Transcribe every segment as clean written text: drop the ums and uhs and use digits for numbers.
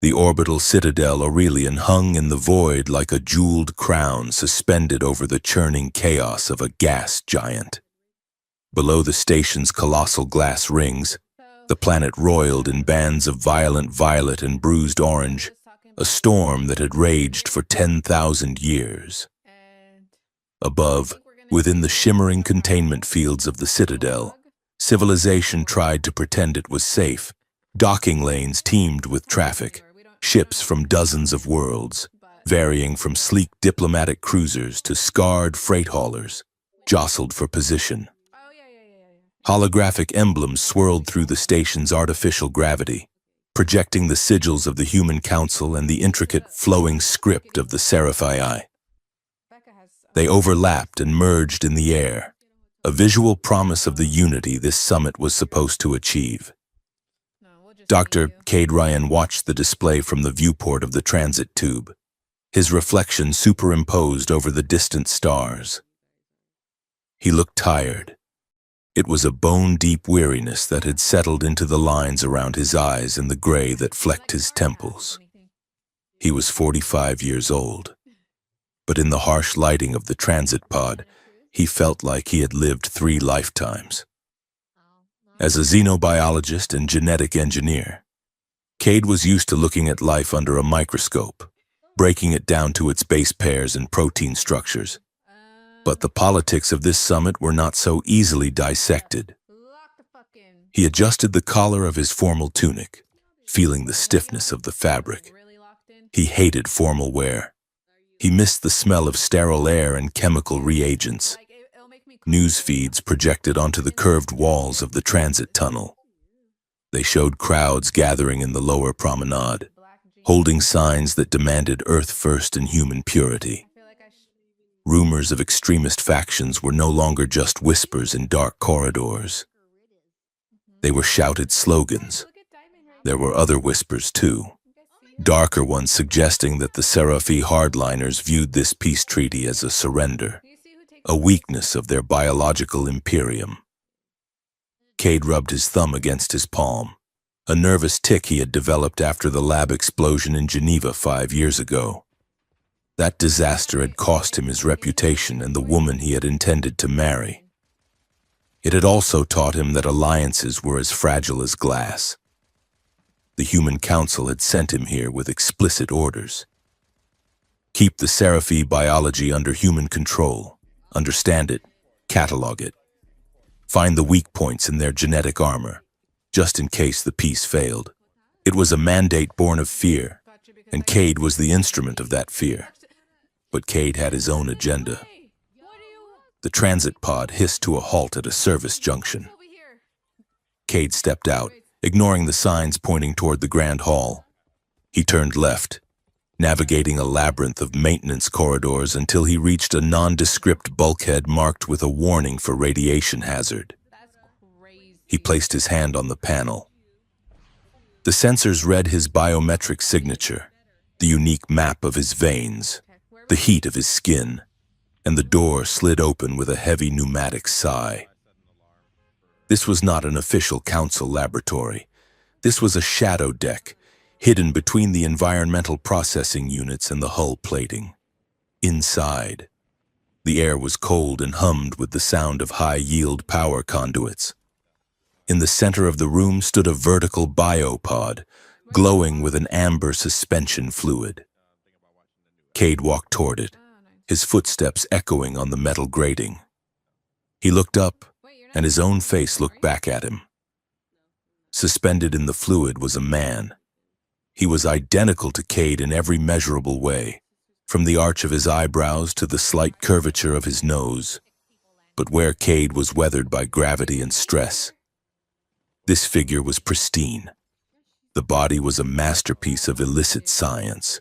The orbital citadel Aurelian hung in the void like a jeweled crown suspended over the churning chaos of a gas giant. Below the station's colossal glass rings, the planet roiled in bands of violent violet and bruised orange, a storm that had raged for 10,000 years. Above, within the shimmering containment fields of the citadel, civilization tried to pretend it was safe. Docking lanes teemed with traffic, ships from dozens of worlds, varying from sleek diplomatic cruisers to scarred freight haulers, jostled for position. Holographic emblems swirled through the station's artificial gravity, projecting the sigils of the Human Council and the intricate, flowing script of the sci-fi. They overlapped and merged in the air, a visual promise of the unity this summit was supposed to achieve. Dr. Cade Ryan watched the display from the viewport of the transit tube, his reflection superimposed over the distant stars. He looked tired. It was a bone-deep weariness that had settled into the lines around his eyes and the gray that flecked his temples. He was 45 years old, but in the harsh lighting of the transit pod, he felt like he had lived 3 lifetimes. As a xenobiologist and genetic engineer, Cade was used to looking at life under a microscope, breaking it down to its base pairs and protein structures. But the politics of this summit were not so easily dissected. He adjusted the collar of his formal tunic, feeling the stiffness of the fabric. He hated formal wear. He missed the smell of sterile air and chemical reagents. News feeds projected onto the curved walls of the transit tunnel. They showed crowds gathering in the lower promenade, holding signs that demanded Earth first and human purity. Rumors of extremist factions were no longer just whispers in dark corridors. They were shouted slogans. There were other whispers too, darker ones suggesting that the Seraphi hardliners viewed this peace treaty as a surrender, a weakness of their biological imperium. Cade rubbed his thumb against his palm, a nervous tic he had developed after the lab explosion in Geneva 5 years ago. That disaster had cost him his reputation and the woman he had intended to marry. It had also taught him that alliances were as fragile as glass. The Human Council had sent him here with explicit orders. Keep the Seraphi biology under human control. Understand it, catalog it. Find the weak points in their genetic armor, just in case the peace failed. It was a mandate born of fear, and Cade was the instrument of that fear. But Cade had his own agenda. The transit pod hissed to a halt at a service junction. Cade stepped out, ignoring the signs pointing toward the Grand Hall. He turned left, navigating a labyrinth of maintenance corridors until he reached a nondescript bulkhead marked with a warning for radiation hazard. He placed his hand on the panel. The sensors read his biometric signature, the unique map of his veins, the heat of his skin, and the door slid open with a heavy pneumatic sigh. This was not an official council laboratory. This was a shadow deck, hidden between the environmental processing units and the hull plating. Inside, the air was cold and hummed with the sound of high-yield power conduits. In the center of the room stood a vertical biopod, glowing with an amber suspension fluid. Cade walked toward it, his footsteps echoing on the metal grating. He looked up, and his own face looked back at him. Suspended in the fluid was a man. He was identical to Cade in every measurable way, from the arch of his eyebrows to the slight curvature of his nose. But where Cade was weathered by gravity and stress, this figure was pristine. The body was a masterpiece of illicit science,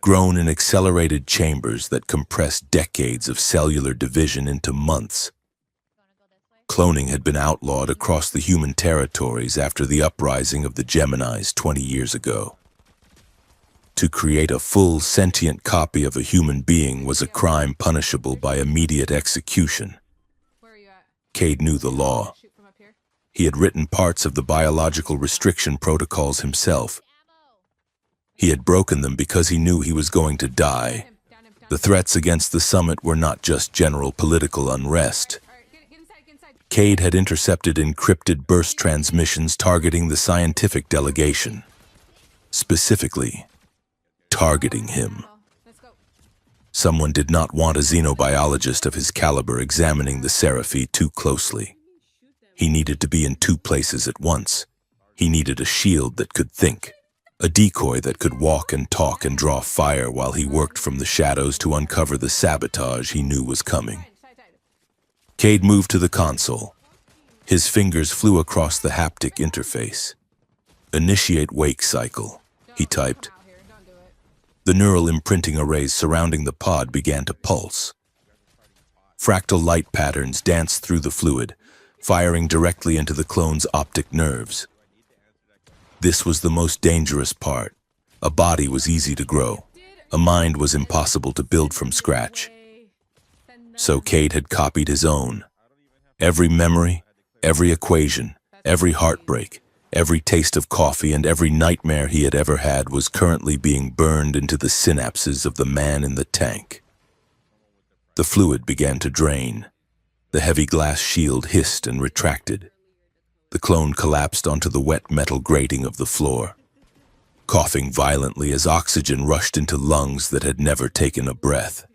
grown in accelerated chambers that compressed decades of cellular division into months. Cloning had been outlawed across the human territories after the uprising of the Geminis 20 years ago. To create a full sentient copy of a human being was a crime punishable by immediate execution. Cade knew the law. He had written parts of the biological restriction protocols himself. He had broken them because he knew he was going to die. The threats against the summit were not just general political unrest. Cade had intercepted encrypted burst transmissions targeting the scientific delegation. Specifically, targeting him. Someone did not want a xenobiologist of his caliber examining the Seraphi too closely. He needed to be in two places at once. He needed a shield that could think, a decoy that could walk and talk and draw fire while he worked from the shadows to uncover the sabotage he knew was coming. Cade moved to the console. His fingers flew across the haptic interface. "Initiate wake cycle," he typed. The neural imprinting arrays surrounding the pod began to pulse. Fractal light patterns danced through the fluid, firing directly into the clone's optic nerves. This was the most dangerous part. A body was easy to grow. A mind was impossible to build from scratch. So Cade had copied his own. Every memory, every equation, every heartbreak, every taste of coffee, and every nightmare he had ever had was currently being burned into the synapses of the man in the tank. The fluid began to drain. The heavy glass shield hissed and retracted. The clone collapsed onto the wet metal grating of the floor, coughing violently as oxygen rushed into lungs that had never taken a breath.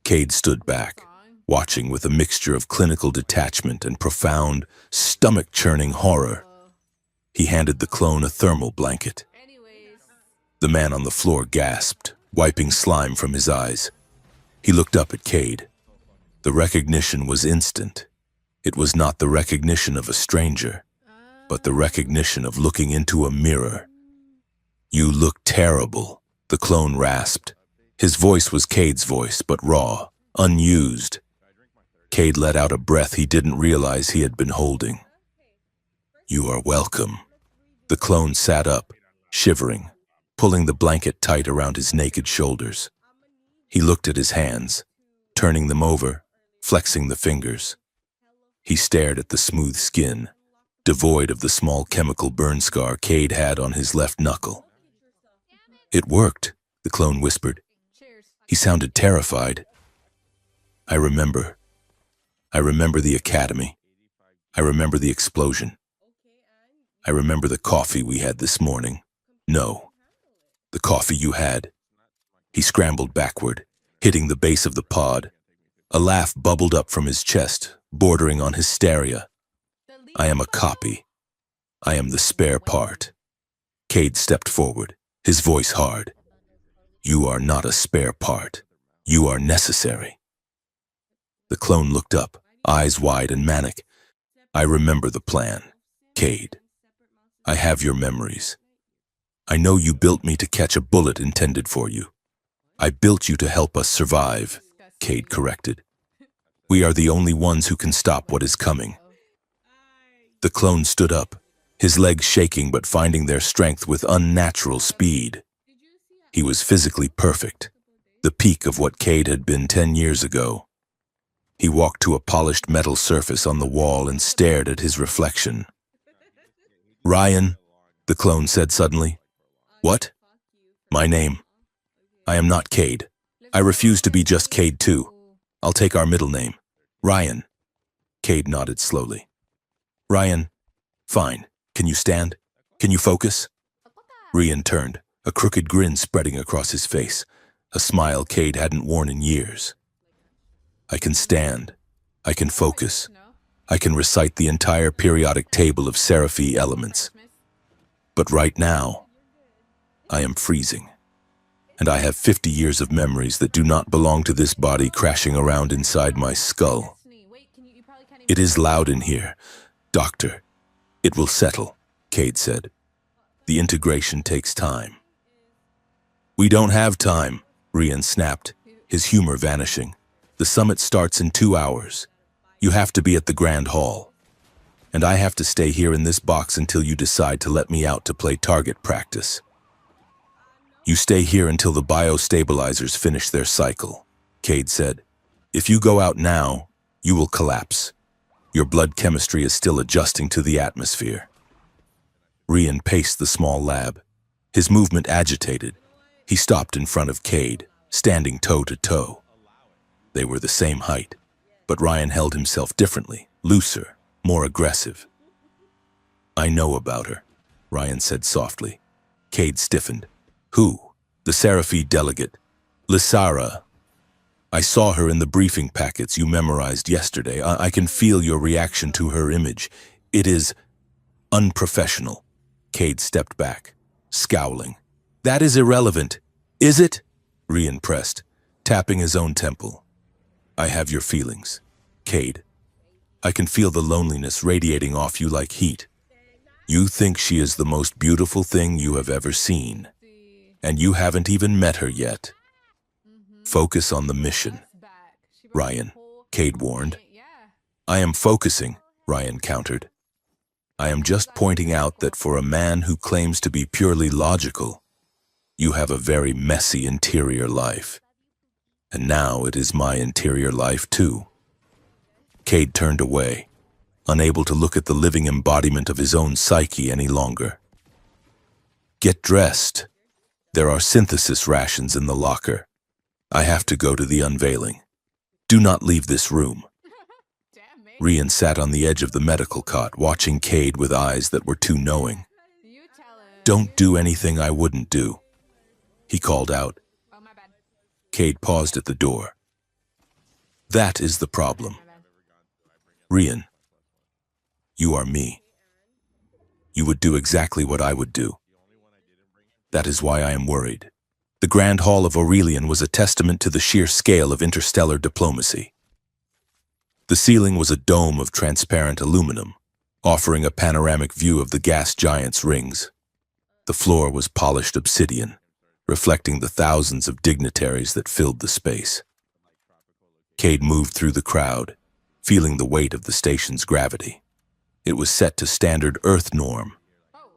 Cade stood back, watching with a mixture of clinical detachment and profound, stomach-churning horror. He handed the clone a thermal blanket. The man on the floor gasped, wiping slime from his eyes. He looked up at Cade. The recognition was instant. It was not the recognition of a stranger, but the recognition of looking into a mirror. "You look terrible," the clone rasped. His voice was Cade's voice, but raw, unused. Cade let out a breath he didn't realize he had been holding. "You are welcome." The clone sat up, shivering, pulling the blanket tight around his naked shoulders. He looked at his hands, turning them over, flexing the fingers. He stared at the smooth skin, devoid of the small chemical burn scar Cade had on his left knuckle. "It worked," the clone whispered. He sounded terrified. I remember the academy. I remember the explosion. I remember the coffee we had this morning. No, the coffee you had." He scrambled backward, hitting the base of the pod. A laugh bubbled up from his chest, bordering on hysteria. "I am a copy. I am the spare part." Cade stepped forward, his voice hard. "You are not a spare part. You are necessary." The clone looked up, eyes wide and manic. "I remember the plan, Cade. I have your memories. I know you built me to catch a bullet intended for you. I built you to help us survive," Cade corrected. "We are the only ones who can stop what is coming." The clone stood up, his legs shaking but finding their strength with unnatural speed. He was physically perfect, the peak of what Cade had been 10 years ago. He walked to a polished metal surface on the wall and stared at his reflection. "Ryan," the clone said suddenly. "What?" "My name. I am not Cade. I refuse to be just Cade too. I'll take our middle name. Ryan." Cade nodded slowly. "Ryan, fine. Can you stand? Can you focus?" Ryan turned, a crooked grin spreading across his face, a smile Cade hadn't worn in years. "I can stand. I can focus. I can recite the entire periodic table of Seraphi elements. But right now, I am freezing. And I have 50 years of memories that do not belong to this body crashing around inside my skull. It is loud in here. Doctor, it will settle," Cade said. "The integration takes time." "We don't have time," Ryan snapped, his humor vanishing. "The summit starts in 2 hours. You have to be at the Grand Hall. And I have to stay here in this box until you decide to let me out to play target practice. You stay here until the biostabilizers finish their cycle," Cade said. "If you go out now, you will collapse. Your blood chemistry is still adjusting to the atmosphere." Ryan paced the small lab. His movement agitated. He stopped in front of Cade, standing toe to toe. They were the same height, but Ryan held himself differently, looser, more aggressive. "I know about her," Ryan said softly. Cade stiffened. "Who?" "The Seraphi delegate. Lysara. I saw her in the briefing packets you memorized yesterday. I can feel your reaction to her image. It is unprofessional." Cade stepped back, scowling. "That is irrelevant, is it?" Ryan pressed, tapping his own temple. "I have your feelings, Cade. I can feel the loneliness radiating off you like heat. You think she is the most beautiful thing you have ever seen, and you haven't even met her yet. Focus on the mission, Ryan," Cade warned. "I am focusing," Ryan countered. "I am just pointing out that for a man who claims to be purely logical, you have a very messy interior life. And now it is my interior life too." Cade turned away, unable to look at the living embodiment of his own psyche any longer. "Get dressed. There are synthesis rations in the locker. I have to go to the unveiling. Do not leave this room." Ryan sat on the edge of the medical cot, watching Cade with eyes that were too knowing. "Don't do anything I wouldn't do," he called out. Cade paused at the door. "That is the problem. Ryan, you are me. You would do exactly what I would do. That is why I am worried." The Grand Hall of Aurelian was a testament to the sheer scale of interstellar diplomacy. The ceiling was a dome of transparent aluminum, offering a panoramic view of the gas giant's rings. The floor was polished obsidian, reflecting the thousands of dignitaries that filled the space. Cade moved through the crowd, feeling the weight of the station's gravity. It was set to standard Earth norm,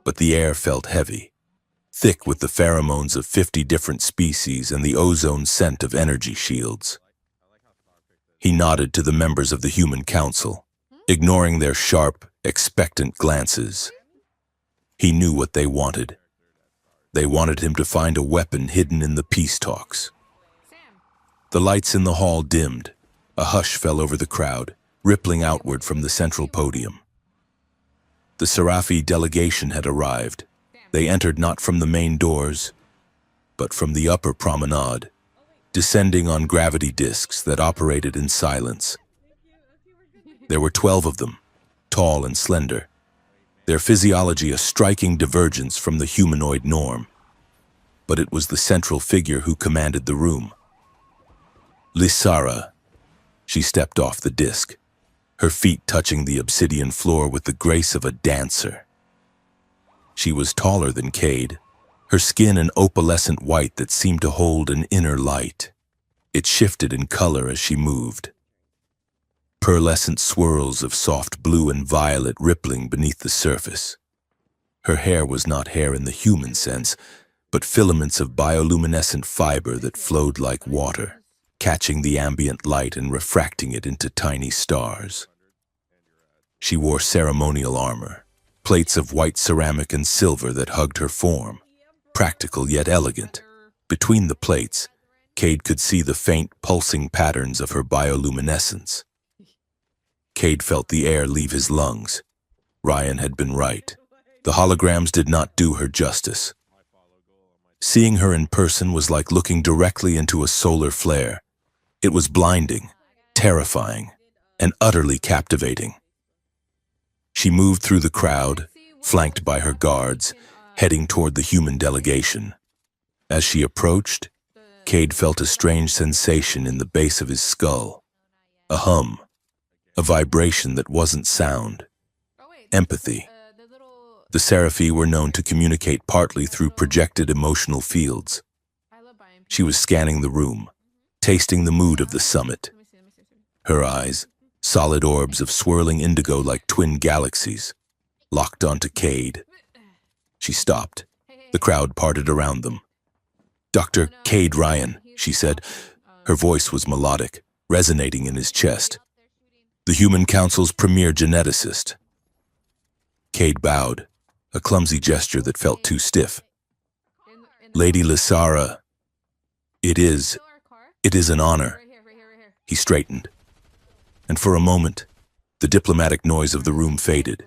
but the air felt heavy, thick with the pheromones of 50 different species and the ozone scent of energy shields. He nodded to the members of the Human Council, ignoring their sharp, expectant glances. He knew what they wanted. They wanted him to find a weapon hidden in the peace talks. The lights in the hall dimmed. A hush fell over the crowd, rippling outward from the central podium. The Seraphi delegation had arrived. They entered not from the main doors, but from the upper promenade, descending on gravity discs that operated in silence. There were 12 of them, tall and slender, their physiology a striking divergence from the humanoid norm. But it was the central figure who commanded the room. Lysara. She stepped off the disc, her feet touching the obsidian floor with the grace of a dancer. She was taller than Cade, her skin an opalescent white that seemed to hold an inner light. It shifted in color as she moved. Pearlescent swirls of soft blue and violet rippling beneath the surface. Her hair was not hair in the human sense, but filaments of bioluminescent fiber that flowed like water, catching the ambient light and refracting it into tiny stars. She wore ceremonial armor, plates of white ceramic and silver that hugged her form, practical yet elegant. Between the plates, Cade could see the faint, pulsing patterns of her bioluminescence. Cade felt the air leave his lungs. Ryan had been right. The holograms did not do her justice. Seeing her in person was like looking directly into a solar flare. It was blinding, terrifying, and utterly captivating. She moved through the crowd, flanked by her guards, heading toward the human delegation. As she approached, Cade felt a strange sensation in the base of his skull. A hum, a vibration that wasn't sound. Empathy. The Seraphi were known to communicate partly through projected emotional fields. She was scanning the room, tasting the mood of the summit. Her eyes, solid orbs of swirling indigo like twin galaxies, locked onto Cade. She stopped. The crowd parted around them. "Dr. Cade Ryan," she said. Her voice was melodic, resonating in his chest. "The Human Council's premier geneticist." Cade bowed, a clumsy gesture that felt too stiff. Lady Lysara, it is an honor. He straightened, and for a moment, the diplomatic noise of the room faded.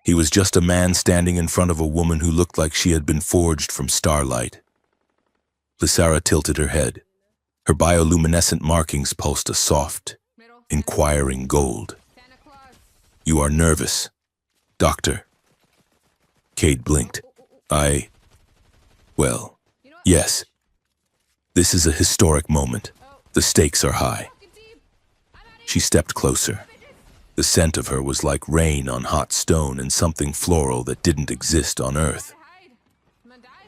He was just a man standing in front of a woman who looked like she had been forged from starlight. Lysara tilted her head. Her bioluminescent markings pulsed a soft, inquiring gold. You are nervous, Doctor. Cade blinked. Well, yes. This is a historic moment. The stakes are high. She stepped closer. The scent of her was like rain on hot stone and something floral that didn't exist on Earth.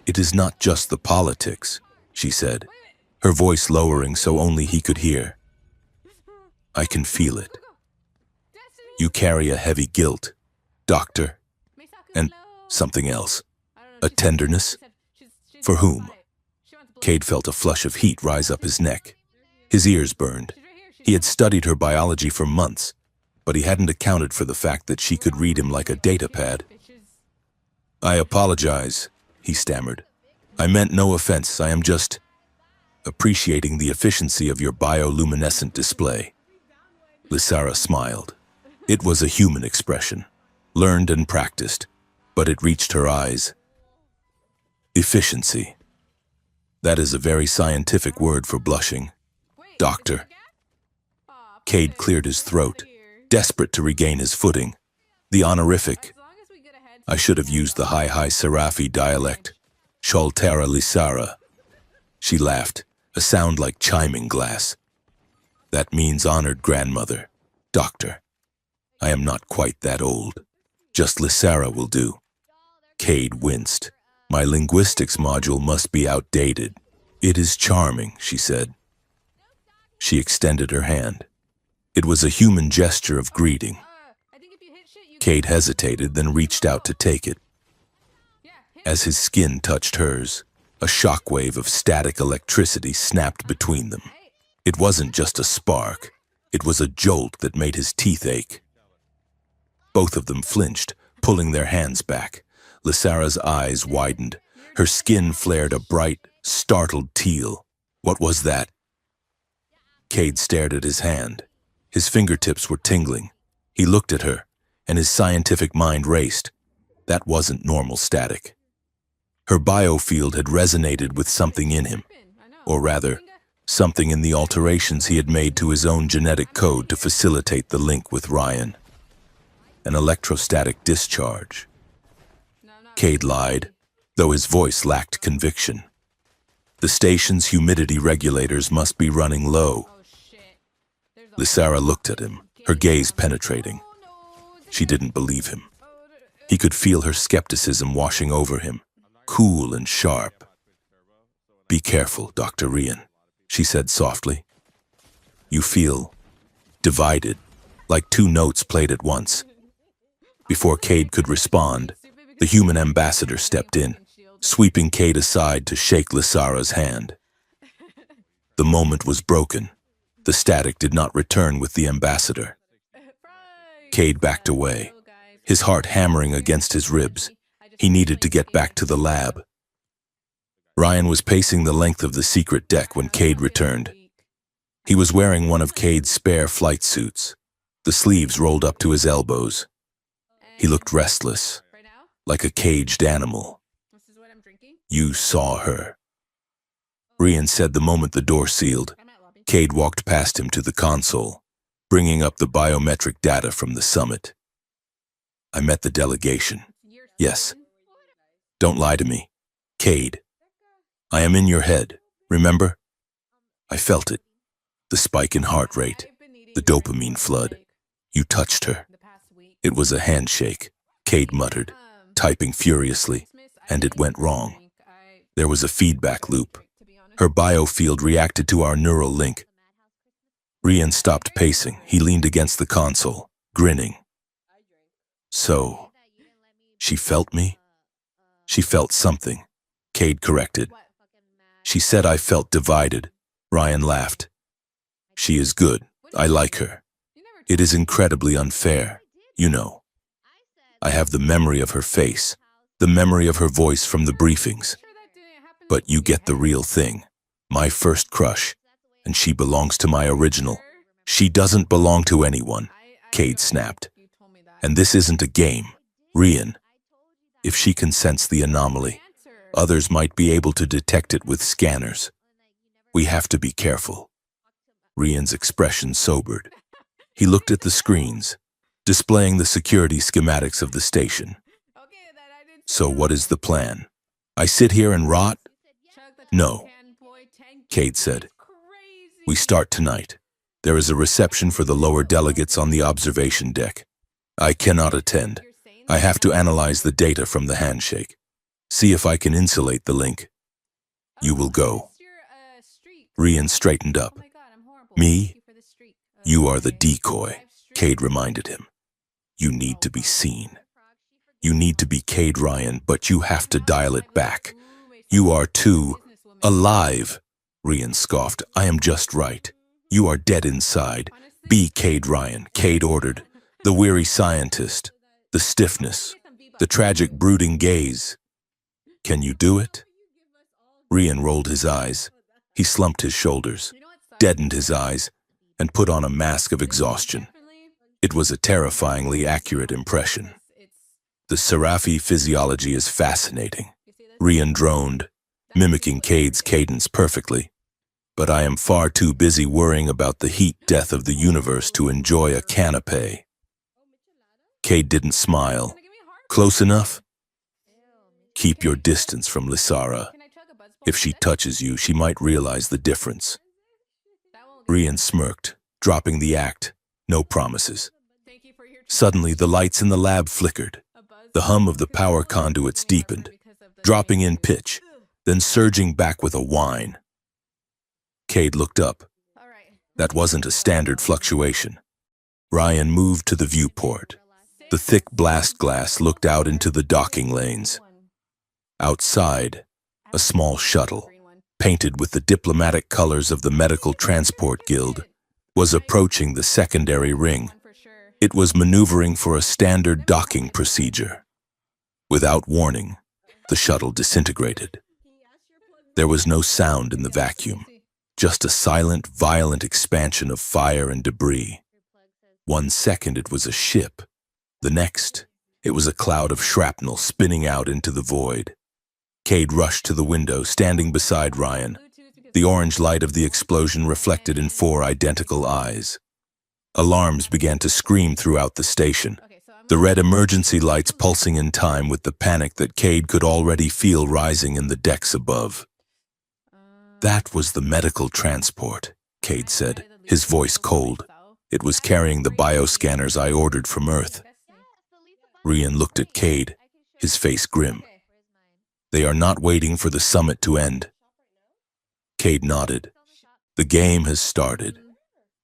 It is not just the politics, she said, her voice lowering so only he could hear. I can feel it. You carry a heavy guilt, Doctor, and something else. A tenderness? For whom? Cade felt a flush of heat rise up his neck. His ears burned. He had studied her biology for months, but he hadn't accounted for the fact that she could read him like a datapad. I apologize, he stammered. I meant no offense. I am just appreciating the efficiency of your bioluminescent display. Lysara smiled. It was a human expression, learned and practiced, but it reached her eyes. Efficiency. That is a very scientific word for blushing. Doctor. Cade cleared his throat, desperate to regain his footing. The honorific. I should have used the high Seraphi dialect. Sholtera Lysara. She laughed, a sound like chiming glass. That means honored grandmother. Doctor. I am not quite that old. Just Lysara will do. Cade winced. My linguistics module must be outdated. It is charming, she said. She extended her hand. It was a human gesture of greeting. Cade hesitated, then reached out to take it. As his skin touched hers, a shockwave of static electricity snapped between them. It wasn't just a spark. It was a jolt that made his teeth ache. Both of them flinched, pulling their hands back. Lysara's eyes widened. Her skin flared a bright, startled teal. What was that? Cade stared at his hand. His fingertips were tingling. He looked at her, and his scientific mind raced. That wasn't normal static. Her biofield had resonated with something in him, or rather, something in the alterations he had made to his own genetic code to facilitate the link with Ryan. An electrostatic discharge. Cade lied, though his voice lacked conviction. The station's humidity regulators must be running low. Lysara looked at him, her gaze penetrating. She didn't believe him. He could feel her skepticism washing over him, cool and sharp. Be careful, Dr. Rian, she said softly. You feel divided, like two notes played at once. Before Cade could respond, the human ambassador stepped in, sweeping Cade aside to shake Lysara's hand. The moment was broken. The static did not return with the ambassador. Cade backed away, his heart hammering against his ribs. He needed to get back to the lab. Ryan was pacing the length of the secret deck when Cade returned. He was wearing one of Cade's spare flight suits, the sleeves rolled up to his elbows. He looked restless, like a caged animal. You saw her. Rian said the moment the door sealed. Cade walked past him to the console, bringing up the biometric data from the summit. I met the delegation. Yes. Don't lie to me. Cade. I am in your head, remember? I felt it. The spike in heart rate, the dopamine flood. You touched her. It was a handshake, Cade muttered, typing furiously, and it went wrong. There was a feedback loop. Her biofield reacted to our neural link. Rian stopped pacing. He leaned against the console, grinning. So, she felt me? She felt something, Cade corrected. She said I felt divided. Ryan laughed. She is good. I like her. It is incredibly unfair, you know. I have the memory of her face, the memory of her voice from the briefings. But you get the real thing. My first crush. And she belongs to my original. She doesn't belong to anyone, Cade snapped. And this isn't a game. Rian, if she can sense the anomaly, others might be able to detect it with scanners. We have to be careful. Rian's expression sobered. He looked at the screens, displaying the security schematics of the station. So what is the plan? I sit here and rot? No, Cade said. We start tonight. There is a reception for the lower delegates on the observation deck. I cannot attend. I have to analyze the data from the handshake. See if I can insulate the link. You will go. Rian straightened up. Me? You are the decoy, Cade reminded him. You need to be seen. You need to be Cade Ryan, but you have to dial it back. You are too alive, Rian scoffed. I am just right. You are dead inside. Be Cade Ryan, Cade ordered. The weary scientist, the stiffness, the tragic brooding gaze. Can you do it? Rian rolled his eyes. He slumped his shoulders, deadened his eyes, and put on a mask of exhaustion. It was a terrifyingly accurate impression. The Seraphi physiology is fascinating, Rian droned, mimicking Cade's cadence perfectly. But I am far too busy worrying about the heat death of the universe to enjoy a canapé. Cade didn't smile. Close enough? Keep your distance from Lysara. If she touches you, she might realize the difference. Rian smirked, dropping the act. No promises. Suddenly, the lights in the lab flickered. The hum of the power conduits deepened, dropping in pitch, then surging back with a whine. Cade looked up. That wasn't a standard fluctuation. Ryan moved to the viewport. The thick blast glass looked out into the docking lanes. Outside, a small shuttle, painted with the diplomatic colors of the Medical Transport Guild, was approaching the secondary ring. It was maneuvering for a standard docking procedure. Without warning, the shuttle disintegrated. There was no sound in the vacuum, just a silent, violent expansion of fire and debris. 1 second it was a ship. The next, it was a cloud of shrapnel spinning out into the void. Cade rushed to the window, standing beside Ryan. The orange light of the explosion reflected in 4 identical eyes. Alarms began to scream throughout the station, the red emergency lights pulsing in time with the panic that Cade could already feel rising in the decks above. That was the medical transport, Cade said, his voice cold. It was carrying the bioscanners I ordered from Earth. Rian looked at Cade, his face grim. They are not waiting for the summit to end. Cade nodded. The game has started.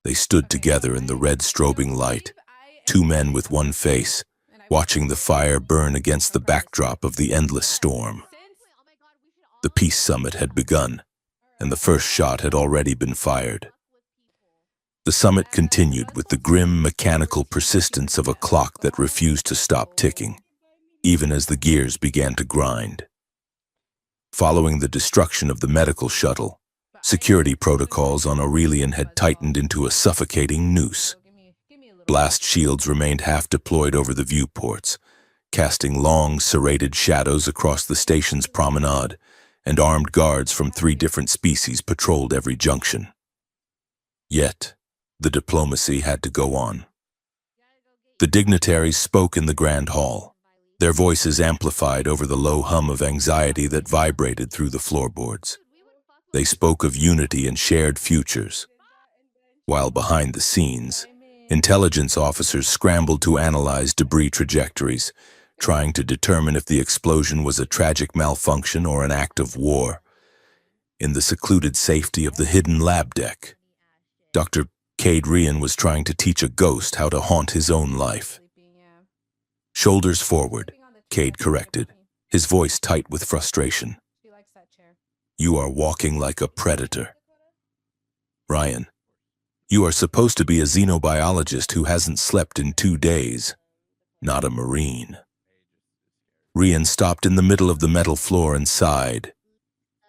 They stood together in the red strobing light, 2 men with one face, watching the fire burn against the backdrop of the endless storm. The peace summit had begun, and the first shot had already been fired. The summit continued with the grim mechanical persistence of a clock that refused to stop ticking, even as the gears began to grind. Following the destruction of the medical shuttle, security protocols on Aurelian had tightened into a suffocating noose. Blast shields remained half deployed over the viewports, casting long, serrated shadows across the station's promenade, and armed guards from 3 different species patrolled every junction. Yet, the diplomacy had to go on. The dignitaries spoke in the grand hall, their voices amplified over the low hum of anxiety that vibrated through the floorboards. They spoke of unity and shared futures, while behind the scenes, intelligence officers scrambled to analyze debris trajectories, trying to determine if the explosion was a tragic malfunction or an act of war. In the secluded safety of the hidden lab deck, Dr. Cade Rian was trying to teach a ghost how to haunt his own life. Shoulders forward, Cade corrected, his voice tight with frustration. You are walking like a predator. Ryan, you are supposed to be a xenobiologist who hasn't slept in 2 days, not a Marine. Rian stopped in the middle of the metal floor and sighed.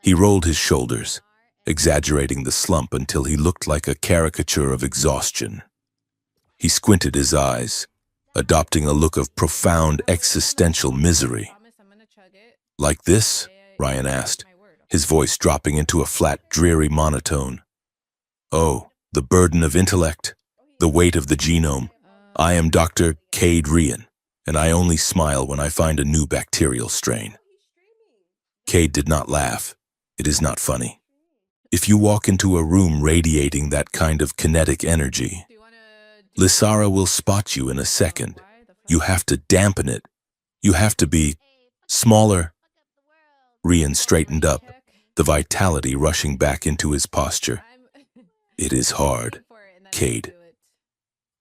He rolled his shoulders, exaggerating the slump until he looked like a caricature of exhaustion. He squinted his eyes, adopting a look of profound existential misery. "Like this?" Ryan asked, his voice dropping into a flat, dreary monotone. "Oh, the burden of intellect, the weight of the genome. I am Dr. Cade Ryan, and I only smile when I find a new bacterial strain." Cade did not laugh. "It is not funny. If you walk into a room radiating that kind of kinetic energy, Lysara will spot you in a second. You have to dampen it. You have to be smaller." Ryan straightened up, the vitality rushing back into his posture. "It is hard, Cade.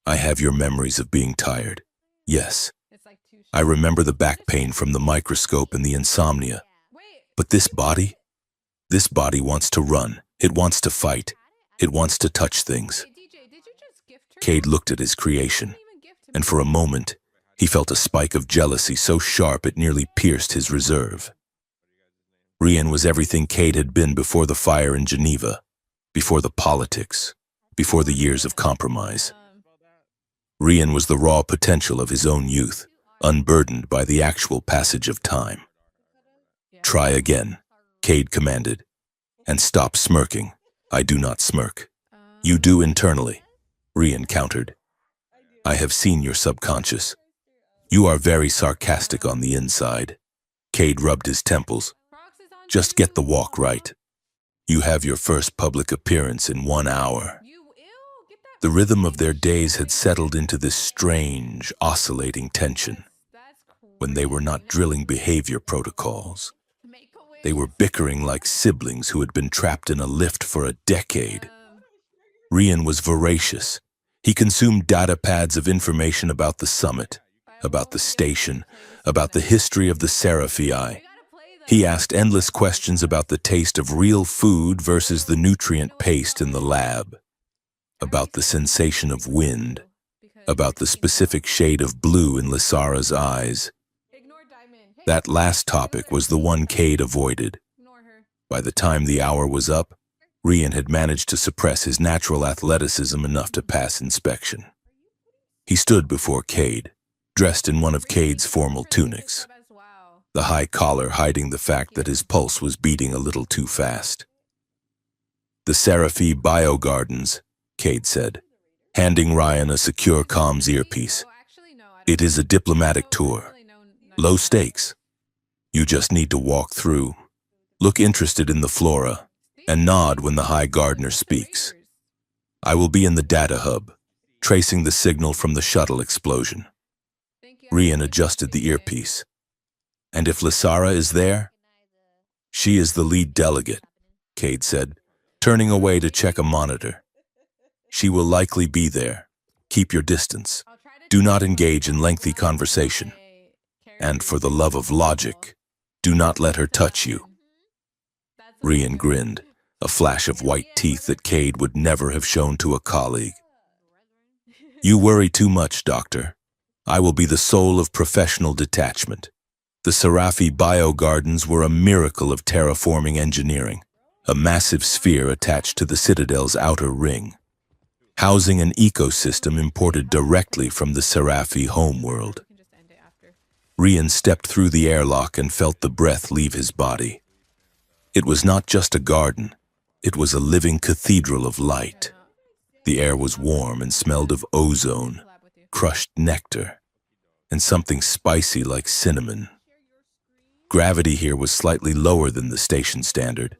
I have your memories of being tired. Yes. I remember the back pain from the microscope and the insomnia. But this body wants to run. It wants to fight. It wants to touch things." Cade looked at his creation, and for a moment, he felt a spike of jealousy so sharp it nearly pierced his reserve. Ryan was everything Cade had been before the fire in Geneva, before the politics, before the years of compromise. Ryan was the raw potential of his own youth, unburdened by the actual passage of time. "Try again," Cade commanded, "and stop smirking." "I do not smirk." "You do internally," Ryan countered. "I have seen your subconscious. You are very sarcastic on the inside." Cade rubbed his temples. "Just get the walk right. You have your first public appearance in 1 hour." The rhythm of their days had settled into this strange, oscillating tension. When they were not drilling behavior protocols, they were bickering like siblings who had been trapped in a lift for a decade. Ryan was voracious. He consumed data pads of information about the summit, about the station, about the history of the sci-fi. He asked endless questions about the taste of real food versus the nutrient paste in the lab, about the sensation of wind, about the specific shade of blue in Lysara's eyes. That last topic was the one Cade avoided. By the time the hour was up, Ryan had managed to suppress his natural athleticism enough to pass inspection. He stood before Cade, dressed in one of Cade's formal tunics, the high collar hiding the fact that his pulse was beating a little too fast. "The Seraphie Biogardens," Cade said, handing Ryan a secure comms earpiece. "It is a diplomatic tour. Low stakes. You just need to walk through, look interested in the flora, and nod when the High Gardener speaks. I will be in the data hub, tracing the signal from the shuttle explosion." Ryan adjusted the earpiece. "And if Lysara is there?" "She is the lead delegate," Cade said, turning away to check a monitor. "She will likely be there. Keep your distance. Do not engage in lengthy conversation. And for the love of logic, do not let her touch you." Ryan grinned, a flash of white teeth that Cade would never have shown to a colleague. "You worry too much, Doctor. I will be the soul of professional detachment." The Seraphie Biogardens were a miracle of terraforming engineering, a massive sphere attached to the Citadel's outer ring, housing an ecosystem imported directly from the Seraphie homeworld. Ryan stepped through the airlock and felt the breath leave his body. It was not just a garden, it was a living cathedral of light. The air was warm and smelled of ozone, crushed nectar, and something spicy like cinnamon. Gravity here was slightly lower than the station standard,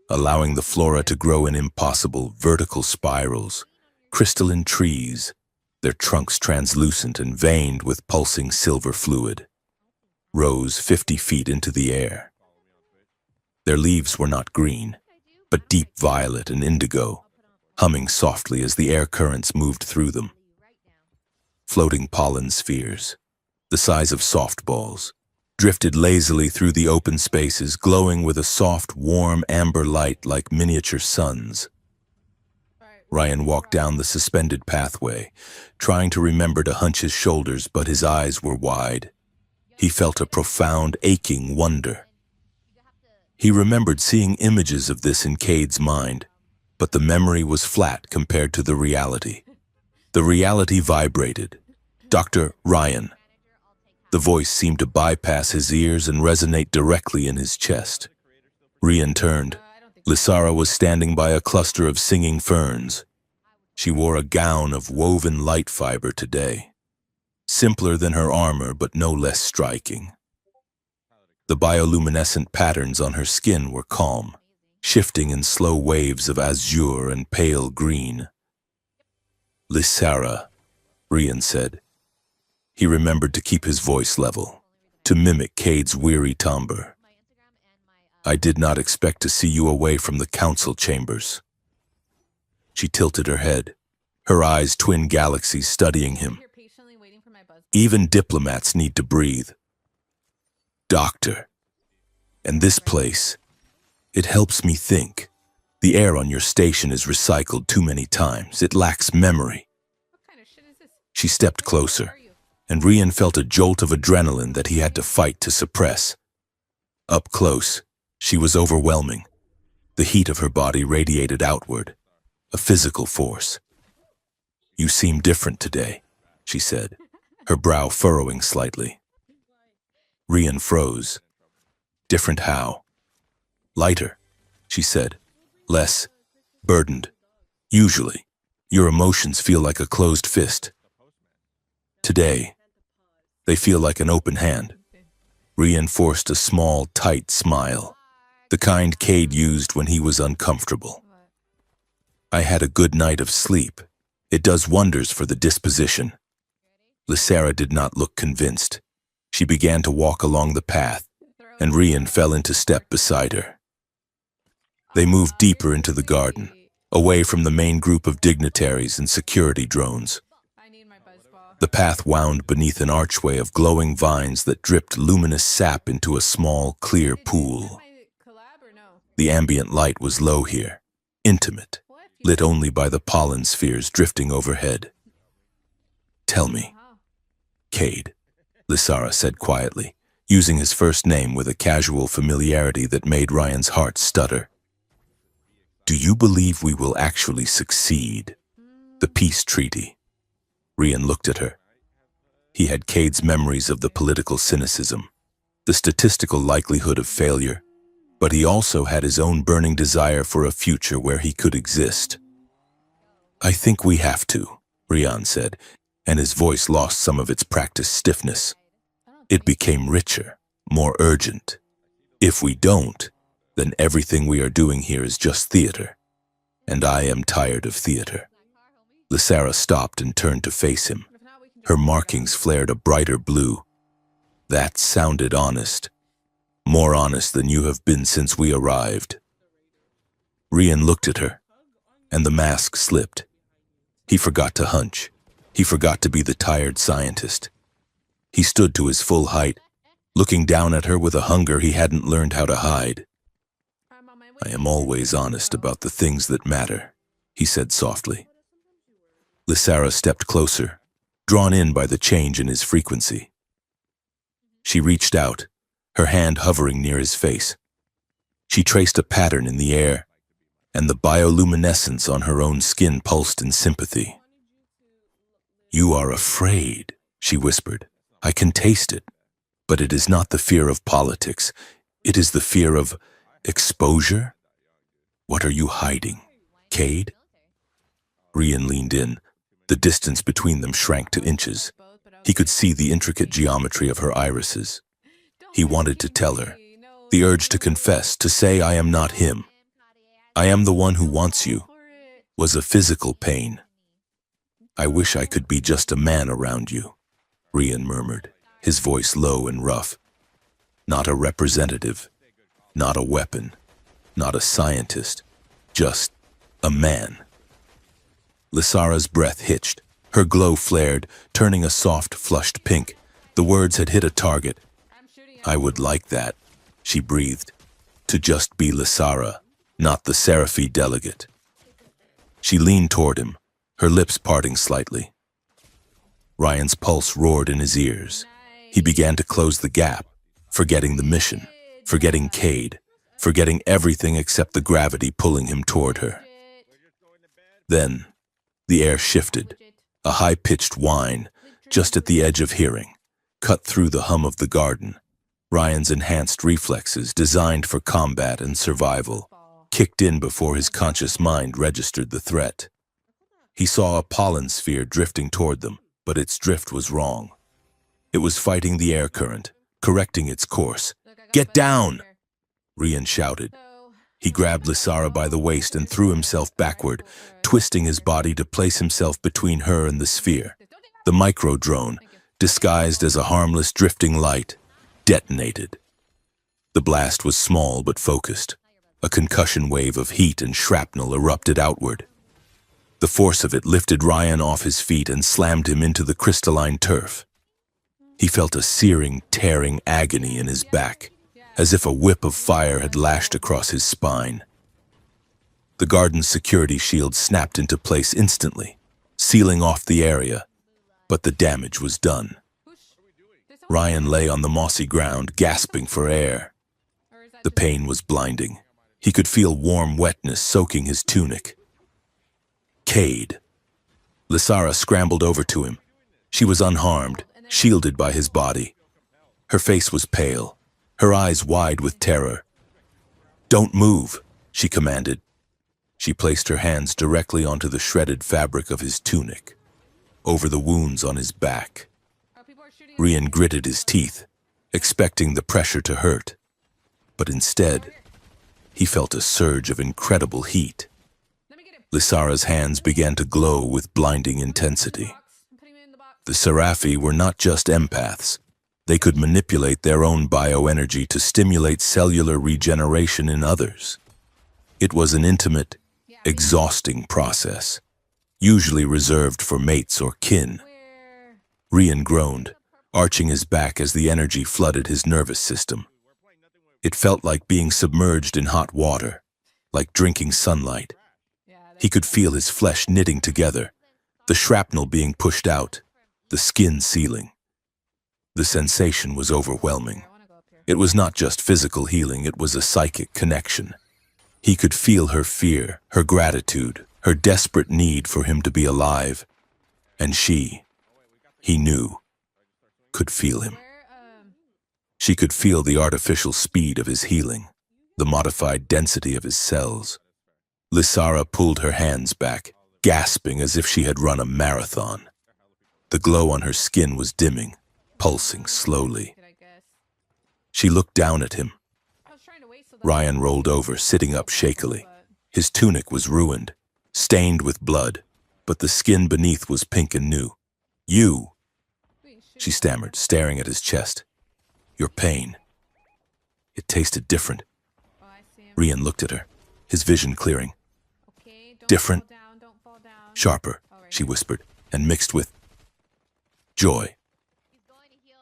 allowing the flora to grow in impossible vertical spirals, crystalline trees, their trunks translucent and veined with pulsing silver fluid, rose 50 feet into the air. Their leaves were not green, but deep violet and indigo, humming softly as the air currents moved through them. Floating pollen spheres, the size of softballs, drifted lazily through the open spaces, glowing with a soft, warm amber light like miniature suns. Ryan walked down the suspended pathway, trying to remember to hunch his shoulders, but his eyes were wide. He felt a profound, aching wonder. He remembered seeing images of this in Cade's mind, but the memory was flat compared to the reality. The reality vibrated. Dr. Ryan. The voice seemed to bypass his ears and resonate directly in his chest. Rian turned. Lysara was standing by a cluster of singing ferns. She wore a gown of woven light fiber today. Simpler than her armor, but no less striking. The bioluminescent patterns on her skin were calm, shifting in slow waves of azure and pale green. Lysara, Rian said. He remembered to keep his voice level, to mimic Cade's weary timbre. I did not expect to see you away from the council chambers. She tilted her head, her eyes twin galaxies studying him. Even diplomats need to breathe. Doctor, and this place, it helps me think. The air on your station is recycled too many times. It lacks memory. She stepped closer, and Rian felt a jolt of adrenaline that he had to fight to suppress. Up close, she was overwhelming. The heat of her body radiated outward, a physical force. You seem different today, she said, her brow furrowing slightly. Rian froze. Different how? Lighter, she said, less burdened. Usually, your emotions feel like a closed fist. Today, they feel like an open hand. Rian forced a small, tight smile, the kind Cade used when he was uncomfortable. I had a good night of sleep. It does wonders for the disposition. Lysara did not look convinced. She began to walk along the path, and Rian fell into step beside her. They moved deeper into the garden, away from the main group of dignitaries and security drones. The path wound beneath an archway of glowing vines that dripped luminous sap into a small, clear pool. The ambient light was low here, intimate, lit only by the pollen spheres drifting overhead. Tell me, Cade, Lysara said quietly, using his first name with a casual familiarity that made Ryan's heart stutter. Do you believe we will actually succeed? The peace treaty. Rian looked at her. He had Cade's memories of the political cynicism, the statistical likelihood of failure, but he also had his own burning desire for a future where he could exist. I think we have to, Rian said, and his voice lost some of its practiced stiffness. It became richer, more urgent. If we don't, then everything we are doing here is just theater. And I am tired of theater. Lysara stopped and turned to face him. Her markings flared a brighter blue. That sounded honest. More honest than you have been since we arrived. Rian looked at her, and the mask slipped. He forgot to hunch. He forgot to be the tired scientist. He stood to his full height, looking down at her with a hunger he hadn't learned how to hide. I am always honest about the things that matter, he said softly. Lysara stepped closer, drawn in by the change in his frequency. She reached out, her hand hovering near his face. She traced a pattern in the air, and the bioluminescence on her own skin pulsed in sympathy. You are afraid, she whispered. I can taste it, but it is not the fear of politics. It is the fear of exposure. What are you hiding, Cade? Rian leaned in. The distance between them shrank to inches. He could see the intricate geometry of her irises. He wanted to tell her, the urge to confess, to say I am not him. I am the one who wants you, was a physical pain. I wish I could be just a man around you, Rian murmured, his voice low and rough. Not a representative, not a weapon, not a scientist, just a man. Lysara's breath hitched. Her glow flared, turning a soft, flushed pink. The words had hit a target. I would like that, she breathed, to just be Lysara, not the Seraphi delegate. She leaned toward him, her lips parting slightly. Ryan's pulse roared in his ears. He began to close the gap, forgetting the mission, forgetting Cade, forgetting everything except the gravity pulling him toward her. Then, the air shifted, a high-pitched whine, just at the edge of hearing, cut through the hum of the garden. Ryan's enhanced reflexes, designed for combat and survival, kicked in before his conscious mind registered the threat. He saw a pollen sphere drifting toward them, but its drift was wrong. It was fighting the air current, correcting its course. "Get down!" Ryan shouted. He grabbed Lysara by the waist and threw himself backward, twisting his body to place himself between her and the sphere. The micro-drone, disguised as a harmless drifting light, detonated. The blast was small but focused. A concussion wave of heat and shrapnel erupted outward. The force of it lifted Ryan off his feet and slammed him into the crystalline turf. He felt a searing, tearing agony in his back, as if a whip of fire had lashed across his spine. The garden's security shield snapped into place instantly, sealing off the area, but the damage was done. Ryan lay on the mossy ground, gasping for air. The pain was blinding. He could feel warm wetness soaking his tunic. Cade. Lysara scrambled over to him. She was unharmed, shielded by his body. Her face was pale, her eyes wide with terror. "Don't move," she commanded. She placed her hands directly onto the shredded fabric of his tunic, over the wounds on his back. Ryan gritted his teeth, expecting the pressure to hurt. But instead, he felt a surge of incredible heat. Lysara's hands began to glow with blinding intensity. The Seraphi were not just empaths. They could manipulate their own bioenergy to stimulate cellular regeneration in others. It was an intimate, exhausting process, usually reserved for mates or kin. Ryan groaned, arching his back as the energy flooded his nervous system. It felt like being submerged in hot water, like drinking sunlight. He could feel his flesh knitting together, the shrapnel being pushed out, the skin sealing. The sensation was overwhelming. It was not just physical healing, it was a psychic connection. He could feel her fear, her gratitude, her desperate need for him to be alive. And she, he knew, could feel him. She could feel the artificial speed of his healing, the modified density of his cells. Lysara pulled her hands back, gasping as if she had run a marathon. The glow on her skin was dimming, pulsing slowly. She looked down at him. Ryan rolled over, sitting up shakily. His tunic was ruined, stained with blood, but the skin beneath was pink and new. "You," she stammered, staring at his chest. "Your pain." It tasted different. Ryan looked at her, his vision clearing. "Different, sharper," she whispered, and mixed with joy.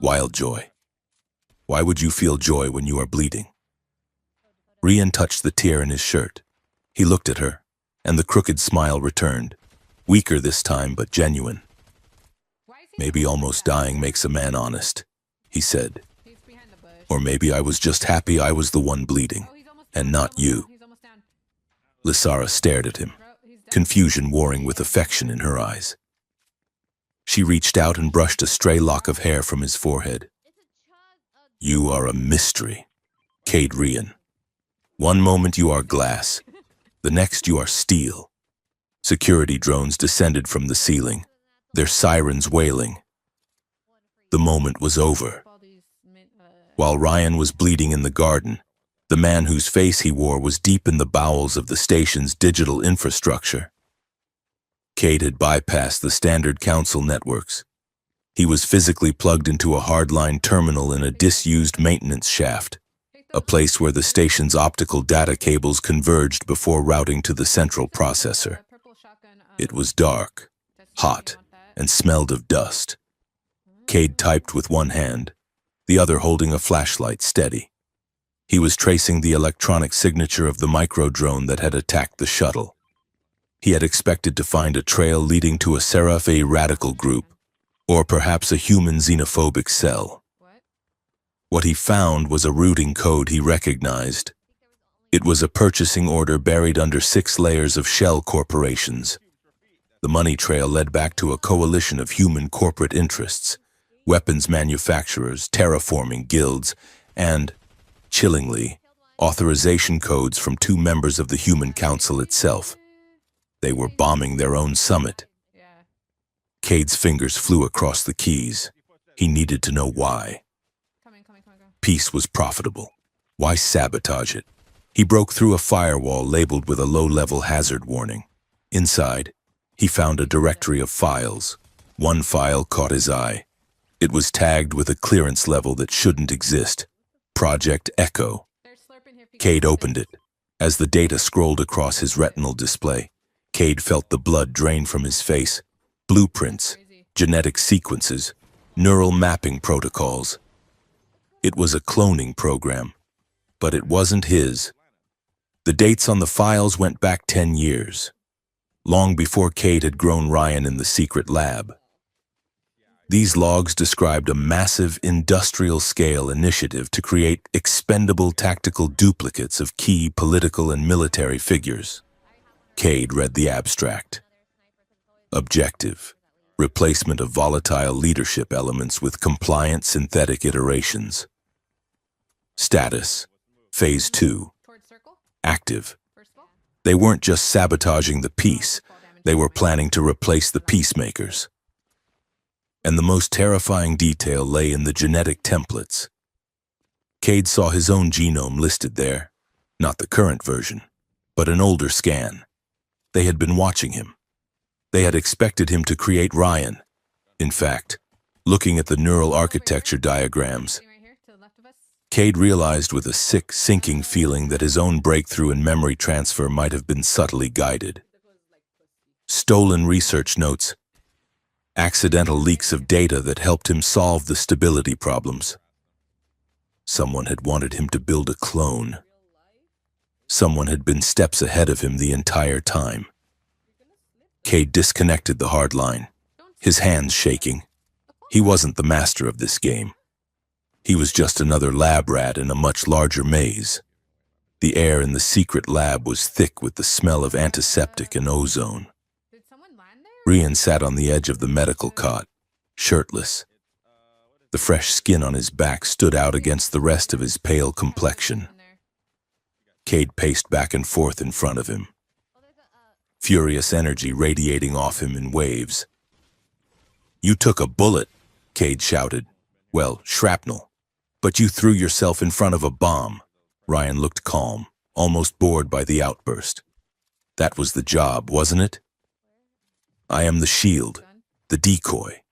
Wild joy. Why would you feel joy when you are bleeding? Ryan touched the tear in his shirt. He looked at her, and the crooked smile returned, weaker this time but genuine. "Maybe almost dying makes a man honest," he said. "Or maybe I was just happy I was the one bleeding, and not you." Lysara stared at him, confusion warring with affection in her eyes. She reached out and brushed a stray lock of hair from his forehead. "You are a mystery, Cade Ryan. One moment you are glass, the next you are steel." Security drones descended from the ceiling, their sirens wailing. The moment was over. While Ryan was bleeding in the garden, the man whose face he wore was deep in the bowels of the station's digital infrastructure. Cade had bypassed the standard council networks. He was physically plugged into a hardline terminal in a disused maintenance shaft, a place where the station's optical data cables converged before routing to the central processor. It was dark, hot, and smelled of dust. Cade typed with one hand, the other holding a flashlight steady. He was tracing the electronic signature of the micro-drone that had attacked the shuttle. He had expected to find a trail leading to a Seraphi radical group, or perhaps a human xenophobic cell. What he found was a routing code he recognized, It was a purchasing order buried under 6 layers of shell corporations. The money trail led back to a coalition of human corporate interests, weapons manufacturers, terraforming guilds, and, chillingly, authorization codes from 2 members of the Human Council itself. They were bombing their own summit. Cade's fingers flew across the keys. He needed to know why. Peace was profitable. Why sabotage it? He broke through a firewall labeled with a low-level hazard warning. Inside, he found a directory of files. One file caught his eye. It was tagged with a clearance level that shouldn't exist. Project Echo. Cade opened it. As the data scrolled across his retinal display, Cade felt the blood drain from his face. Blueprints, genetic sequences, neural mapping protocols. It was a cloning program, but it wasn't his. The dates on the files went back 10 years, long before Cade had grown Ryan in the secret lab. These logs described a massive industrial-scale initiative to create expendable tactical duplicates of key political and military figures. Cade read the abstract. Objective: replacement of volatile leadership elements with compliant synthetic iterations. Status: Phase 2. Active. They weren't just sabotaging the peace, they were planning to replace the peacemakers. And the most terrifying detail lay in the genetic templates. Cade saw his own genome listed there, not the current version, but an older scan. They had been watching him. They had expected him to create Ryan. In fact, looking at the neural architecture diagrams, Cade realized with a sick, sinking feeling that his own breakthrough in memory transfer might have been subtly guided. Stolen research notes, accidental leaks of data that helped him solve the stability problems. Someone had wanted him to build a clone. Someone had been steps ahead of him the entire time. Cade disconnected the hard line, his hands shaking. He wasn't the master of this game. He was just another lab rat in a much larger maze. The air in the secret lab was thick with the smell of antiseptic and ozone. Ryan sat on the edge of the medical cot, shirtless. The fresh skin on his back stood out against the rest of his pale complexion. Cade paced back and forth in front of him, furious energy radiating off him in waves. "You took a bullet," Cade shouted. "Well, shrapnel. But you threw yourself in front of a bomb." Ryan looked calm, almost bored by the outburst. "That was the job, wasn't it? I am the shield, the decoy.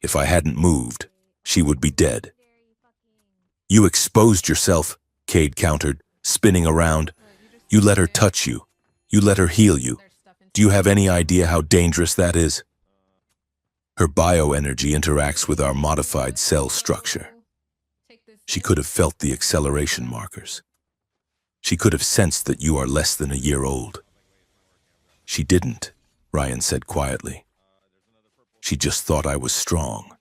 If I hadn't moved, she would be dead." "You exposed yourself," Cade countered, spinning around. "You let her touch you. You let her heal you. Do you have any idea how dangerous that is? Her bioenergy interacts with our modified cell structure. She could have felt the acceleration markers. She could have sensed that you are less than a year old." "She didn't," Ryan said quietly. "She just thought I was strong."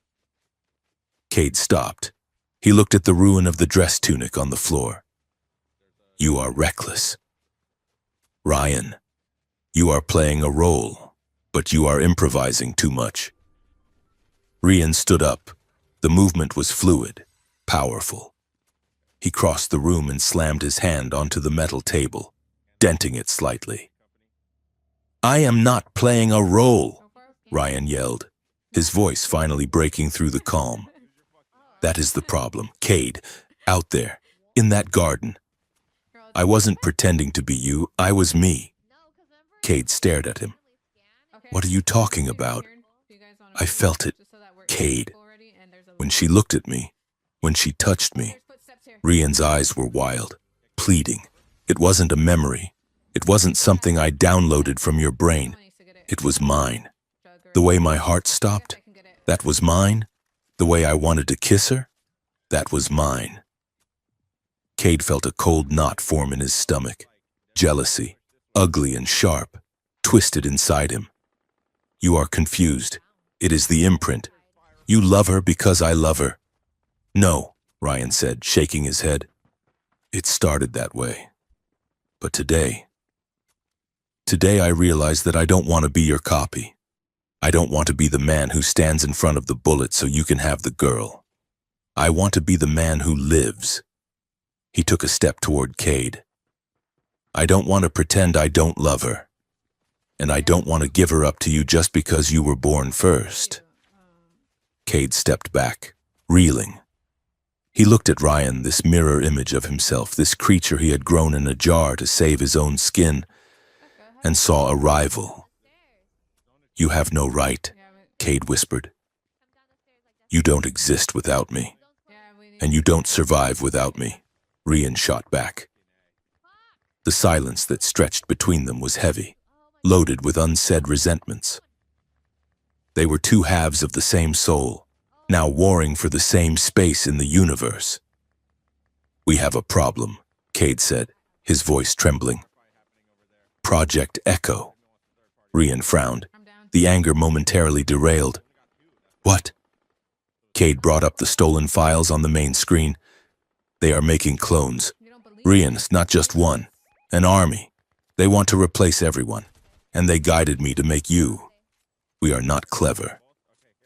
Cade stopped. He looked at the ruin of the dress tunic on the floor. "You are reckless. Ryan, you are playing a role, but you are improvising too much." Ryan stood up. The movement was fluid, powerful. He crossed the room and slammed his hand onto the metal table, denting it slightly. "I am not playing a role," Ryan yelled, his voice finally breaking through the calm. "That is the problem, Cade, out there, in that garden. I wasn't pretending to be you, I was me." Cade stared at him. "What are you talking about?" "I felt it, Cade. When she looked at me, when she touched me." Ryan's eyes were wild, pleading. "It wasn't a memory. It wasn't something I downloaded from your brain. It was mine. The way my heart stopped, that was mine. The way I wanted to kiss her, that was mine." Cade felt a cold knot form in his stomach. Jealousy, ugly and sharp, twisted inside him. "You are confused. It is the imprint. You love her because I love her." "No," Ryan said, shaking his head. "It started that way. But today I realize that I don't want to be your copy. I don't want to be the man who stands in front of the bullet so you can have the girl. I want to be the man who lives. He took a step toward Cade. I don't want to pretend I don't love her. And I don't want to give her up to you just because you were born first. Cade stepped back, reeling. He looked at Ryan, this mirror image of himself, this creature he had grown in a jar to save his own skin, and saw a rival. You have no right, Cade whispered. You don't exist without me, and you don't survive without me, Ryan shot back. The silence that stretched between them was heavy, loaded with unsaid resentments. They were two halves of the same soul, now warring for the same space in the universe. We have a problem, Cade said, his voice trembling. Project Echo. Ryan frowned, the anger momentarily derailed. What? Cade brought up the stolen files on the main screen. They are making clones. Ryan's not just one, an army. They want to replace everyone, and they guided me to make you. We are not clever.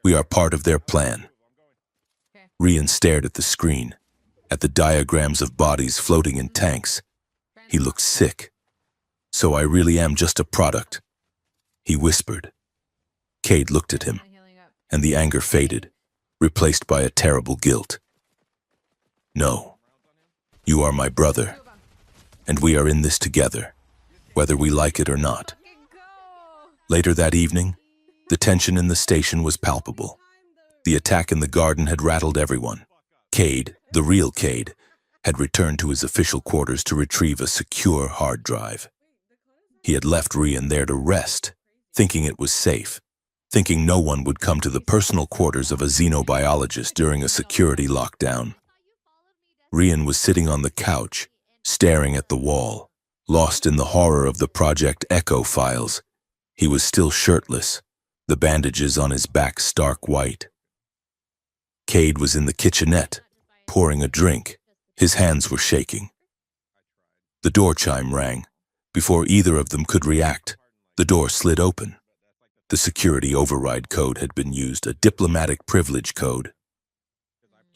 We are part of their plan. Ryan stared at the screen, at the diagrams of bodies floating in tanks. He looked sick. So I really am just a product, he whispered. Cade looked at him, and the anger faded, replaced by a terrible guilt. No, you are my brother, and we are in this together, whether we like it or not. Later that evening, the tension in the station was palpable. The attack in the garden had rattled everyone. Cade, the real Cade, had returned to his official quarters to retrieve a secure hard drive. He had left Ryan there to rest, thinking it was safe, thinking no one would come to the personal quarters of a xenobiologist during a security lockdown. Ryan was sitting on the couch, staring at the wall, lost in the horror of the Project Echo files. He was still shirtless, the bandages on his back stark white. Cade was in the kitchenette, pouring a drink. His hands were shaking. The door chime rang. Before either of them could react, the door slid open. The security override code had been used, a diplomatic privilege code.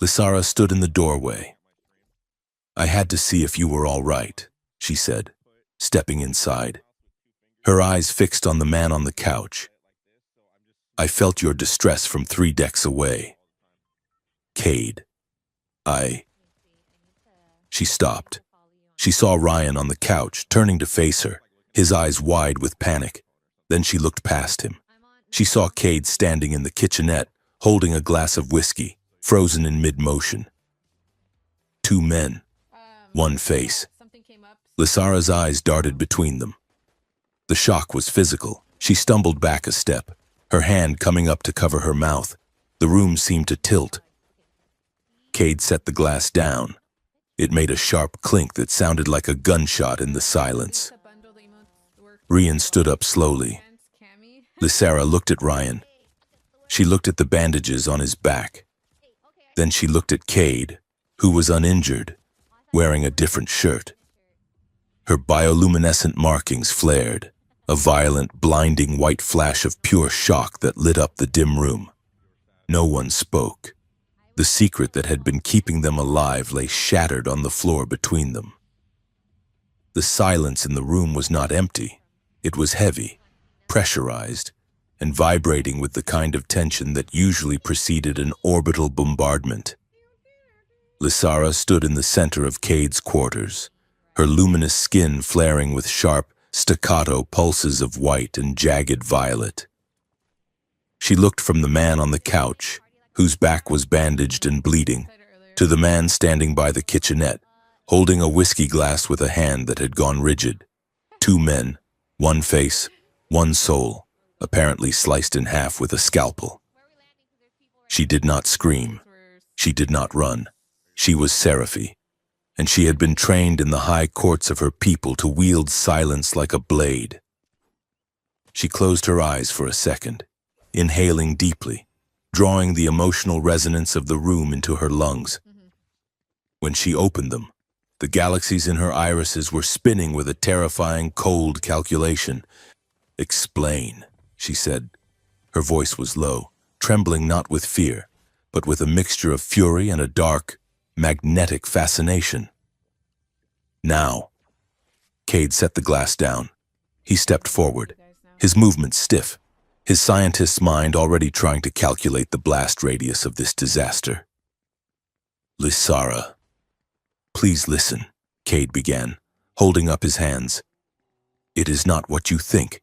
Lysara stood in the doorway. I had to see if you were all right, she said, stepping inside. Her eyes fixed on the man on the couch. I felt your distress from 3 decks away. Cade. She stopped. She saw Ryan on the couch, turning to face her, his eyes wide with panic. Then she looked past him. She saw Cade standing in the kitchenette, holding a glass of whiskey, frozen in mid-motion. 2 men, 1 face. Lysara's eyes darted between them. The shock was physical. She stumbled back a step, her hand coming up to cover her mouth. The room seemed to tilt. Cade set the glass down. It made a sharp clink that sounded like a gunshot in the silence. Ryan stood up slowly. Lysara looked at Ryan. She looked at the bandages on his back. Then she looked at Cade, who was uninjured, wearing a different shirt. Her bioluminescent markings flared, a violent, blinding white flash of pure shock that lit up the dim room. No one spoke. The secret that had been keeping them alive lay shattered on the floor between them. The silence in the room was not empty. It was heavy, pressurized, and vibrating with the kind of tension that usually preceded an orbital bombardment. Lysara stood in the center of Cade's quarters, her luminous skin flaring with sharp, staccato pulses of white and jagged violet. She looked from the man on the couch, whose back was bandaged and bleeding, to the man standing by the kitchenette, holding a whiskey glass with a hand that had gone rigid. 2 men, 1 face, 1 soul, apparently sliced in half with a scalpel. She did not scream. She did not run. She was Seraphi, and she had been trained in the high courts of her people to wield silence like a blade. She closed her eyes for a second, inhaling deeply, drawing the emotional resonance of the room into her lungs. When she opened them, The galaxies in her irises were spinning with a terrifying, cold calculation. "Explain," she said. Her voice was low, trembling not with fear, but with a mixture of fury and a dark, magnetic fascination. "Now." Cade set the glass down. He stepped forward, his movements stiff, his scientist's mind already trying to calculate the blast radius of this disaster. "Lysara, please listen," Cade began, holding up his hands. "It is not what you think.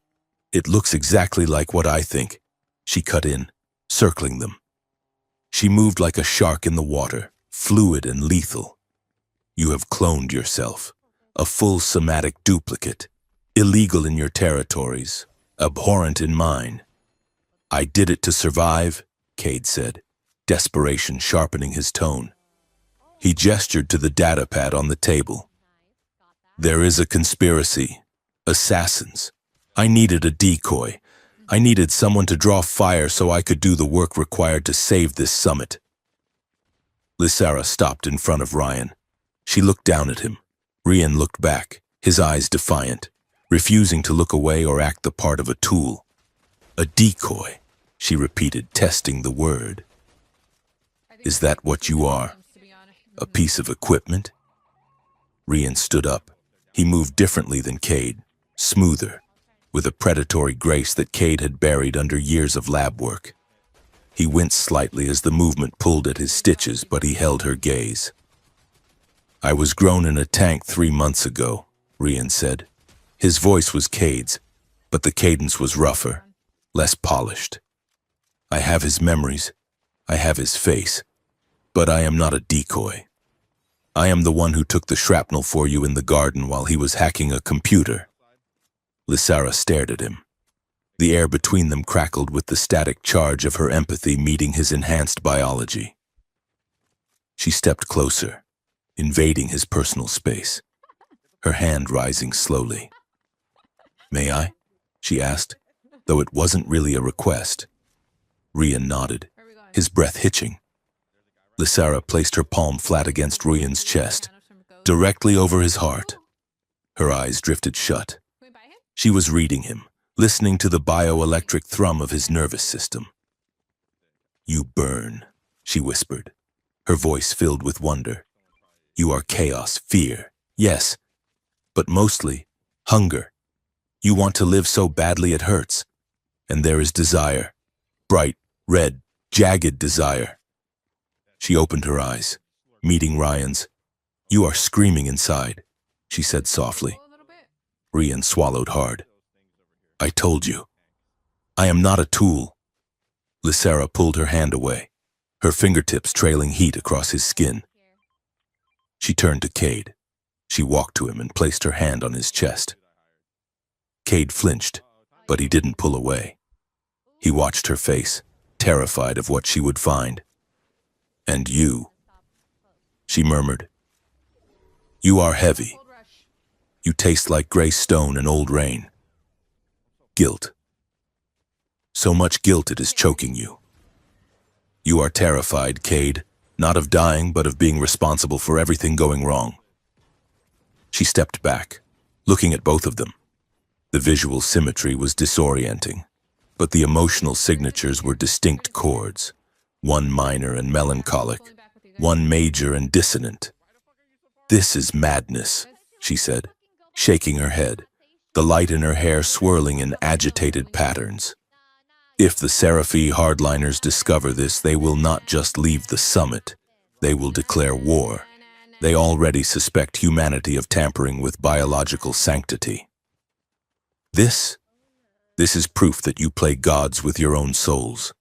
It looks exactly like what I think," she cut in, circling them. She moved like a shark in the water, fluid and lethal. "You have cloned yourself, a full somatic duplicate, illegal in your territories, abhorrent in mine." "I did it to survive," Cade said, desperation sharpening his tone. He gestured to the datapad on the table. "There is a conspiracy. Assassins. I needed a decoy. I needed someone to draw fire so I could do the work required to save this summit." Lysara stopped in front of Ryan. She looked down at him. Ryan looked back, his eyes defiant, refusing to look away or act the part of a tool. "A decoy," she repeated, testing the word. "Is that what you are? A piece of equipment?" Ryan stood up. He moved differently than Cade, smoother, with a predatory grace that Cade had buried under years of lab work. He winced slightly as the movement pulled at his stitches, but he held her gaze. "I was grown in a tank 3 months ago," Ryan said. His voice was Cade's, but the cadence was rougher, less polished. "I have his memories. I have his face. But I am not a decoy. I am the one who took the shrapnel for you in the garden while he was hacking a computer." Lysara stared at him. The air between them crackled with the static charge of her empathy meeting his enhanced biology. She stepped closer, invading his personal space, her hand rising slowly. "May I?" she asked, though it wasn't really a request. Ryan nodded, his breath hitching. Lysara placed her palm flat against Ryan's chest, directly over his heart. Her eyes drifted shut. She was reading him, listening to the bioelectric thrum of his nervous system. "You burn," she whispered, her voice filled with wonder. "You are chaos, fear, yes, but mostly hunger. You want to live so badly it hurts. And there is desire, bright, red, jagged desire." She opened her eyes, meeting Ryan's. "You are screaming inside," she said softly. Ryan swallowed hard. "I told you. I am not a tool." Lysara pulled her hand away, her fingertips trailing heat across his skin. She turned to Cade. She walked to him and placed her hand on his chest. Cade flinched, but he didn't pull away. He watched her face, terrified of what she would find. "And you," she murmured. "You are heavy. You taste like gray stone and old rain. Guilt. So much guilt it is choking you. You are terrified, Cade, not of dying, but of being responsible for everything going wrong." She stepped back, looking at both of them. The visual symmetry was disorienting, but the emotional signatures were distinct chords, one minor and melancholic, one major and dissonant. "This is madness," she said, shaking her head, the light in her hair swirling in agitated patterns. "If the Seraphi hardliners discover this, they will not just leave the summit. They will declare war. They already suspect humanity of tampering with biological sanctity. This is proof that you play gods with your own souls."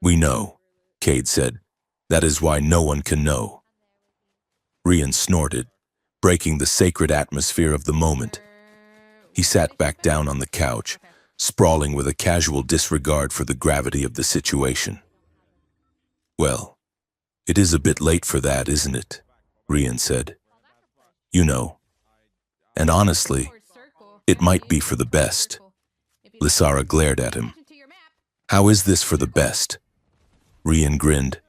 "We know," Cade said. "That is why no one can know." Ryan snorted, breaking the sacred atmosphere of the moment. He sat back down on the couch, sprawling with a casual disregard for the gravity of the situation. "Well, it is a bit late for that, isn't it?" Ryan said. "You know. And honestly, it might be for the best." Lysara glared at him. "How is this for the best?" Ryan grinned,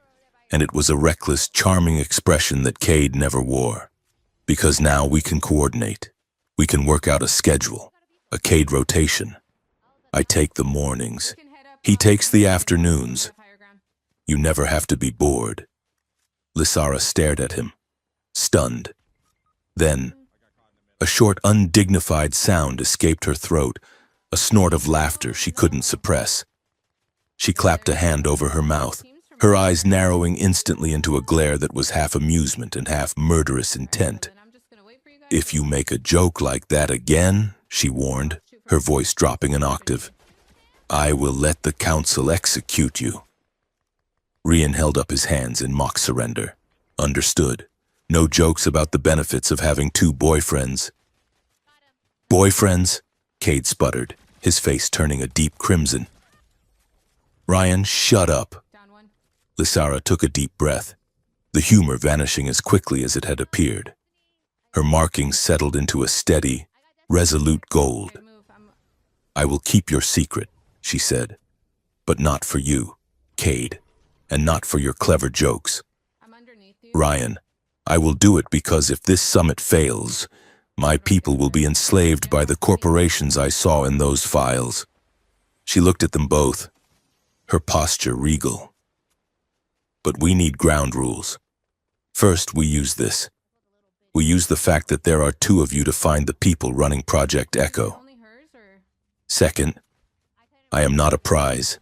and it was a reckless, charming expression that Cade never wore. Because now we can coordinate. We can work out a schedule, a Cade rotation. I take the mornings. He takes the afternoons. You never have to be bored. Lysara stared at him, stunned. Then, a short, undignified sound escaped her throat, a snort of laughter she couldn't suppress. She clapped a hand over her mouth, her eyes narrowing instantly into a glare that was half amusement and half murderous intent. If you make a joke like that again, she warned, her voice dropping an octave, I will let the council execute you. Rian held up his hands in mock surrender. Understood. No jokes about the benefits of having two boyfriends. Boyfriends? Cade sputtered, his face turning a deep crimson. Ryan, shut up. Lysara took a deep breath, the humor vanishing as quickly as it had appeared. Her markings settled into a steady, resolute gold. I will keep your secret, she said, but not for you, Cade, and not for your clever jokes. Ryan, I will do it because if this summit fails, my people will be enslaved by the corporations I saw in those files. She looked at them both, her posture regal. But we need ground rules. First, we use this. We use the fact that there are two of you to find the people running Project Echo. Second, I am not a prize.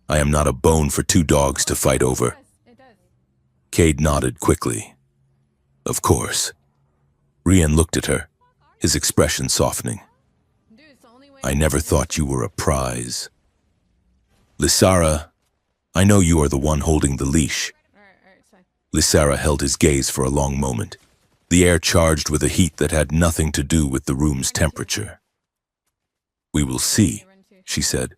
I am not a bone for two dogs to fight over. Cade nodded quickly. Of course. Rian looked at her, his expression softening. I never thought you were a prize. Lysara, I know you are the one holding the leash. Lysara held his gaze for a long moment, the air charged with a heat that had nothing to do with the room's temperature. We will see, she said.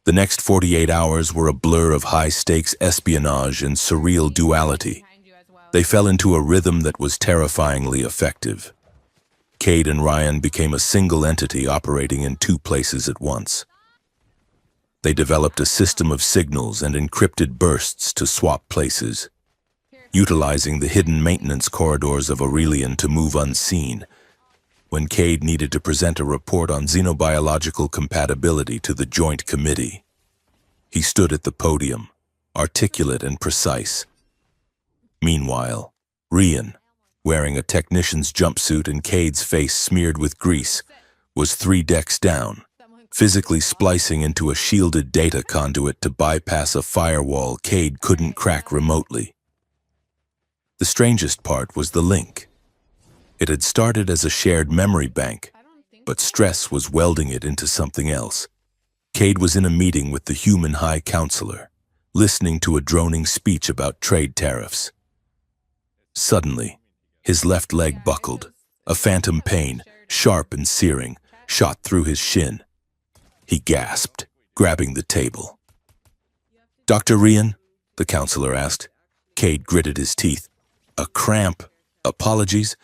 The next 48 hours were a blur of high-stakes espionage and surreal duality. They fell into a rhythm that was terrifyingly effective. Cade and Ryan became a single entity operating in two places at once. They developed a system of signals and encrypted bursts to swap places, utilizing the hidden maintenance corridors of Aurelian to move unseen. When Cade needed to present a report on xenobiological compatibility to the Joint Committee, he stood at the podium, articulate and precise. Meanwhile, Rian, wearing a technician's jumpsuit and Cade's face smeared with grease, was 3 decks down, physically splicing into a shielded data conduit to bypass a firewall Cade couldn't crack remotely. The strangest part was the link. It had started as a shared memory bank, but stress was welding it into something else. Cade was in a meeting with the human high counselor, listening to a droning speech about trade tariffs. Suddenly, his left leg buckled. A phantom pain, sharp and searing, shot through his shin. He gasped, grabbing the table. Dr. Rian? The counselor asked. Cade gritted his teeth. A cramp. Apologies.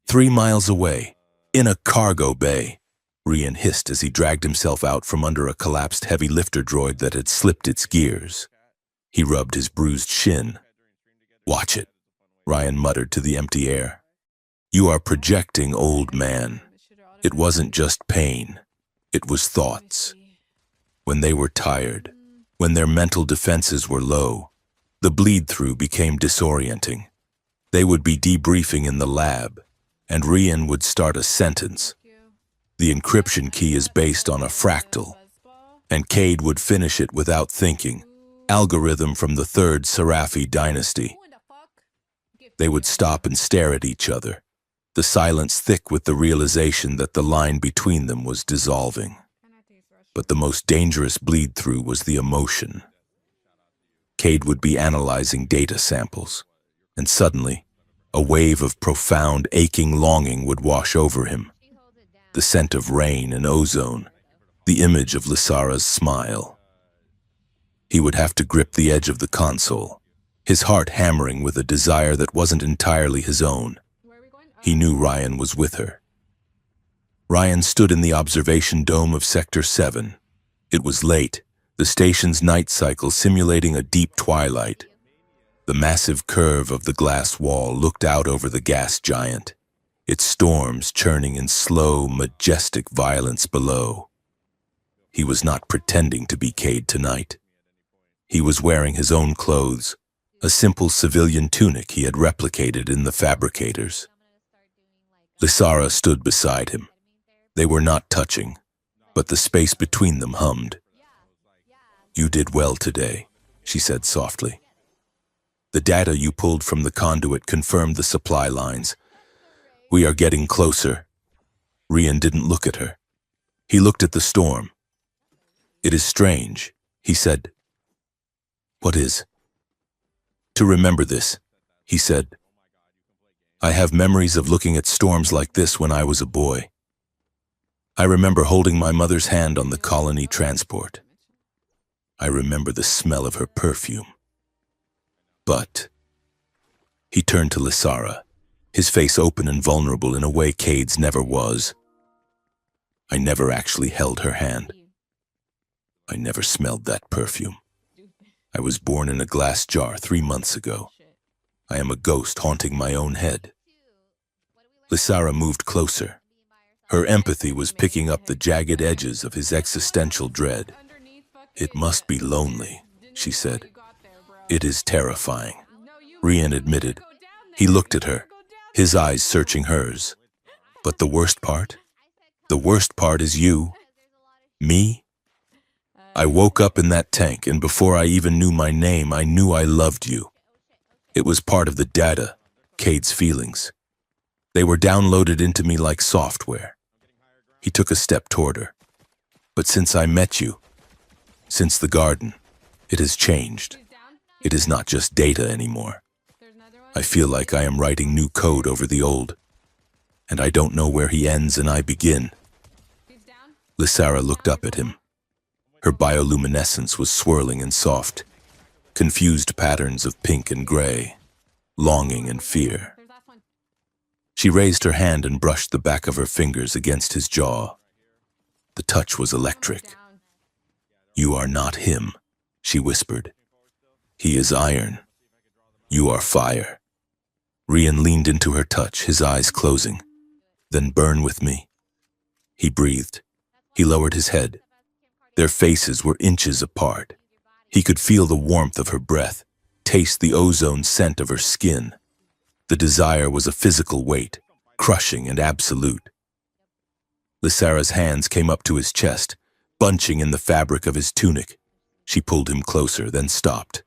3 miles away, in a cargo bay. Rian hissed as he dragged himself out from under a collapsed heavy lifter droid that had slipped its gears. He rubbed his bruised shin. Watch it, Ryan muttered to the empty air. You are projecting, old man. It wasn't just pain. It was thoughts. When they were tired, when their mental defenses were low, the bleed-through became disorienting. They would be debriefing in the lab, and Rian would start a sentence. The encryption key is based on a fractal, and Cade would finish it without thinking. Algorithm from the 3rd Seraphi dynasty. They would stop and stare at each other, the silence thick with the realization that the line between them was dissolving. But the most dangerous bleed-through was the emotion. Cade would be analyzing data samples, and suddenly, a wave of profound, aching longing would wash over him. The scent of rain and ozone, the image of Lysara's smile. He would have to grip the edge of the console, his heart hammering with a desire that wasn't entirely his own. He knew Ryan was with her. Ryan stood in the observation dome of Sector 7. It was late, the station's night cycle simulating a deep twilight. The massive curve of the glass wall looked out over the gas giant, its storms churning in slow, majestic violence below. He was not pretending to be Cade tonight. He was wearing his own clothes, a simple civilian tunic he had replicated in the fabricators. Lysara stood beside him. They were not touching, but the space between them hummed. "You did well today," she said softly. "The data you pulled from the conduit confirmed the supply lines. We are getting closer." Rian didn't look at her. He looked at the storm. "It is strange," he said. "What is?" "To remember this," he said. "I have memories of looking at storms like this when I was a boy. I remember holding my mother's hand on the colony transport. I remember the smell of her perfume. But..." He turned to Lysara, his face open and vulnerable in a way Cade's never was. "I never actually held her hand. I never smelled that perfume. I was born in a glass jar 3 months ago. I am a ghost haunting my own head." Lysara moved closer. Her empathy was picking up the jagged edges of his existential dread. "It must be lonely," she said. "It is terrifying," Rian admitted. He looked at her, his eyes searching hers. "But the worst part? The worst part is you. Me? I woke up in that tank, and before I even knew my name, I knew I loved you. It was part of the data, Cade's feelings. They were downloaded into me like software." He took a step toward her. "But since I met you, since the garden, it has changed. It is not just data anymore. I feel like I am writing new code over the old, and I don't know where he ends and I begin." Lysara looked up at him. Her bioluminescence was swirling and soft, confused patterns of pink and gray, longing and fear. She raised her hand and brushed the back of her fingers against his jaw. The touch was electric. "You are not him," she whispered. "He is iron. You are fire." Rian leaned into her touch, his eyes closing. "Then burn with me." He breathed. He lowered his head. Their faces were inches apart. He could feel the warmth of her breath, taste the ozone scent of her skin. The desire was a physical weight, crushing and absolute. Lysara's hands came up to his chest, bunching in the fabric of his tunic. She pulled him closer, then stopped.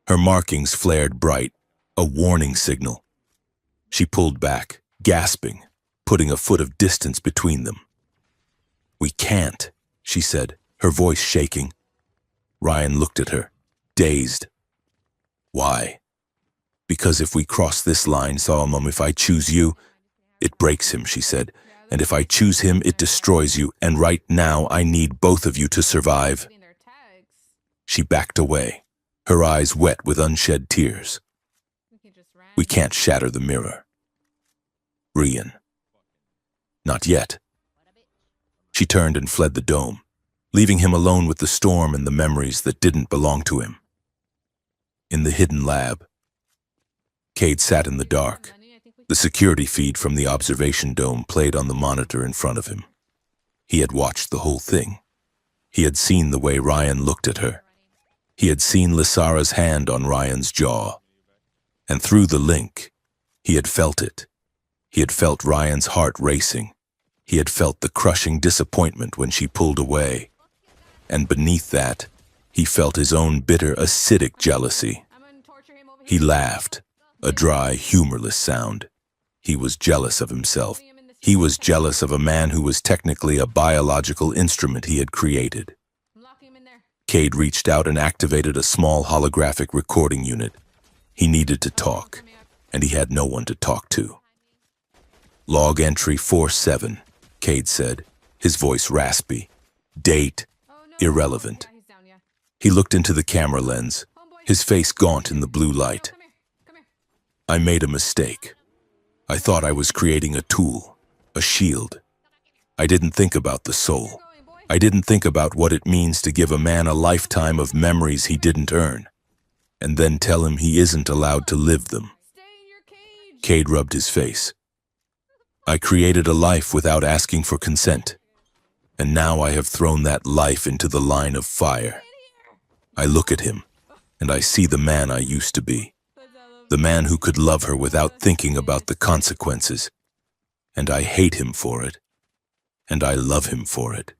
Her markings flared bright, a warning signal. She pulled back, gasping, putting a foot of distance between them. "We can't," she said, her voice shaking. Rian looked at her, dazed. "Why?" "Because if we cross this line, Solomon, if I choose you, it breaks him," she said. "And if I choose him, it destroys you. And right now, I need both of you to survive." She backed away, her eyes wet with unshed tears. "We can't shatter the mirror." "Rian." "Not yet." She turned and fled the dome, leaving him alone with the storm and the memories that didn't belong to him. In the hidden lab, Cade sat in the dark. The security feed from the observation dome played on the monitor in front of him. He had watched the whole thing. He had seen the way Rian looked at her. He had seen Lysara's hand on Ryan's jaw. And through the link, he had felt it. He had felt Ryan's heart racing. He had felt the crushing disappointment when she pulled away. And beneath that, he felt his own bitter, acidic jealousy. He laughed, a dry, humorless sound. He was jealous of himself. He was jealous of a man who was technically a biological instrument he had created. Cade reached out and activated a small holographic recording unit. He needed to talk, and he had no one to talk to. "Log entry 47, Cade said, his voice raspy. "Date, irrelevant." He looked into the camera lens, his face gaunt in the blue light. "I made a mistake. I thought I was creating a tool, a shield. I didn't think about the soul. I didn't think about what it means to give a man a lifetime of memories he didn't earn. and then tell him he isn't allowed to live them. Cade rubbed his face. I created a life without asking for consent, and now I have thrown that life into the line of fire. I look at him, and I see the man I used to be, the man who could love her without thinking about the consequences, and I hate him for it, and I love him for it.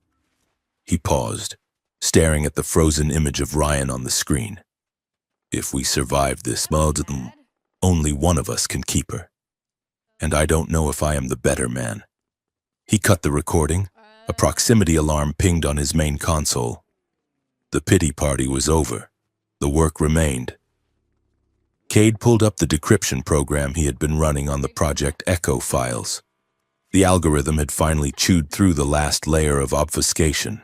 He paused, staring at the frozen image of Ryan on the screen. If we survive this, only one of us can keep her. And I don't know if I am the better man. He cut the recording. A proximity alarm pinged on his main console. The pity party was over. The work remained. Cade pulled up the decryption program he had been running on the Project Echo files. The algorithm had finally chewed through the last layer of obfuscation.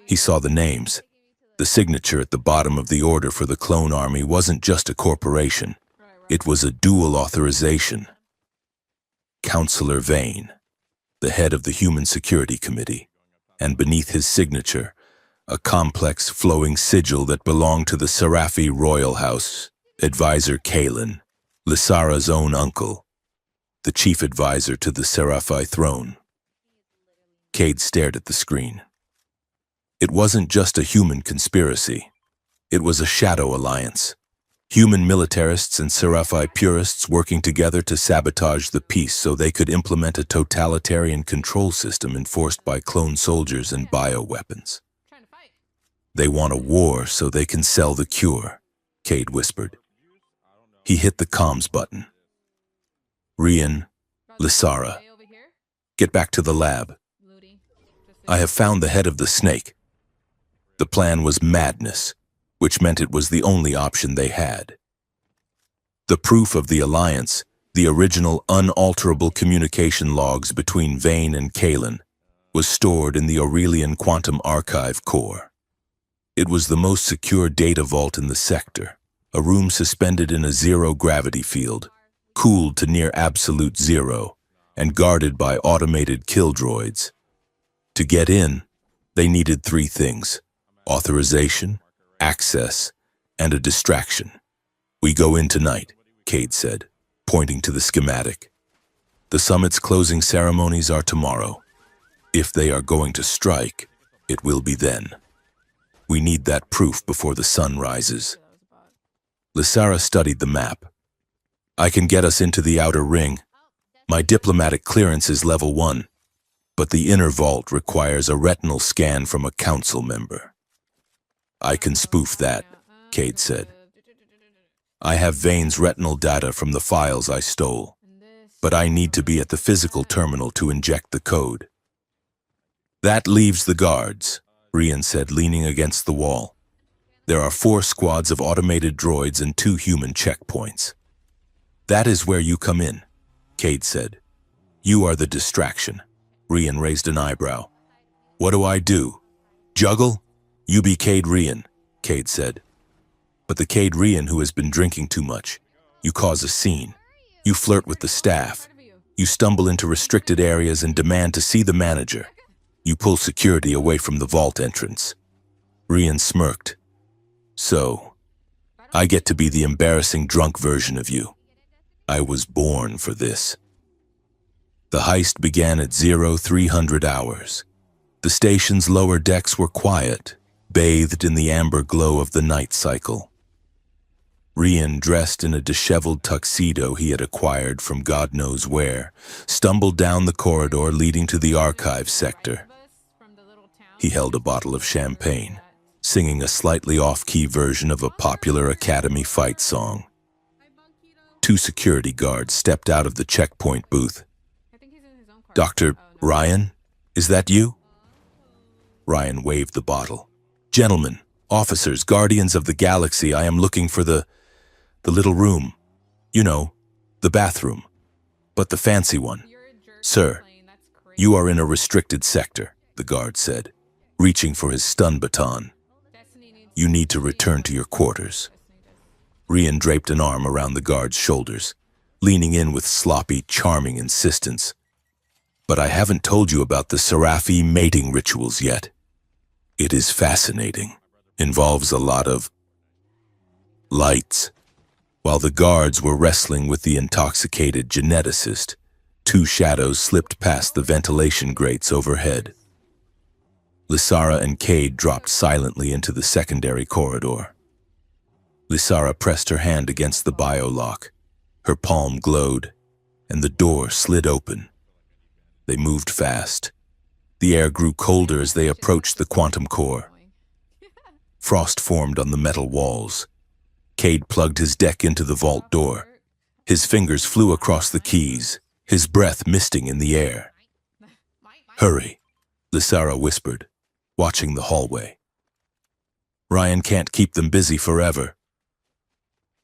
He saw the names. The signature at the bottom of the order for the clone army wasn't just a corporation. It was a dual authorization. Counselor Vane, the head of the Human Security Committee, and beneath his signature, a complex flowing sigil that belonged to the Seraphi royal house, Advisor Kalen, Lysara's own uncle, the chief advisor to the Seraphi throne. Cade stared at the screen. It wasn't just a human conspiracy. It was a shadow alliance. Human militarists and Seraphi purists working together to sabotage the peace so they could implement a totalitarian control system enforced by clone soldiers and bioweapons. They want a war so they can sell the cure, Cade whispered. He hit the comms button. Ryan, Lysara, get back to the lab. I have found the head of the snake. The plan was madness, which meant it was the only option they had. The proof of the alliance, the original unalterable communication logs between Vane and Kalen, was stored in the Aurelian Quantum Archive core. It was the most secure data vault in the sector, a room suspended in a zero-gravity field, cooled to near absolute zero, and guarded by automated kill droids. To get in, they needed three things: authorization, access, and a distraction. We go in tonight, Cade said, pointing to the schematic. The summit's closing ceremonies are tomorrow. If they are going to strike, it will be then. We need that proof before the sun rises. Lysara studied the map. I can get us into the outer ring. My diplomatic clearance is level 1, but the inner vault requires a retinal scan from a council member. I can spoof that, Cade said. I have Vane's retinal data from the files I stole, but I need to be at the physical terminal to inject the code. That leaves the guards, Ryan said, leaning against the wall. There are 4 squads of automated droids and 2 human checkpoints. That is where you come in, Cade said. You are the distraction. Ryan raised an eyebrow. What do I do? Juggle? You be Cade Ryan, Cade said. But the Cade Ryan who has been drinking too much. You cause a scene. You flirt with the staff. You stumble into restricted areas and demand to see the manager. You pull security away from the vault entrance. Ryan smirked. So, I get to be the embarrassing drunk version of you. I was born for this. The heist began at 0300 hours. The station's lower decks were quiet, bathed in the amber glow of the night cycle. Ryan, dressed in a disheveled tuxedo he had acquired from God knows where, stumbled down the corridor leading to the archive sector. He held a bottle of champagne, singing a slightly off-key version of a popular Academy fight song. 2 security guards stepped out of the checkpoint booth. Dr. Ryan, is that you? Ryan waved the bottle. Gentlemen, officers, guardians of the galaxy, I am looking for the little room. You know, the bathroom. But the fancy one. Sir, you are in a restricted sector, the guard said, reaching for his stun baton. You need to return to your quarters. Ryan draped an arm around the guard's shoulders, leaning in with sloppy, charming insistence. But I haven't told you about the Seraphi mating rituals yet. It is fascinating. Involves a lot of... Lights. While the guards were wrestling with the intoxicated geneticist, two shadows slipped past the ventilation grates overhead. Lysara and Cade dropped silently into the secondary corridor. Lysara pressed her hand against the biolock. Her palm glowed, and the door slid open. They moved fast. The air grew colder as they approached the quantum core. Frost formed on the metal walls. Cade plugged his deck into the vault door. His fingers flew across the keys, his breath misting in the air. "Hurry," Lysara whispered, watching the hallway. "Ryan can't keep them busy forever."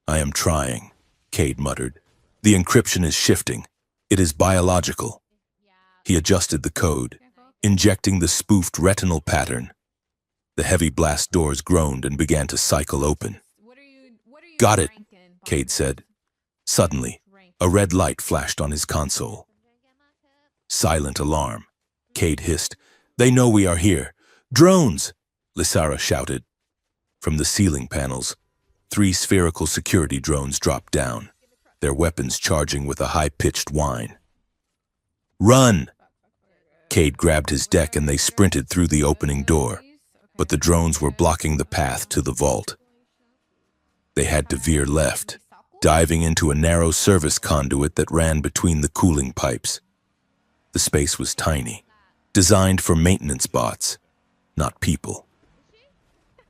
"I am trying," Cade muttered. "The encryption is shifting. It is biological." He adjusted the code, injecting the spoofed retinal pattern. The heavy blast doors groaned and began to cycle open. "Got it," Cade said. Suddenly, a red light flashed on his console. "Silent alarm," Cade hissed. "They know we are here. Drones!" Lysara shouted. From the ceiling panels, 3 spherical security drones dropped down, their weapons charging with a high-pitched whine. "Run!" Cade grabbed his deck and they sprinted through the opening door, but the drones were blocking the path to the vault. They had to veer left, diving into a narrow service conduit that ran between the cooling pipes. The space was tiny, designed for maintenance bots, not people.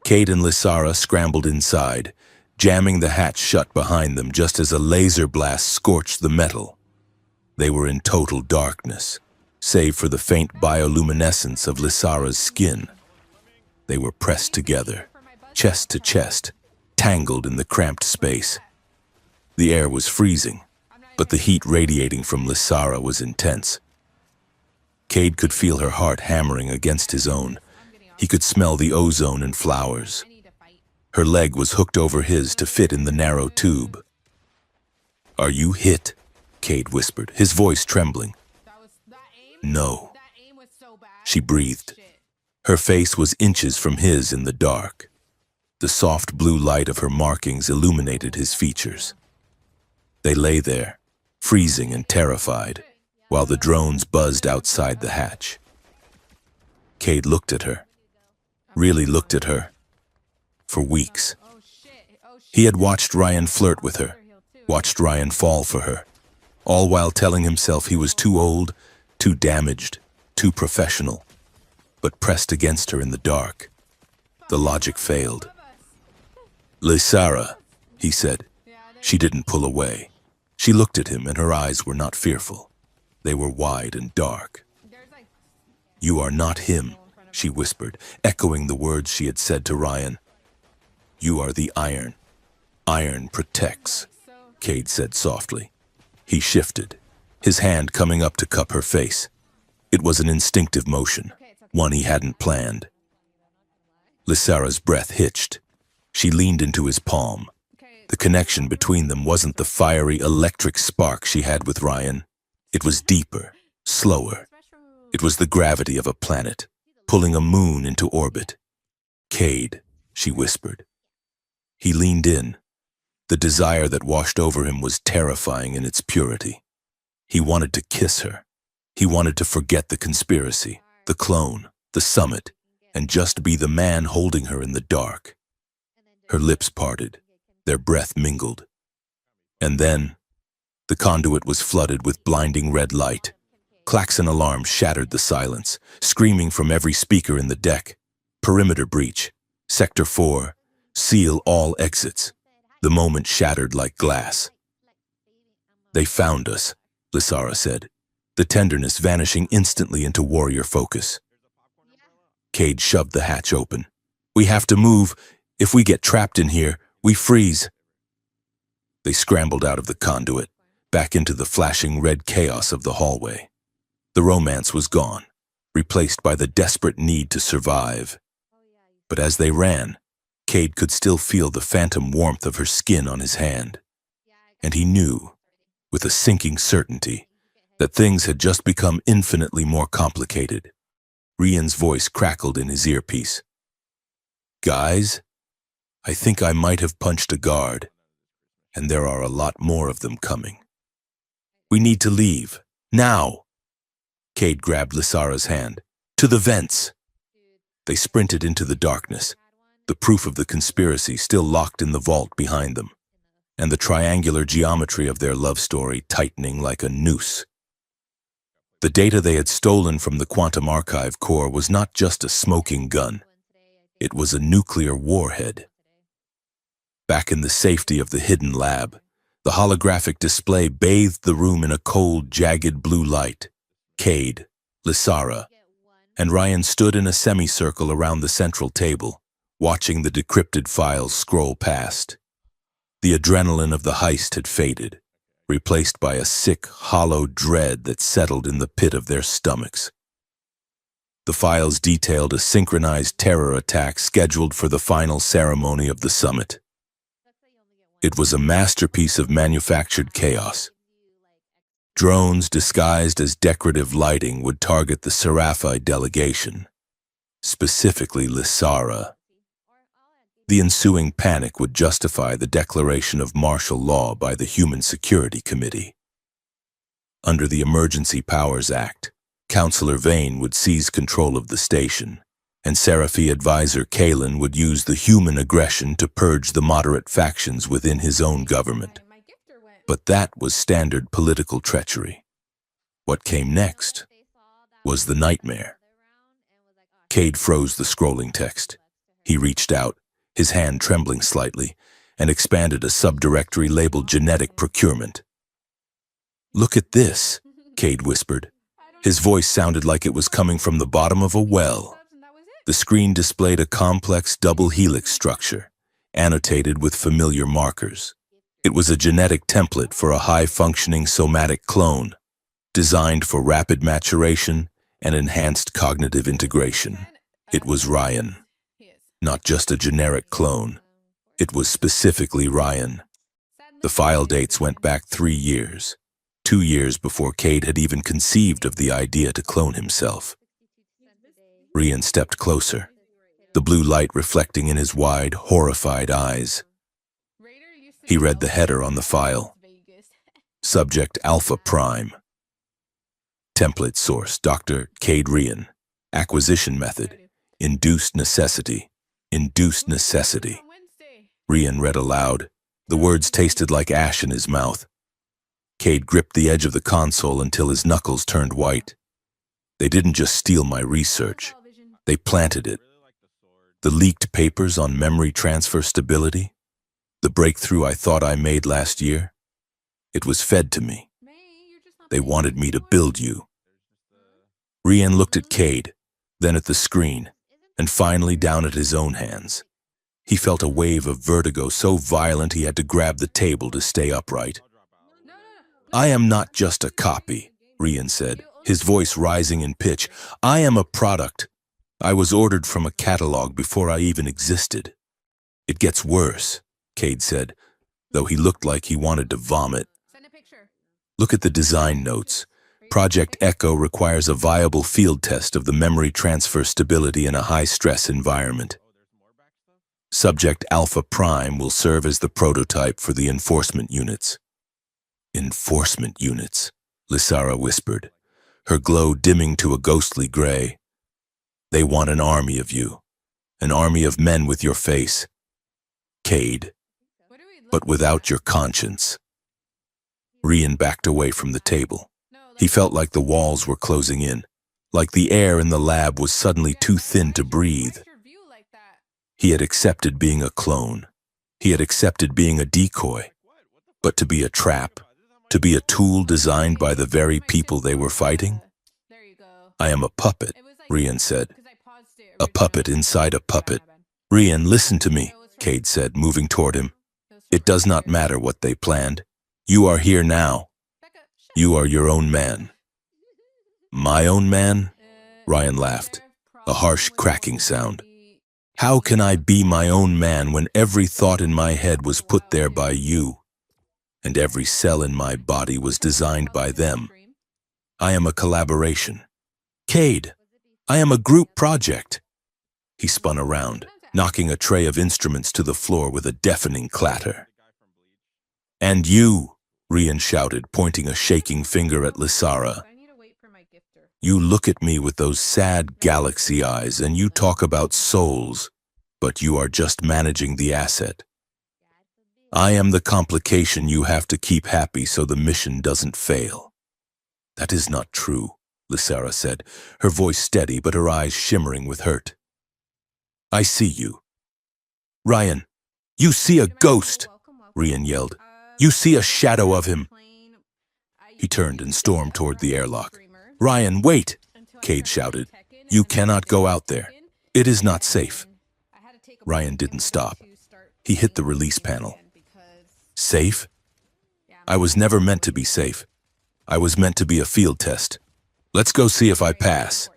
Cade and Lysara scrambled inside, jamming the hatch shut behind them just as a laser blast scorched the metal. They were in total darkness, save for the faint bioluminescence of Lysara's skin. They were pressed together, chest to chest, tangled in the cramped space. The air was freezing, but the heat radiating from Lysara was intense. Cade could feel her heart hammering against his own. He could smell the ozone and flowers. Her leg was hooked over his to fit in the narrow tube. "Are you hit?" Cade whispered, his voice trembling. "No," she breathed. Her face was inches from his in the dark. The soft blue light of her markings illuminated his features. They lay there, freezing and terrified, while the drones buzzed outside the hatch. Cade looked at her, really looked at her, for weeks. He had watched Ryan flirt with her, watched Ryan fall for her, all while telling himself he was too old, too damaged, too professional, but pressed against her in the dark. The logic failed. "Lysara," he said. She didn't pull away. She looked at him and her eyes were not fearful. They were wide and dark. "You are not him," she whispered, echoing the words she had said to Ryan. "You are the iron. Iron protects," Cade said softly. He shifted, his hand coming up to cup her face. It was an instinctive motion, one he hadn't planned. Lysara's breath hitched. She leaned into his palm. The connection between them wasn't the fiery electric spark she had with Ryan. It was deeper, slower. It was the gravity of a planet, pulling a moon into orbit. "Cade," she whispered. He leaned in. The desire that washed over him was terrifying in its purity. He wanted to kiss her. He wanted to forget the conspiracy, the clone, the summit, and just be the man holding her in the dark. Her lips parted, their breath mingled. And then, the conduit was flooded with blinding red light. Klaxon alarms shattered the silence, screaming from every speaker in the deck. "Perimeter breach. Sector 4. Seal all exits." The moment shattered like glass. "They found us," Lysara said, the tenderness vanishing instantly into warrior focus. Cade shoved the hatch open. "We have to move. If we get trapped in here, we freeze." They scrambled out of the conduit, back into the flashing red chaos of the hallway. The romance was gone, replaced by the desperate need to survive. But as they ran, Cade could still feel the phantom warmth of her skin on his hand. And he knew, with a sinking certainty, that things had just become infinitely more complicated. Rian's voice crackled in his earpiece. "Guys?" I think I might have punched a guard, and there are a lot more of them coming. We need to leave. Now! Cade grabbed Lysara's hand. To the vents! They sprinted into the darkness, the proof of the conspiracy still locked in the vault behind them, and the triangular geometry of their love story tightening like a noose. The data they had stolen from the Quantum Archive core was not just a smoking gun. It was a nuclear warhead. Back in the safety of the hidden lab, the holographic display bathed the room in a cold, jagged blue light. Cade, Lysara, and Ryan stood in a semicircle around the central table, watching the decrypted files scroll past. The adrenaline of the heist had faded, replaced by a sick, hollow dread that settled in the pit of their stomachs. The files detailed a synchronized terror attack scheduled for the final ceremony of the summit. It was a masterpiece of manufactured chaos. Drones disguised as decorative lighting would target the Sci-fi delegation, specifically Lysara. The ensuing panic would justify the declaration of martial law by the Human Security Committee. Under the Emergency Powers Act, Councillor Vane would seize control of the station, and Seraphy advisor Kalen would use the human aggression to purge the moderate factions within his own government. But that was standard political treachery. What came next was the nightmare. Cade froze the scrolling text. He reached out, his hand trembling slightly, and expanded a subdirectory labeled Genetic Procurement. "Look at this," Cade whispered. His voice sounded like it was coming from the bottom of a well. The screen displayed a complex double helix structure, annotated with familiar markers. It was a genetic template for a high-functioning somatic clone, designed for rapid maturation and enhanced cognitive integration. It was Ryan. Not just a generic clone. It was specifically Ryan. The file dates went back 3 years, 2 years before Cade had even conceived of the idea to clone himself. Ryan stepped closer, the blue light reflecting in his wide, horrified eyes. He read the header on the file. Subject Alpha Prime. Template source Dr. Cade Ryan. Acquisition method Induced necessity. Induced necessity. Ryan read aloud. The words tasted like ash in his mouth. Cade gripped the edge of the console until his knuckles turned white. They didn't just steal my research. They planted it. The leaked papers on memory transfer stability, the breakthrough I thought I made last year, it was fed to me. They wanted me to build you. Ryan looked at Cade, then at the screen, and finally down at his own hands. He felt a wave of vertigo so violent he had to grab the table to stay upright. "I am not just a copy," Ryan said, his voice rising in pitch. "I am a product. I was ordered from a catalog before I even existed." "It gets worse," Cade said, though he looked like he wanted to vomit. "Look at the design notes. Project Echo requires a viable field test of the memory transfer stability in a high-stress environment. Subject Alpha Prime will serve as the prototype for the enforcement units." "Enforcement units," Lysara whispered, her glow dimming to a ghostly gray. "They want an army of you, an army of men with your face, Cade, but without your conscience." Ryan backed away from the table. He felt like the walls were closing in, like the air in the lab was suddenly too thin to breathe. He had accepted being a clone. He had accepted being a decoy. But to be a trap, to be a tool designed by the very people they were fighting? "I am a puppet," Ryan said. "A puppet inside a puppet." "Ryan, listen to me," Cade said, moving toward him. "It does not matter what they planned. You are here now. You are your own man." "My own man?" Ryan laughed, a harsh cracking sound. "How can I be my own man when every thought in my head was put there by you, and every cell in my body was designed by them? I am a collaboration. Cade, I am a group project." He spun around, knocking a tray of instruments to the floor with a deafening clatter. "And you," Rian shouted, pointing a shaking finger at Lysara. "You look at me with those sad galaxy eyes and you talk about souls, but you are just managing the asset. I am the complication you have to keep happy so the mission doesn't fail." "That is not true," Lysara said, her voice steady but her eyes shimmering with hurt. "I see you." "Ryan, you see a ghost!" Rian yelled. "You see a shadow of him!" He turned and stormed toward the airlock. "Ryan, wait!" Cade shouted. "You cannot go out there. It is not safe." Ryan didn't stop. He hit the release panel. "Safe? I was never meant to be safe. I was meant to be a field test. Let's go see if I pass."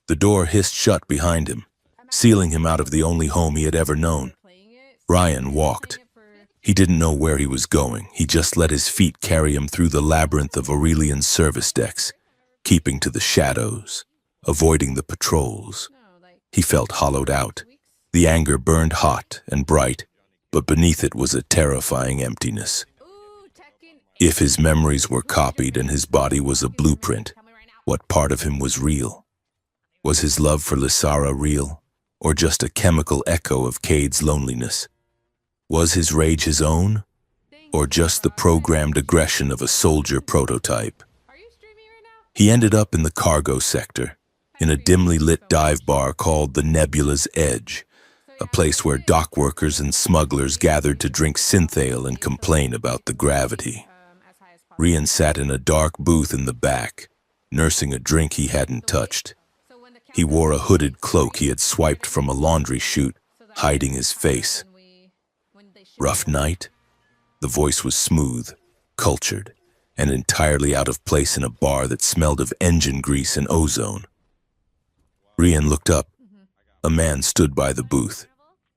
The door hissed shut behind him, sealing him out of the only home he had ever known. Ryan walked. He didn't know where he was going. He just let his feet carry him through the labyrinth of Aurelian service decks, keeping to the shadows, avoiding the patrols. He felt hollowed out. The anger burned hot and bright, but beneath it was a terrifying emptiness. If his memories were copied and his body was a blueprint, what part of him was real? Was his love for Lysara real, or just a chemical echo of Cade's loneliness? Was his rage his own, or just the programmed aggression of a soldier prototype? He ended up in the cargo sector, in a dimly lit dive bar called the Nebula's Edge, a place where dock workers and smugglers gathered to drink synthale and complain about the gravity. Rian sat in a dark booth in the back, nursing a drink he hadn't touched. He wore a hooded cloak he had swiped from a laundry chute, hiding his face. "Rough night?" The voice was smooth, cultured, and entirely out of place in a bar that smelled of engine grease and ozone. Rian looked up. A man stood by the booth.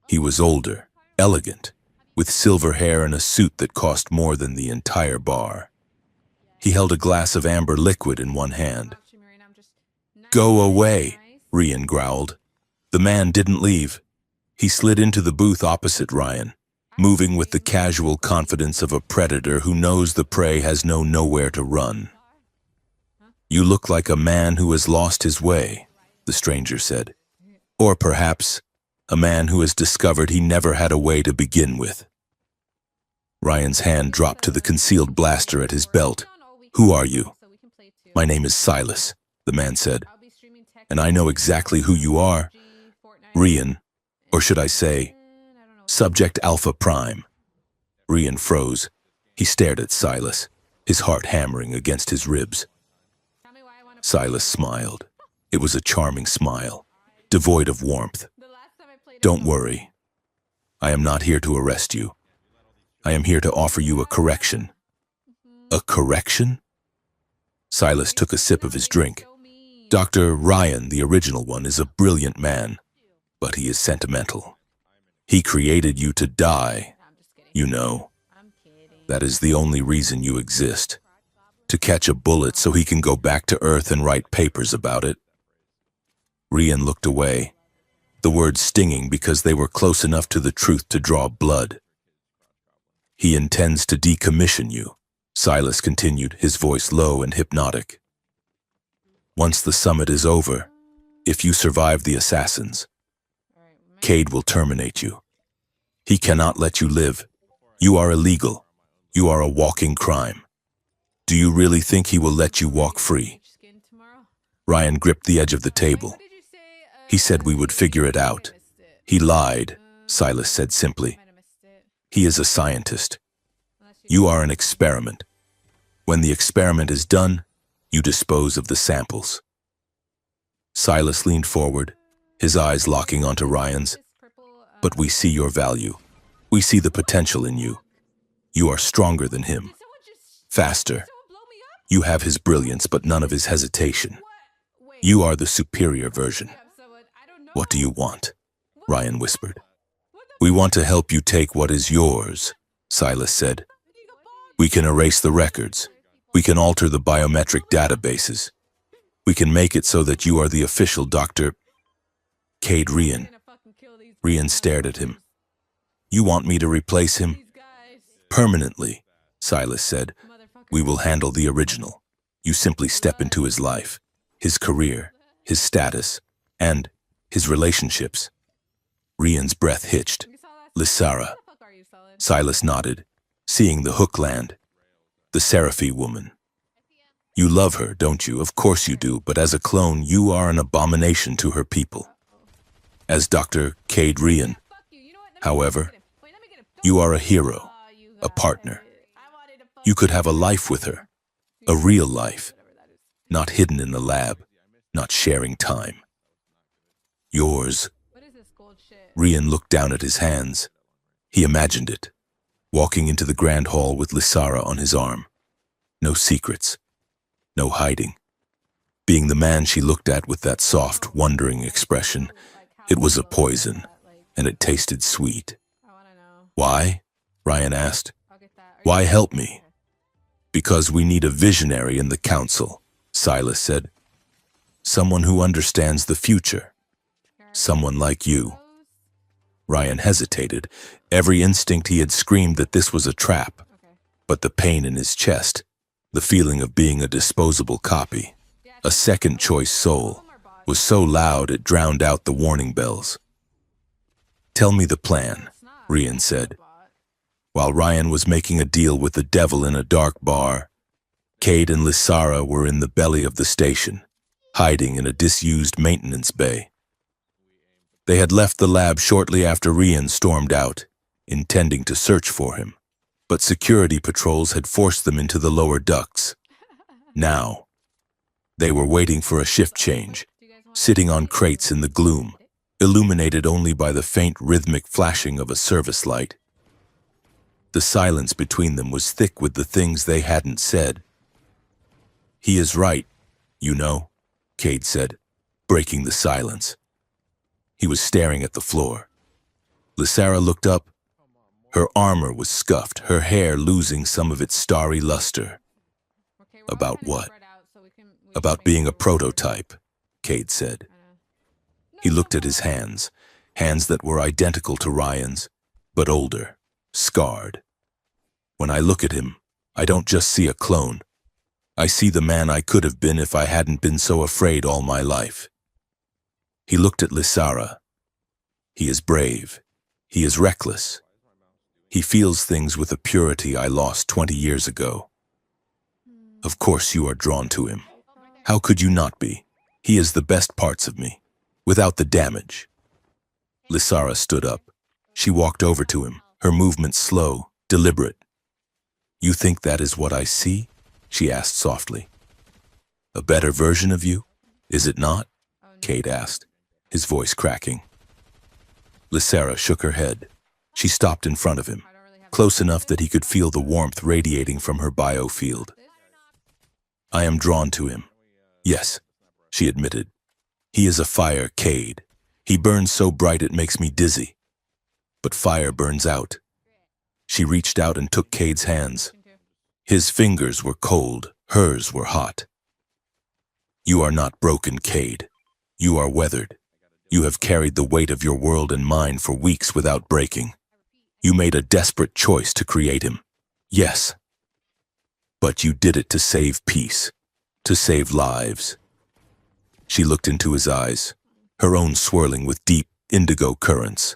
He was older, elegant, with silver hair and a suit that cost more than the entire bar. He held a glass of amber liquid in one hand. "Go away," Rian growled. The man didn't leave. He slid into the booth opposite Ryan, moving with the casual confidence of a predator who knows the prey has nowhere to run. "You look like a man who has lost his way," the stranger said. "Or perhaps a man who has discovered he never had a way to begin with." Ryan's hand dropped to the concealed blaster at his belt. "Who are you?" "My name is Silas," the man said. "And I know exactly who you are. Rian, or should I say, Subject Alpha Prime." Rian froze. He stared at Silas, his heart hammering against his ribs. Silas smiled. It was a charming smile, devoid of warmth. "Don't worry. I am not here to arrest you. I am here to offer you a correction." "A correction?" Silas took a sip of his drink. "Dr. Ryan, the original one, is a brilliant man, but he is sentimental. He created you to die, you know. That is the only reason you exist. To catch a bullet so he can go back to Earth and write papers about it." Rian looked away, the words stinging because they were close enough to the truth to draw blood. "He intends to decommission you," Silas continued, his voice low and hypnotic. "Once the summit is over, if you survive the assassins, Cade will terminate you. He cannot let you live. You are illegal. You are a walking crime. Do you really think he will let you walk free?" Ryan gripped the edge of the table. "He said we would figure it out." "He lied," Silas said simply. "He is a scientist. You are an experiment. When the experiment is done, you dispose of the samples." Silas leaned forward, his eyes locking onto Ryan's. "But we see your value. We see the potential in you. You are stronger than him. Faster. You have his brilliance, but none of his hesitation. You are the superior version." "What do you want?" Ryan whispered. "We want to help you take what is yours," Silas said. "We can erase the records. We can alter the biometric databases. We can make it so that you are the official Dr. Cade Rian." Rian stared at him. You want me to replace him? Permanently, Silas said. We will handle the original. You simply step into his life, his career, his status, and his relationships. Rian's breath hitched. Lysara. Silas nodded, seeing the hook land. The Seraphy woman. You love her, don't you? Of course you do, but as a clone, you are an abomination to her people. As Dr. Cade Rian, however, you are a hero, a partner. You could have a life with her, a real life, not hidden in the lab, not sharing time. Yours. Rian looked down at his hands. He imagined it, walking into the grand hall with Lysara on his arm. No secrets, no hiding. Being the man she looked at with that soft, wondering expression, it was a poison, and it tasted sweet. Why? Rian asked. Why help me? Because we need a visionary in the council, Silas said. Someone who understands the future. Someone like you. Rian hesitated. Every instinct he had screamed that this was a trap. But the pain in his chest, the feeling of being a disposable copy, a second-choice soul, was so loud it drowned out the warning bells. Tell me the plan, Rian said. While Rian was making a deal with the devil in a dark bar, Cade and Lysara were in the belly of the station, hiding in a disused maintenance bay. They had left the lab shortly after Rian stormed out, intending to search for him, but security patrols had forced them into the lower ducts. Now, they were waiting for a shift change, sitting on crates in the gloom, illuminated only by the faint rhythmic flashing of a service light. The silence between them was thick with the things they hadn't said. He is right, you know, Cade said, breaking the silence. He was staring at the floor. Lysara looked up. Her armor was scuffed, her hair losing some of its starry luster. About what? About being a prototype, Cade said. He looked at his hands, hands that were identical to Ryan's, but older, scarred. When I look at him, I don't just see a clone. I see the man I could have been if I hadn't been so afraid all my life. He looked at Lysara. He is brave. He is reckless. He feels things with a purity I lost 20 years ago. Of course you are drawn to him. How could you not be? He is the best parts of me, without the damage. Lysara stood up. She walked over to him, her movements slow, deliberate. You think that is what I see? She asked softly. A better version of you? Is it not? Cade asked, his voice cracking. Lysara shook her head. She stopped in front of him, close enough that he could feel the warmth radiating from her biofield. I am drawn to him. Yes, she admitted. He is a fire, Cade. He burns so bright it makes me dizzy. But fire burns out. She reached out and took Cade's hands. His fingers were cold, hers were hot. You are not broken, Cade. You are weathered. You have carried the weight of your world and mine for weeks without breaking. You made a desperate choice to create him. Yes. But you did it to save peace, to save lives. She looked into his eyes, her own swirling with deep indigo currents.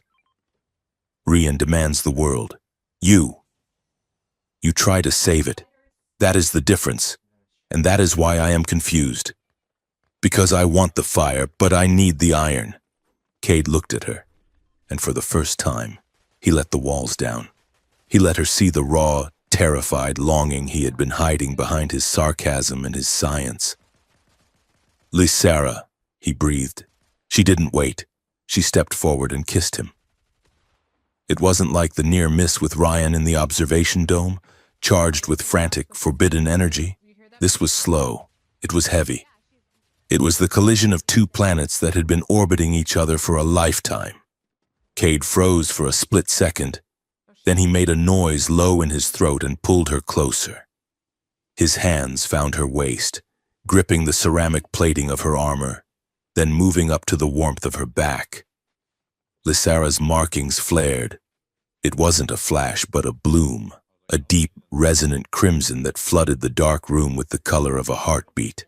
Rian demands the world. You try to save it. That is the difference, and that is why I am confused. Because I want the fire, but I need the iron. Cade looked at her, and for the first time, he let the walls down. He let her see the raw, terrified longing he had been hiding behind his sarcasm and his science. Lysara, he breathed. She didn't wait. She stepped forward and kissed him. It wasn't like the near miss with Rian in the observation dome, charged with frantic, forbidden energy. This was slow. It was heavy. It was the collision of two planets that had been orbiting each other for a lifetime. Cade froze for a split second. Then he made a noise low in his throat and pulled her closer. His hands found her waist, gripping the ceramic plating of her armor, then moving up to the warmth of her back. Lysara's markings flared. It wasn't a flash, but a bloom, a deep, resonant crimson that flooded the dark room with the color of a heartbeat.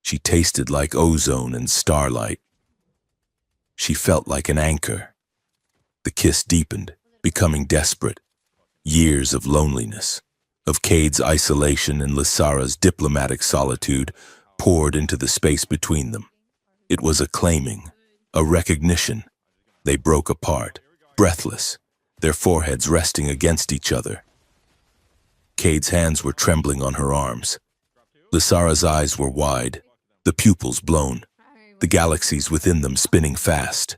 She tasted like ozone and starlight. She felt like an anchor. The kiss deepened, becoming desperate. Years of loneliness, of Cade's isolation and Lysara's diplomatic solitude poured into the space between them. It was a claiming, a recognition. They broke apart, breathless, their foreheads resting against each other. Cade's hands were trembling on her arms. Lysara's eyes were wide, the pupils blown, the galaxies within them spinning fast.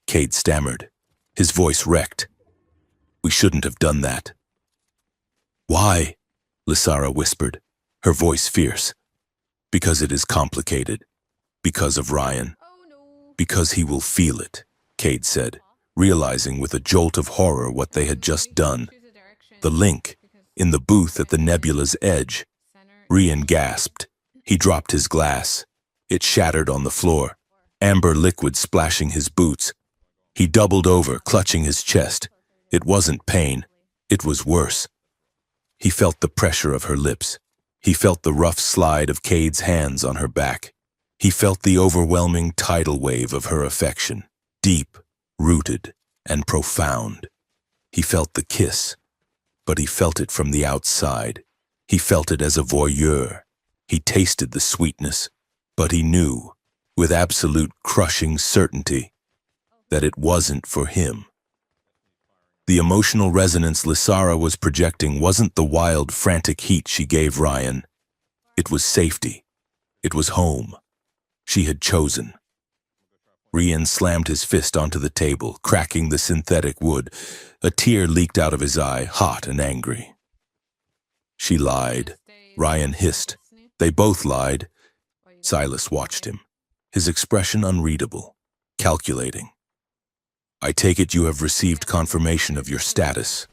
Cade stammered, his voice wrecked. We shouldn't have done that. Why? Lysara whispered, her voice fierce. Because it is complicated. Because of Ryan. Because he will feel it, Cade said, realizing with a jolt of horror what they had just done. The link, in the booth at the nebula's edge. Ryan gasped. He dropped his glass. It shattered on the floor, amber liquid splashing his boots. He doubled over, clutching his chest. It wasn't pain. It was worse. He felt the pressure of her lips. He felt the rough slide of Cade's hands on her back. He felt the overwhelming tidal wave of her affection, deep, rooted, and profound. He felt the kiss, but he felt it from the outside. He felt it as a voyeur. He tasted the sweetness, but he knew, with absolute crushing certainty, that it wasn't for him. The emotional resonance Lysara was projecting wasn't the wild, frantic heat she gave Ryan. It was safety. It was home. She had chosen. Ryan slammed his fist onto the table, cracking the synthetic wood. A tear leaked out of his eye, hot and angry. She lied. Ryan hissed. They both lied. Silas watched him, his expression unreadable, calculating. I take it you have received confirmation of your status.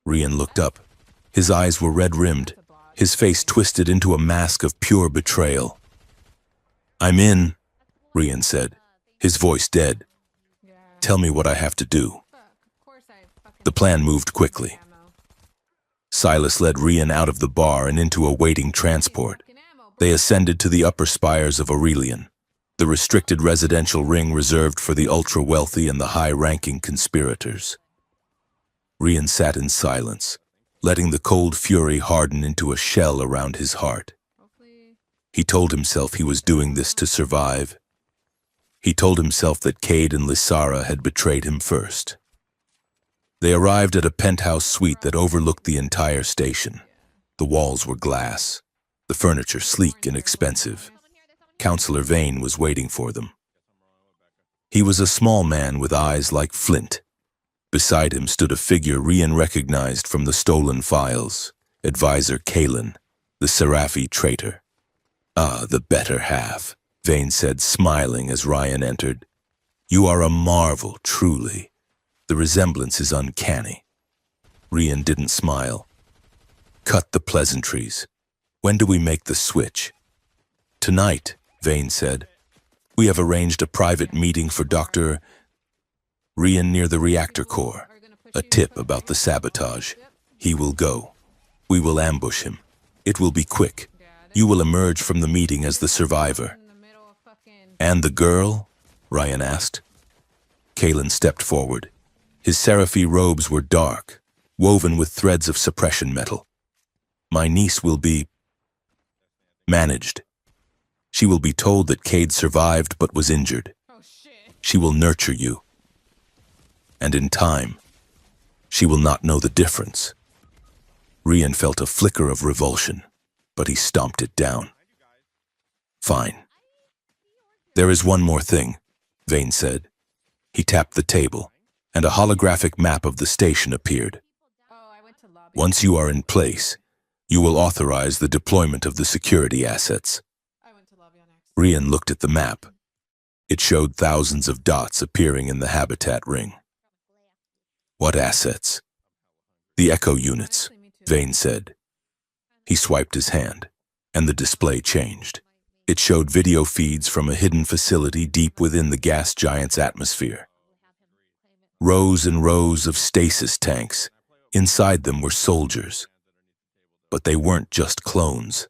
Ryan looked up. His eyes were red-rimmed, his face twisted into a mask of pure betrayal. I'm in, Ryan said, his voice dead. Tell me what I have to do. The plan moved quickly. Silas led Ryan out of the bar and into a waiting transport. They ascended to the upper spires of Aurelian, the restricted residential ring reserved for the ultra-wealthy and the high-ranking conspirators. Ryan sat in silence, letting the cold fury harden into a shell around his heart. He told himself he was doing this to survive. He told himself that Cade and Lysara had betrayed him first. They arrived at a penthouse suite that overlooked the entire station. The walls were glass, the furniture sleek and expensive. Counselor Vane was waiting for them. He was a small man with eyes like flint. Beside him stood a figure Ryan recognized from the stolen files, Advisor Kalen, the Seraphi traitor. Ah, the better half, Vane said, smiling as Ryan entered. You are a marvel, truly. The resemblance is uncanny. Ryan didn't smile. Cut the pleasantries. When do we make the switch? Tonight, Vane said. We have arranged a private meeting for Dr. Ryan near the reactor core. A tip about the sabotage. He will go. We will ambush him. It will be quick. You will emerge from the meeting as the survivor. And the girl? Ryan asked. Kalen stepped forward. His Seraphi robes were dark, woven with threads of suppression metal. My niece will be managed. She will be told that Cade survived but was injured. She will nurture you. And in time, she will not know the difference. Ryan felt a flicker of revulsion, but he stomped it down. Fine. There is one more thing, Vane said. He tapped the table, and a holographic map of the station appeared. Once you are in place, you will authorize the deployment of the security assets. Ryan looked at the map. It showed thousands of dots appearing in the habitat ring. What assets? The echo units, Vane said. He swiped his hand, and the display changed. It showed video feeds from a hidden facility deep within the gas giant's atmosphere. Rows and rows of stasis tanks. Inside them were soldiers. But they weren't just clones.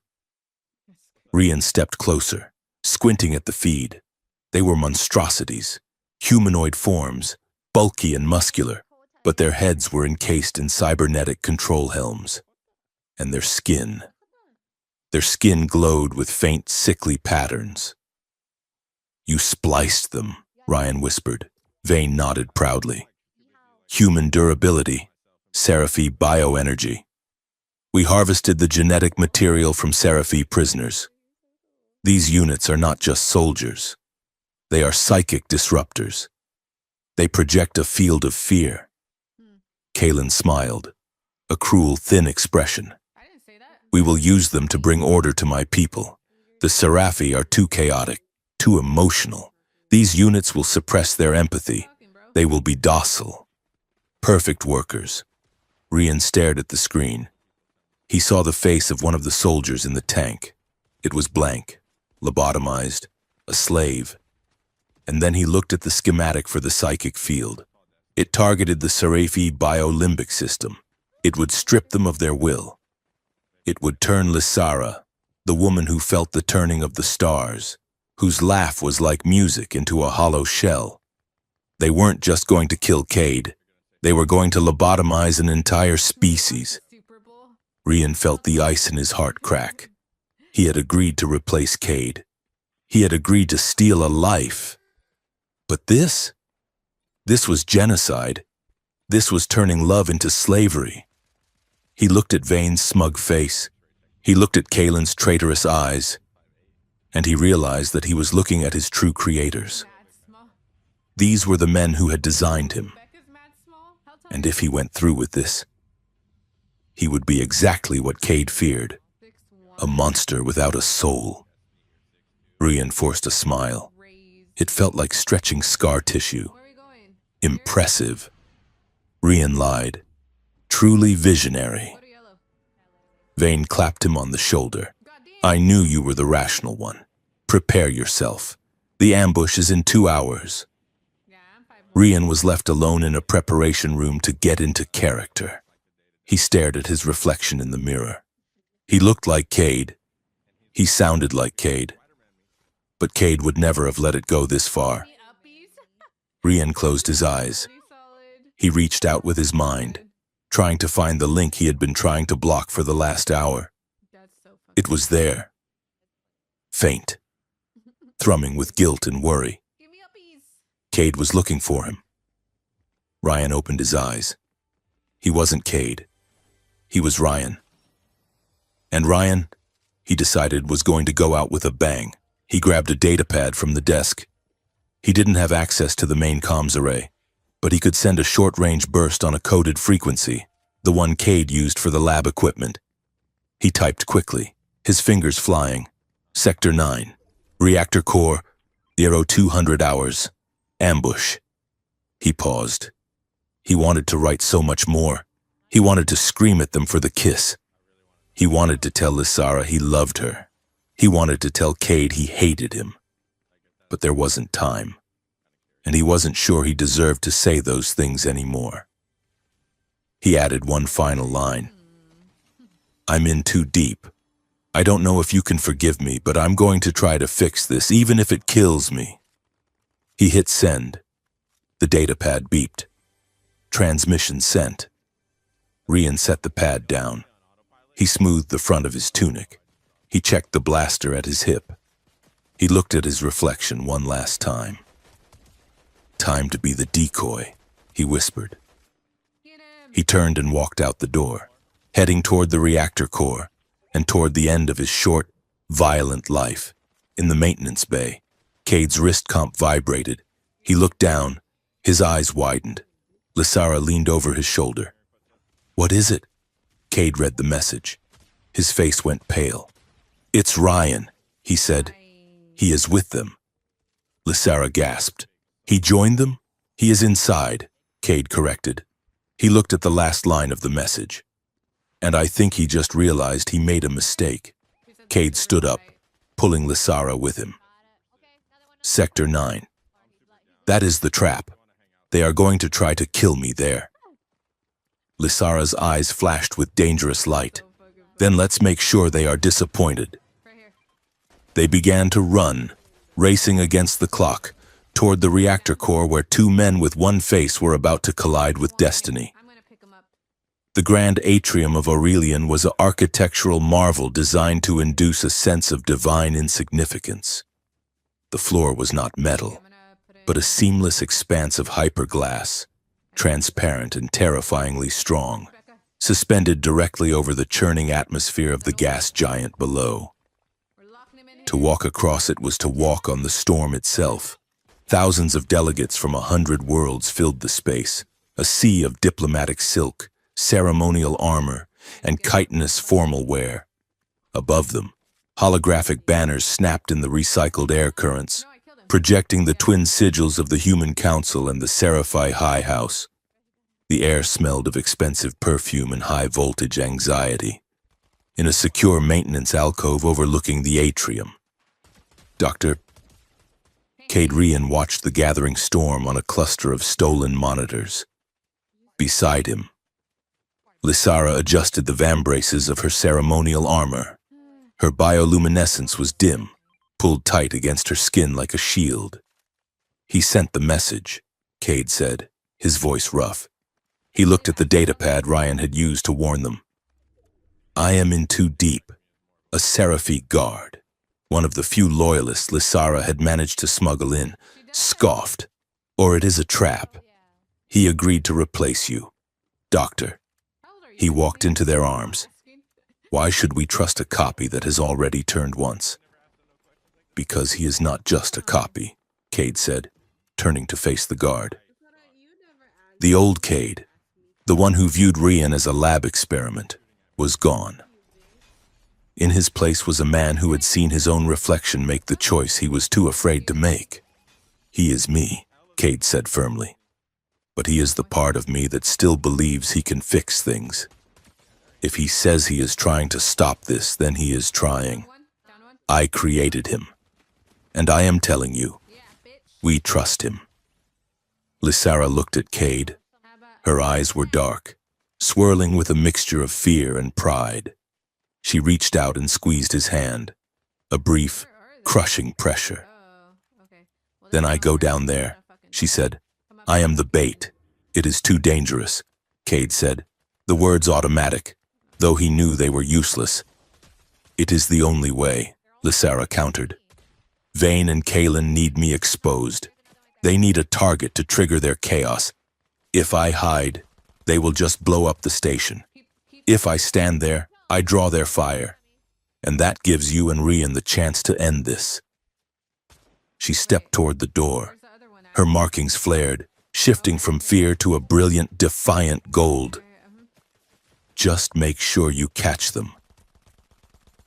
Rian stepped closer, squinting at the feed. They were monstrosities, humanoid forms, bulky and muscular, but their heads were encased in cybernetic control helms. And their skin glowed with faint, sickly patterns. "You spliced them," Ryan whispered. Vane nodded proudly. "Human durability, Seraphi bioenergy. We harvested the genetic material from Seraphi prisoners. These units are not just soldiers. They are psychic disruptors. They project a field of fear." Kalen smiled, a cruel, thin expression. "We will use them to bring order to my people. The Seraphi are too chaotic, too emotional. These units will suppress their empathy. They will be docile. Perfect workers." Rian stared at the screen. He saw the face of one of the soldiers in the tank. It was blank, lobotomized, a slave. And then he looked at the schematic for the psychic field. It targeted the Seraphi biolimbic system. It would strip them of their will. It would turn Lysara, the woman who felt the turning of the stars, whose laugh was like music, into a hollow shell. They weren't just going to kill Cade. They were going to lobotomize an entire species. Rian felt the ice in his heart crack. He had agreed to replace Cade. He had agreed to steal a life. But this was genocide. This was turning love into slavery. He looked at Vane's smug face. He looked at Kalen's traitorous eyes. And he realized that he was looking at his true creators. These were the men who had designed him. And if he went through with this, he would be exactly what Cade feared, a monster without a soul. Rian forced a smile. It felt like stretching scar tissue. Impressive. Rian lied. Truly visionary. Vane clapped him on the shoulder. "I knew you were the rational one. Prepare yourself. The ambush is in 2 hours." Rian was left alone in a preparation room to get into character. He stared at his reflection in the mirror. He looked like Cade. He sounded like Cade. But Cade would never have let it go this far. Rian closed his eyes. He reached out with his mind, trying to find the link he had been trying to block for the last hour. It was there. Faint. Thrumming with guilt and worry. Cade was looking for him. Ryan opened his eyes. He wasn't Cade. He was Ryan. And Ryan, he decided, was going to go out with a bang. He grabbed a datapad from the desk. He didn't have access to the main comms array, but he could send a short-range burst on a coded frequency, the one Cade used for the lab equipment. He typed quickly, his fingers flying. Sector 9. Reactor core. 0200 hours. Ambush. He paused. He wanted to write so much more. He wanted to scream at them for the kiss. He wanted to tell Lysara he loved her. He wanted to tell Cade he hated him. But there wasn't time. And he wasn't sure he deserved to say those things anymore. He added one final line. "I'm in too deep. I don't know if you can forgive me, but I'm going to try to fix this, even if it kills me." He hit send. The datapad beeped. Transmission sent. Rian set the pad down. He smoothed the front of his tunic. He checked the blaster at his hip. He looked at his reflection one last time. "Time to be the decoy," he whispered. He turned and walked out the door, heading toward the reactor core and toward the end of his short, violent life. In the maintenance bay, Cade's wrist comp vibrated. He looked down. His eyes widened. Lysara leaned over his shoulder. "What is it?" Cade read the message. His face went pale. "It's Ryan," he said. "He is with them." Lysara gasped. "He joined them?" "He is inside," Cade corrected. He looked at the last line of the message. "And I think he just realized he made a mistake." Cade stood up. pulling Lysara with him. Sector 9. That is the trap. They are going to try to kill me there. Lysara's eyes flashed with dangerous light. Then let's make sure they are disappointed. They began to run, racing against the clock, toward the reactor core where two men with one face were about to collide with destiny. The grand atrium of Aurelian was an architectural marvel designed to induce a sense of divine insignificance. The floor was not metal, but a seamless expanse of hyperglass, transparent and terrifyingly strong, suspended directly over the churning atmosphere of the gas giant below. To walk across it was to walk on the storm itself. Thousands of delegates from 100 worlds filled the space, a sea of diplomatic silk, ceremonial armor, and chitinous formal wear. Above them, holographic banners snapped in the recycled air currents, projecting the twin sigils of the Human Council and the sci-fi High House. The air smelled of expensive perfume and high-voltage anxiety. In a secure maintenance alcove overlooking the atrium, Dr. Kadrian watched the gathering storm on a cluster of stolen monitors. Beside him, Lysara adjusted the vambraces of her ceremonial armor. Her bioluminescence was dim, pulled tight against her skin like a shield. He sent the message, Cade said, his voice rough. He looked at the datapad Ryan had used to warn them. I am in too deep. A Seraphi guard, one of the few loyalists Lysara had managed to smuggle in, scoffed. Or it is a trap. He agreed to replace you. Doctor. He walked into their arms. Why should we trust a copy that has already turned once? Because he is not just a copy, Cade said, turning to face the guard. The old Cade, the one who viewed Rian as a lab experiment, was gone. In his place was a man who had seen his own reflection make the choice he was too afraid to make. He is me, Cade said firmly. But he is the part of me that still believes he can fix things. If he says he is trying to stop this, then he is trying. I created him. And I am telling you, we trust him. Lysara looked at Cade. Her eyes were dark, swirling with a mixture of fear and pride. She reached out and squeezed his hand. A brief, crushing pressure. Then I go down there, she said. I am the bait. It is too dangerous, Cade said, the words automatic, though he knew they were useless. It is the only way, Lysara countered. Vane and Kalen need me exposed. They need a target to trigger their chaos. If I hide, they will just blow up the station. If I stand there, I draw their fire. And that gives you and Rian the chance to end this. She stepped toward the door. Her markings flared, shifting from fear to a brilliant, defiant gold. Just make sure you catch them.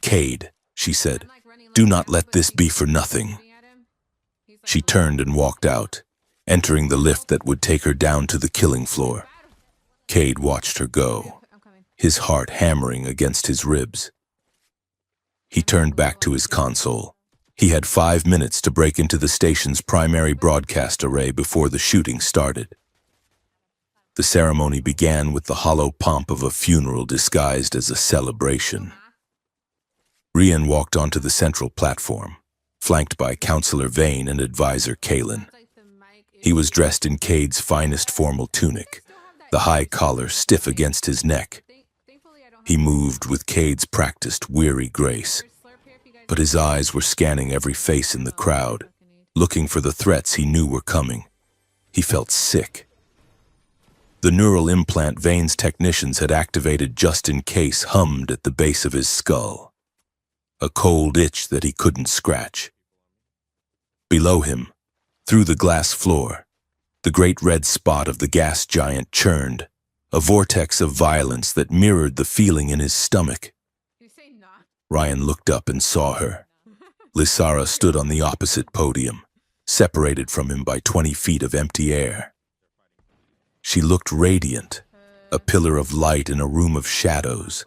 Cade, she said, do not let this be for nothing. She turned and walked out, entering the lift that would take her down to the killing floor. Cade watched her go, his heart hammering against his ribs. He turned back to his console. He had 5 minutes to break into the station's primary broadcast array before the shooting started. The ceremony began with the hollow pomp of a funeral disguised as a celebration. Rian walked onto the central platform, flanked by Counselor Vane and Advisor Kalen. He was dressed in Cade's finest formal tunic, the high collar stiff against his neck. He moved with Cade's practiced, weary grace, but his eyes were scanning every face in the crowd, looking for the threats he knew were coming. He felt sick. The neural implant Vane's technicians had activated just in case hummed at the base of his skull, a cold itch that he couldn't scratch. Below him, through the glass floor, the great red spot of the gas giant churned, a vortex of violence that mirrored the feeling in his stomach. Ryan looked up and saw her. Lysara stood on the opposite podium, separated from him by 20 feet of empty air. She looked radiant, a pillar of light in a room of shadows.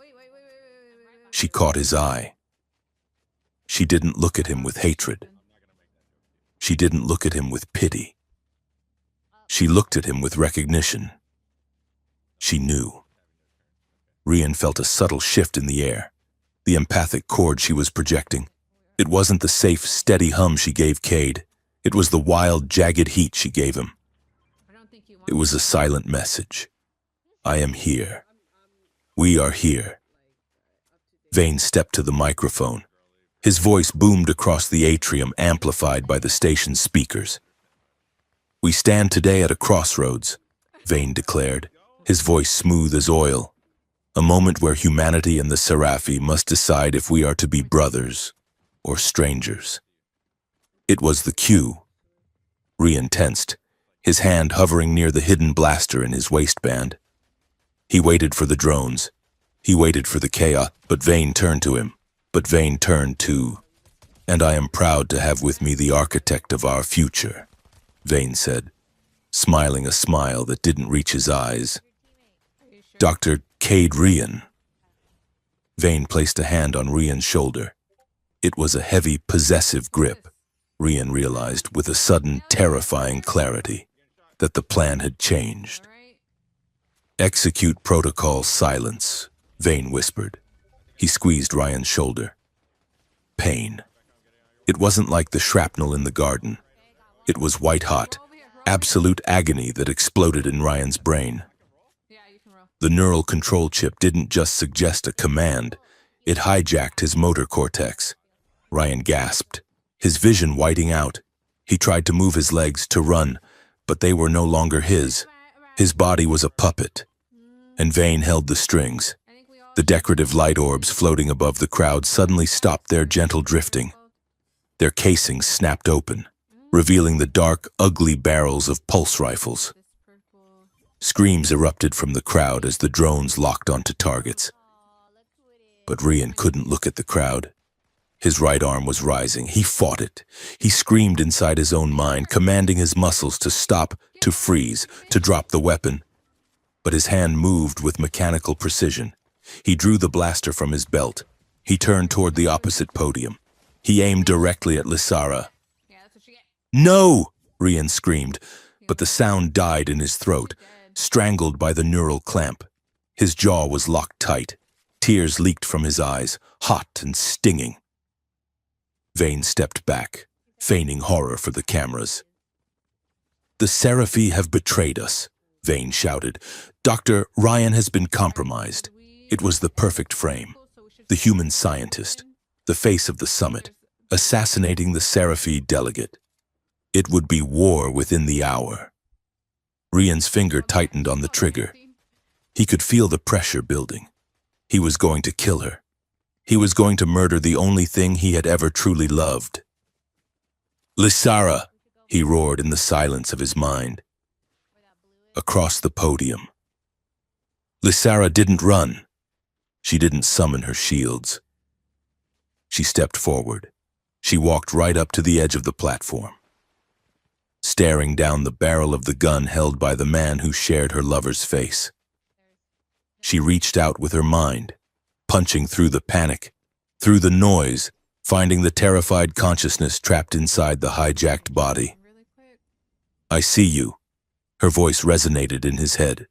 She caught his eye. She didn't look at him with hatred. She didn't look at him with pity. She looked at him with recognition. She knew. Rian felt a subtle shift in the air, the empathic chord she was projecting. It wasn't the safe, steady hum she gave Cade. It was the wild, jagged heat she gave him. It was a silent message. I am here. We are here. Vane stepped to the microphone. His voice boomed across the atrium, amplified by the station's speakers. We stand today at a crossroads, Vane declared, his voice smooth as oil. A moment where humanity and the Seraphi must decide if we are to be brothers or strangers. It was the cue. Rian tensed, his hand hovering near the hidden blaster in his waistband. He waited for the drones. He waited for the chaos, but Vane turned to him. And I am proud to have with me the architect of our future, Vane said, smiling a smile that didn't reach his eyes. Dr. Cade Rian. Vane placed a hand on Rian's shoulder. It was a heavy, possessive grip. Rian realized with a sudden, terrifying clarity that the plan had changed. Execute protocol silence, Vane whispered. He squeezed Rian's shoulder. Pain. It wasn't like the shrapnel in the garden. It was white-hot, absolute agony that exploded in Rian's brain. The neural control chip didn't just suggest a command, it hijacked his motor cortex. Rian gasped, his vision whiting out. He tried to move his legs, to run, but they were no longer his. His body was a puppet, and Vane held the strings. The decorative light orbs floating above the crowd suddenly stopped their gentle drifting. Their casings snapped open, revealing the dark, ugly barrels of pulse rifles. Screams erupted from the crowd as the drones locked onto targets. But Rian couldn't look at the crowd. His right arm was rising. He fought it. He screamed inside his own mind, commanding his muscles to stop, to freeze, to drop the weapon. But his hand moved with mechanical precision. He drew the blaster from his belt. He turned toward the opposite podium. He aimed directly at Lysara. No! Rian screamed, but the sound died in his throat, strangled by the neural clamp. His jaw was locked tight. Tears leaked from his eyes, hot and stinging. Vane stepped back, feigning horror for the cameras. The Seraphi have betrayed us, Vane shouted. Dr. Rian has been compromised. It was the perfect frame. The human scientist, the face of the summit, assassinating the Seraphi delegate. It would be war within the hour. Rian's finger tightened on the trigger. He could feel the pressure building. He was going to kill her. He was going to murder the only thing he had ever truly loved. Lysara, he roared in the silence of his mind. Across the podium. Lysara didn't run. She didn't summon her shields. She stepped forward. She walked right up to the edge of the platform, staring down the barrel of the gun held by the man who shared her lover's face. She reached out with her mind, punching through the panic, through the noise, finding the terrified consciousness trapped inside the hijacked body. I see you. Her voice resonated in his head.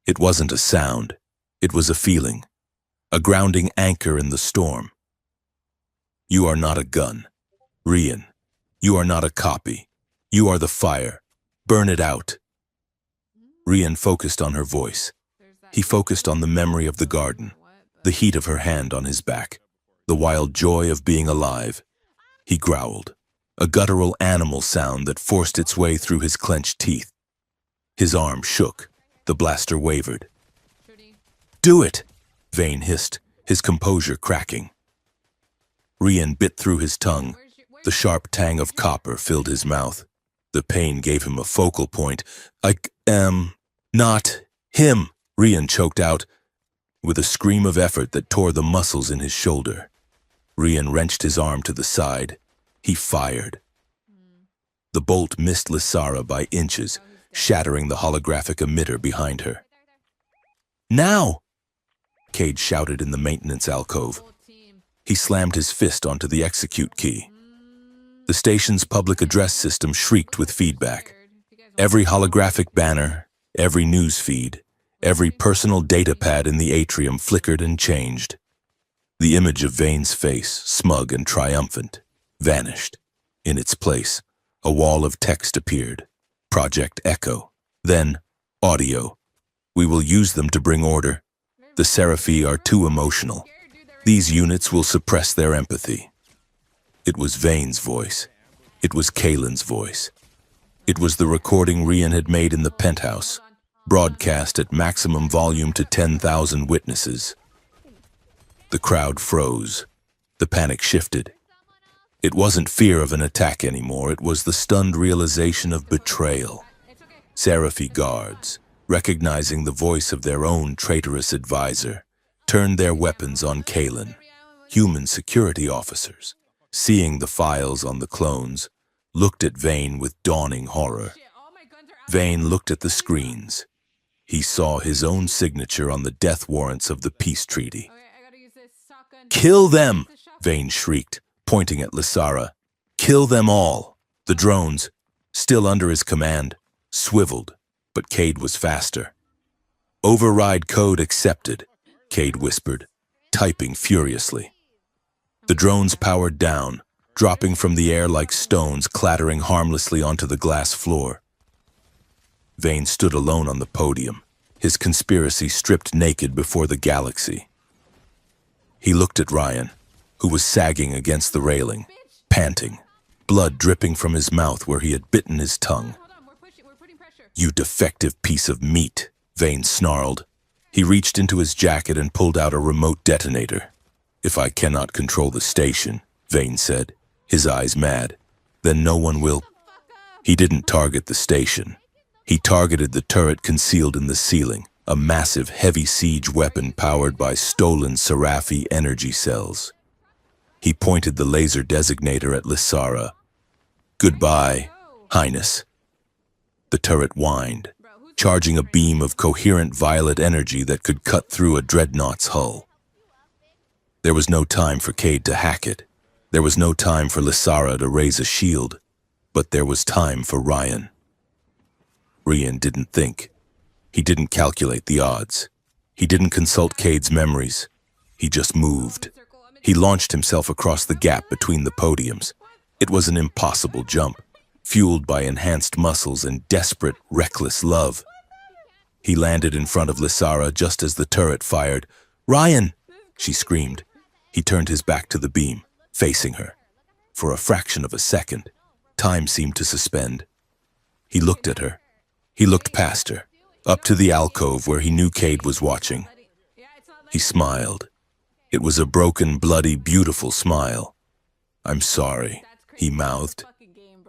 It wasn't a sound. It was a feeling, a grounding anchor in the storm. You are not a gun, Rian. You are not a copy. You are the fire. Burn it out. Rian focused on her voice. He focused on the memory of the garden, the heat of her hand on his back, the wild joy of being alive. He growled, a guttural animal sound that forced its way through his clenched teeth. His arm shook. The blaster wavered. Do it, Vane hissed, his composure cracking. Rian bit through his tongue. The sharp tang of copper filled his mouth. The pain gave him a focal point. I am not him, Rian choked out, with a scream of effort that tore the muscles in his shoulder. Rian wrenched his arm to the side. He fired. The bolt missed Lysara by inches, shattering the holographic emitter behind her. Now! Cade shouted in the maintenance alcove. He slammed his fist onto the execute key. The station's public address system shrieked with feedback. Every holographic banner, every news feed, every personal data pad in the atrium flickered and changed. The image of Vane's face, smug and triumphant, vanished. In its place, a wall of text appeared. Project Echo. Then, audio. We will use them to bring order. The Seraphi are too emotional. These units will suppress their empathy. It was Vane's voice. It was Kaylin's voice. It was the recording Rian had made in the penthouse, broadcast at maximum volume to 10,000 witnesses. The crowd froze. The panic shifted. It wasn't fear of an attack anymore, it was the stunned realization of betrayal. Seraphi guards, recognizing the voice of their own traitorous advisor, turned their weapons on Kaylin. Human security officers, seeing the files on the clones, looked at Vane with dawning horror. Vane looked at the screens. He saw his own signature on the death warrants of the peace treaty. "Kill them!" Vane shrieked, pointing at Lysara. "Kill them all!" The drones, still under his command, swiveled, but Cade was faster. "Override code accepted," Cade whispered, typing furiously. The drones powered down, dropping from the air like stones clattering harmlessly onto the glass floor. Vane stood alone on the podium, his conspiracy stripped naked before the galaxy. He looked at Ryan, who was sagging against the railing, panting, blood dripping from his mouth where he had bitten his tongue. "You defective piece of meat," Vane snarled. He reached into his jacket and pulled out a remote detonator. "If I cannot control the station," Vane said, his eyes mad, "then no one will." He didn't target the station. He targeted the turret concealed in the ceiling, a massive heavy siege weapon powered by stolen Seraphi energy cells. He pointed the laser designator at Lysara. "Goodbye, Highness." The turret whined, charging a beam of coherent violet energy that could cut through a dreadnought's hull. There was no time for Cade to hack it. There was no time for Lysara to raise a shield. But there was time for Ryan. Rian didn't think. He didn't calculate the odds. He didn't consult Cade's memories. He just moved. He launched himself across the gap between the podiums. It was an impossible jump, fueled by enhanced muscles and desperate, reckless love. He landed in front of Lysara just as the turret fired. "Ryan!" she screamed. He turned his back to the beam, facing her. For a fraction of a second, time seemed to suspend. He looked at her. He looked past her, up to the alcove where he knew Cade was watching. He smiled. It was a broken, bloody, beautiful smile. "I'm sorry," he mouthed,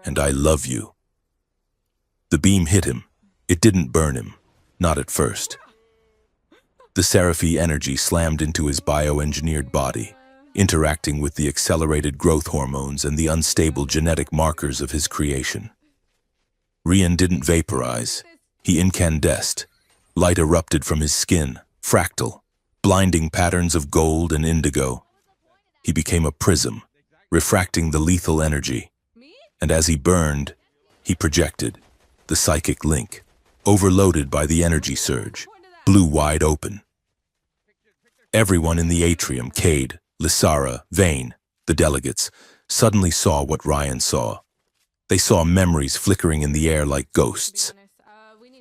"and I love you." The beam hit him. It didn't burn him, not at first. The Seraphi energy slammed into his bioengineered body, interacting with the accelerated growth hormones and the unstable genetic markers of his creation. Rian didn't vaporize. He incandesced. Light erupted from his skin, fractal, blinding patterns of gold and indigo. He became a prism, refracting the lethal energy. And as he burned, he projected. The psychic link, overloaded by the energy surge, blew wide open. Everyone in the atrium, Cade, Lysara, Vane, the delegates, suddenly saw what Ryan saw. They saw memories flickering in the air like ghosts.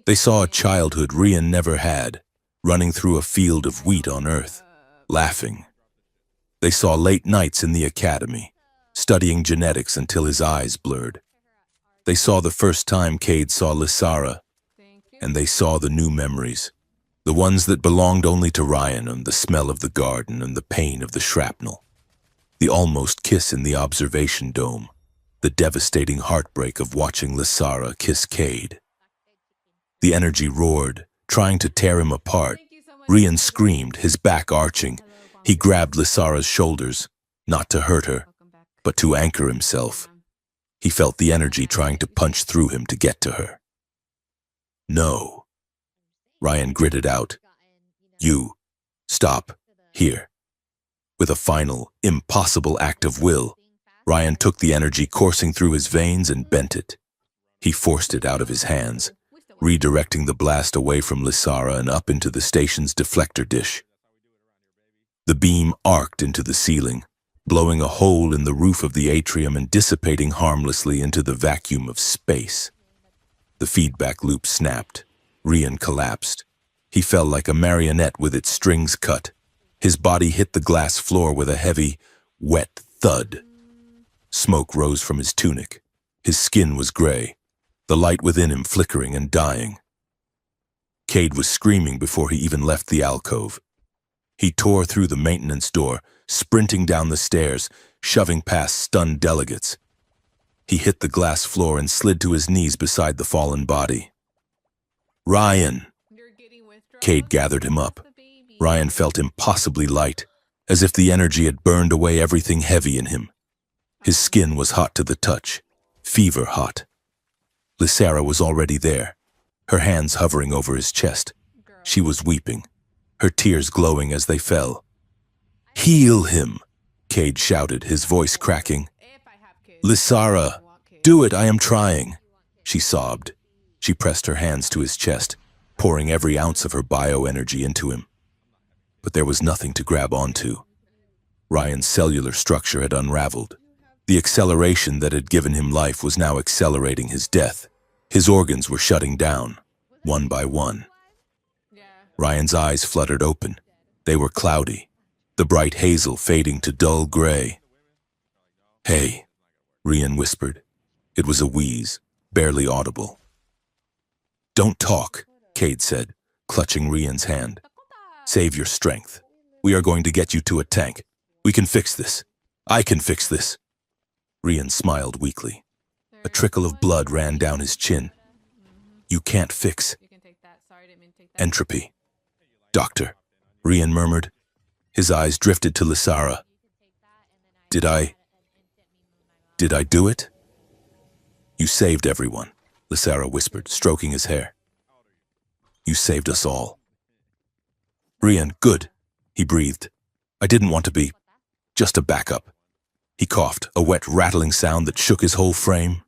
They saw a childhood Rian never had, running through a field of wheat on Earth, laughing. They saw late nights in the academy, studying genetics until his eyes blurred. They saw the first time Cade saw Lysara, and they saw the new memories, the ones that belonged only to Ryan, and the smell of the garden and the pain of the shrapnel, the almost kiss in the observation dome, the devastating heartbreak of watching Lysara kiss Cade. The energy roared, trying to tear him apart. Rian screamed, his back arching. He grabbed Lysara's shoulders, not to hurt her, but to anchor himself. He felt the energy trying to punch through him to get to her. "No," Ryan gritted out. "You, stop, here." With a final, impossible act of will, Ryan took the energy coursing through his veins and bent it. He forced it out of his hands, redirecting the blast away from Lysara and up into the station's deflector dish. The beam arced into the ceiling, blowing a hole in the roof of the atrium and dissipating harmlessly into the vacuum of space. The feedback loop snapped. Ryan collapsed. He fell like a marionette with its strings cut. His body hit the glass floor with a heavy, wet thud. Smoke rose from his tunic. His skin was gray, the light within him flickering and dying. Cade was screaming before he even left the alcove. He tore through the maintenance door, sprinting down the stairs, shoving past stunned delegates. He hit the glass floor and slid to his knees beside the fallen body. Ryan! Cade gathered him up. Ryan felt impossibly light, as if the energy had burned away everything heavy in him. His skin was hot to the touch, fever hot. Lysara was already there, her hands hovering over his chest. She was weeping, her tears glowing as they fell. Heal him, Cade shouted, his voice cracking. Lysara, do it, I am trying, she sobbed. She pressed her hands to his chest, pouring every ounce of her bioenergy into him. But there was nothing to grab onto. Ryan's cellular structure had unraveled. The acceleration that had given him life was now accelerating his death. His organs were shutting down, one by one. Ryan's eyes fluttered open. They were cloudy, the bright hazel fading to dull gray. Hey, Ryan whispered. It was a wheeze, barely audible. Don't talk, Cade said, clutching Ryan's hand. Save your strength. We are going to get you to a tank. We can fix this. I can fix this. Ryan smiled weakly. A trickle of blood ran down his chin. You can't fix. Entropy. Doctor, Ryan murmured. His eyes drifted to Lysara. Did I do it? You saved everyone, Lysara whispered, stroking his hair. You saved us all. Ryan, good, he breathed. I didn't want to be just a backup. He coughed, a wet, rattling sound that shook his whole frame.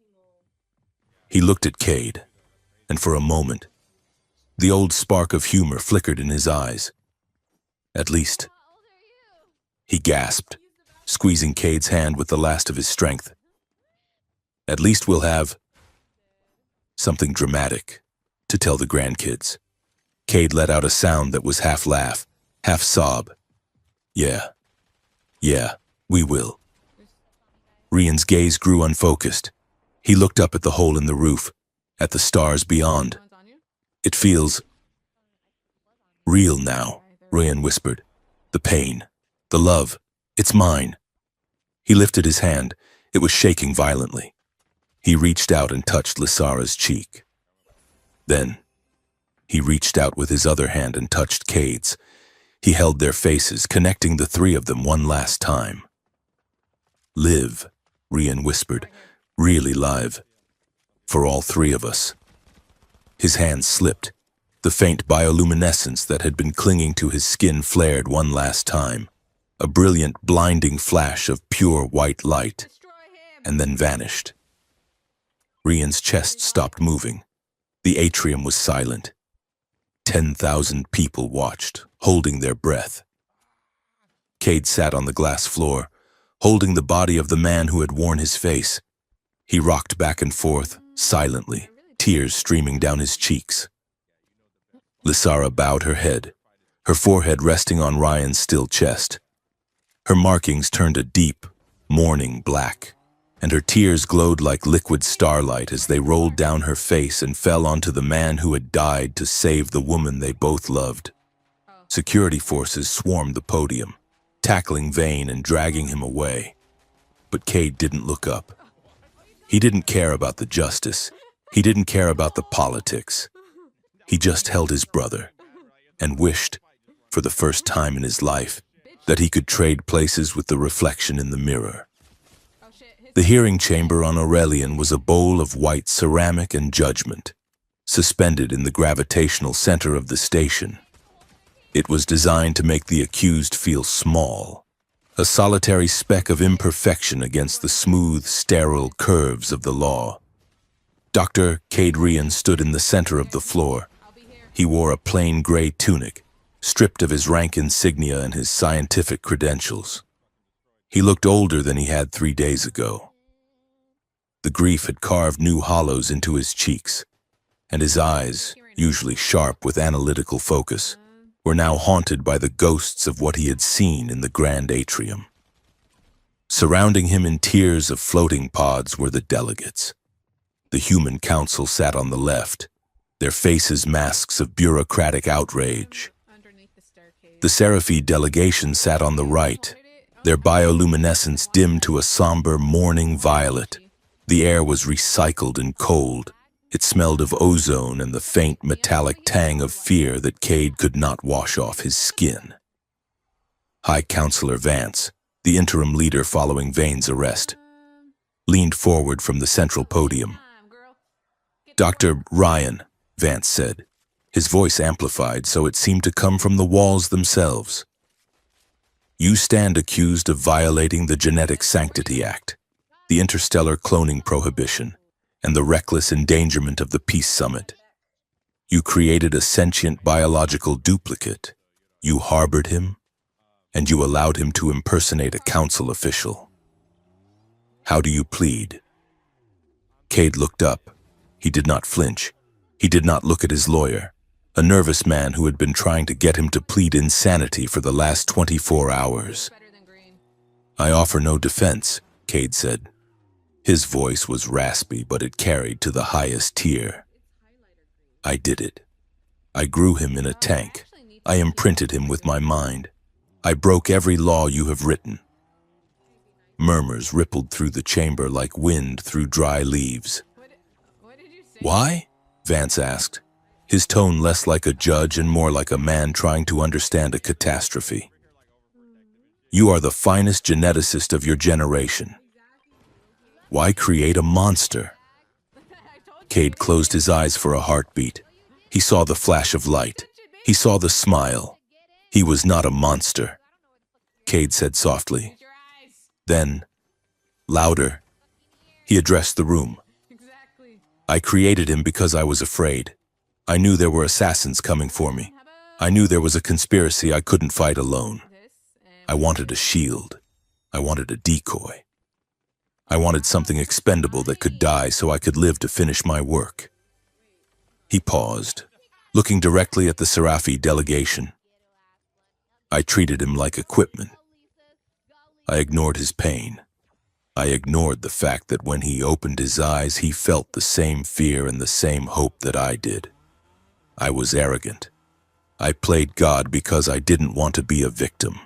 He looked at Cade, and for a moment, the old spark of humor flickered in his eyes. At least, he gasped, squeezing Cade's hand with the last of his strength. At least we'll have something dramatic to tell the grandkids. Cade let out a sound that was half laugh, half sob. Yeah, we will. Ryan's gaze grew unfocused. He looked up at the hole in the roof, at the stars beyond. It feels real now, Ryan whispered. The pain, the love, it's mine. He lifted his hand. It was shaking violently. He reached out and touched Lysara's cheek. Then, he reached out with his other hand and touched Cade's. He held their faces, connecting the three of them one last time. Live, Ryan whispered, really live. For all three of us. His hands slipped. The faint bioluminescence that had been clinging to his skin flared one last time. A brilliant, blinding flash of pure white light, and then vanished. Ryan's chest stopped moving. The atrium was silent. 10,000 people watched, holding their breath. Cade sat on the glass floor, holding the body of the man who had worn his face. He rocked back and forth, silently, tears streaming down his cheeks. Lysara bowed her head, her forehead resting on Ryan's still chest. Her markings turned a deep, mourning black, and her tears glowed like liquid starlight as they rolled down her face and fell onto the man who had died to save the woman they both loved. Security forces swarmed the podium, tackling Vane and dragging him away. But Cade didn't look up. He didn't care about the justice. He didn't care about the politics. He just held his brother and wished, for the first time in his life, that he could trade places with the reflection in the mirror. The hearing chamber on Aurelian was a bowl of white ceramic and judgment, suspended in the gravitational center of the station. It was designed to make the accused feel small, a solitary speck of imperfection against the smooth, sterile curves of the law. Dr. Cade Rian stood in the center of the floor. He wore a plain gray tunic, stripped of his rank insignia and his scientific credentials. He looked older than he had 3 days ago. The grief had carved new hollows into his cheeks, and his eyes, usually sharp with analytical focus, were now haunted by the ghosts of what he had seen in the grand atrium. Surrounding him in tiers of floating pods were the delegates. The human council sat on the left, their faces masks of bureaucratic outrage. The Seraphi delegation sat on the right, their bioluminescence dimmed to a somber morning violet. The air was recycled and cold. It smelled of ozone and the faint metallic tang of fear that Cade could not wash off his skin. High Counselor Vance, the interim leader following Vane's arrest, leaned forward from the central podium. "Dr. Ryan," Vance said, his voice amplified so it seemed to come from the walls themselves. "You stand accused of violating the Genetic Sanctity Act, the interstellar cloning prohibition, and the reckless endangerment of the Peace Summit. You created a sentient biological duplicate. You harbored him, and you allowed him to impersonate a council official. How do you plead?" Cade looked up. He did not flinch. He did not look at his lawyer, a nervous man who had been trying to get him to plead insanity for the last 24 hours. "I offer no defense," Cade said. His voice was raspy, but it carried to the highest tier. "I did it. I grew him in a tank. I imprinted him with my mind. I broke every law you have written." Murmurs rippled through the chamber like wind through dry leaves. "Why?" Vance asked, his tone less like a judge and more like a man trying to understand a catastrophe. "You are the finest geneticist of your generation. Why create a monster?" Cade closed his eyes for a heartbeat. He saw the flash of light. He saw the smile. He was not a monster. Cade said softly. Then, louder, he addressed the room. "I created him because I was afraid. I knew there were assassins coming for me. I knew there was a conspiracy I couldn't fight alone. I wanted a shield. I wanted a decoy. I wanted something expendable that could die so I could live to finish my work." He paused, looking directly at the Seraphi delegation. "I treated him like equipment. I ignored his pain. I ignored the fact that when he opened his eyes, he felt the same fear and the same hope that I did. I was arrogant. I played God because I didn't want to be a victim."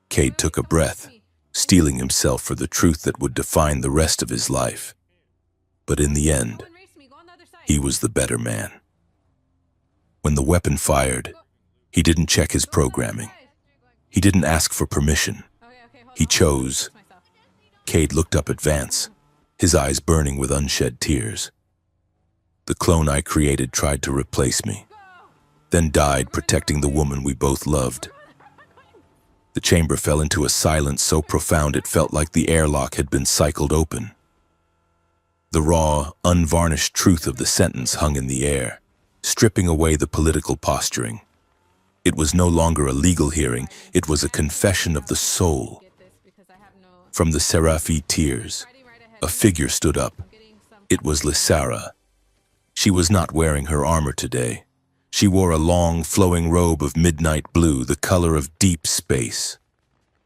Cade took a breath, steeling himself for the truth that would define the rest of his life. But in the end, he was the better man. When the weapon fired, he didn't check his programming. He didn't ask for permission. He chose. Cade looked up at Vance, his eyes burning with unshed tears. "The clone I created tried to replace me, then died protecting the woman we both loved." The chamber fell into a silence so profound it felt like the airlock had been cycled open. The raw, unvarnished truth of the sentence hung in the air, stripping away the political posturing. It was no longer a legal hearing, it was a confession of the soul. From the Seraphi tiers, a figure stood up. It was Lysara. She was not wearing her armor today. She wore a long, flowing robe of midnight blue, the color of deep space.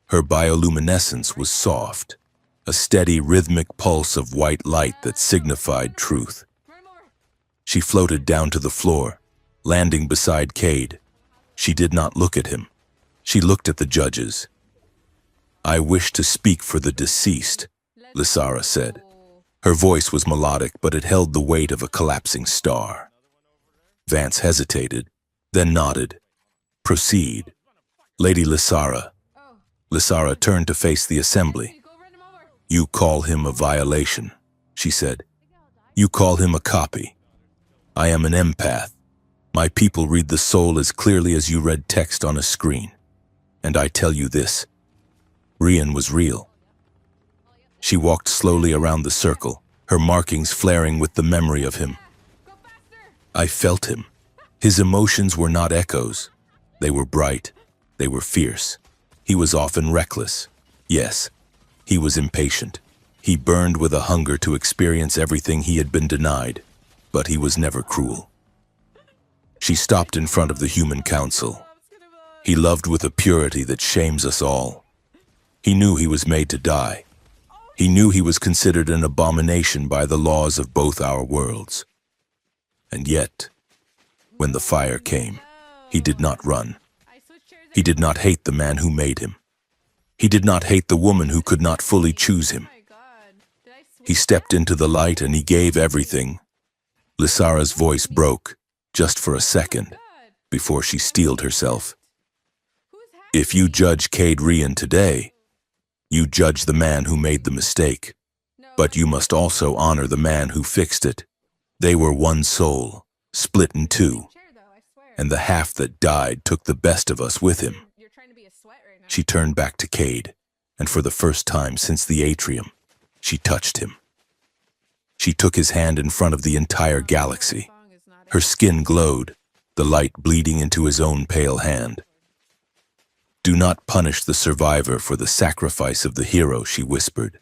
Her bioluminescence was soft, a steady, rhythmic pulse of white light that signified truth. She floated down to the floor, landing beside Cade. She did not look at him. She looked at the judges. "I wish to speak for the deceased," Lysara said. Her voice was melodic, but it held the weight of a collapsing star. Vance hesitated, then nodded. "Proceed." "Lady Lysara." Lysara turned to face the assembly. "You call him a violation," she said. "You call him a copy. I am an empath. My people read the soul as clearly as you read text on a screen. And I tell you this, Rian was real. She walked slowly around the circle, her markings flaring with the memory of him. I felt him. His emotions were not echoes. They were bright. They were fierce. He was often reckless. Yes, he was impatient. He burned with a hunger to experience everything he had been denied, but he was never cruel. She stopped in front of the human council. He loved with a purity that shames us all. He knew he was made to die. He knew he was considered an abomination by the laws of both our worlds. And yet, when the fire came, he did not run. He did not hate the man who made him. He did not hate the woman who could not fully choose him. He stepped into the light and he gave everything. Lysara's voice broke, just for a second, before she steeled herself. If you judge Cade Rian today, you judge the man who made the mistake. But you must also honor the man who fixed it. They were one soul, split in two, and the half that died took the best of us with him. She turned back to Cade, and for the first time since the atrium, she touched him. She took his hand in front of the entire galaxy. Her skin glowed, the light bleeding into his own pale hand. Do not punish the survivor for the sacrifice of the hero, she whispered.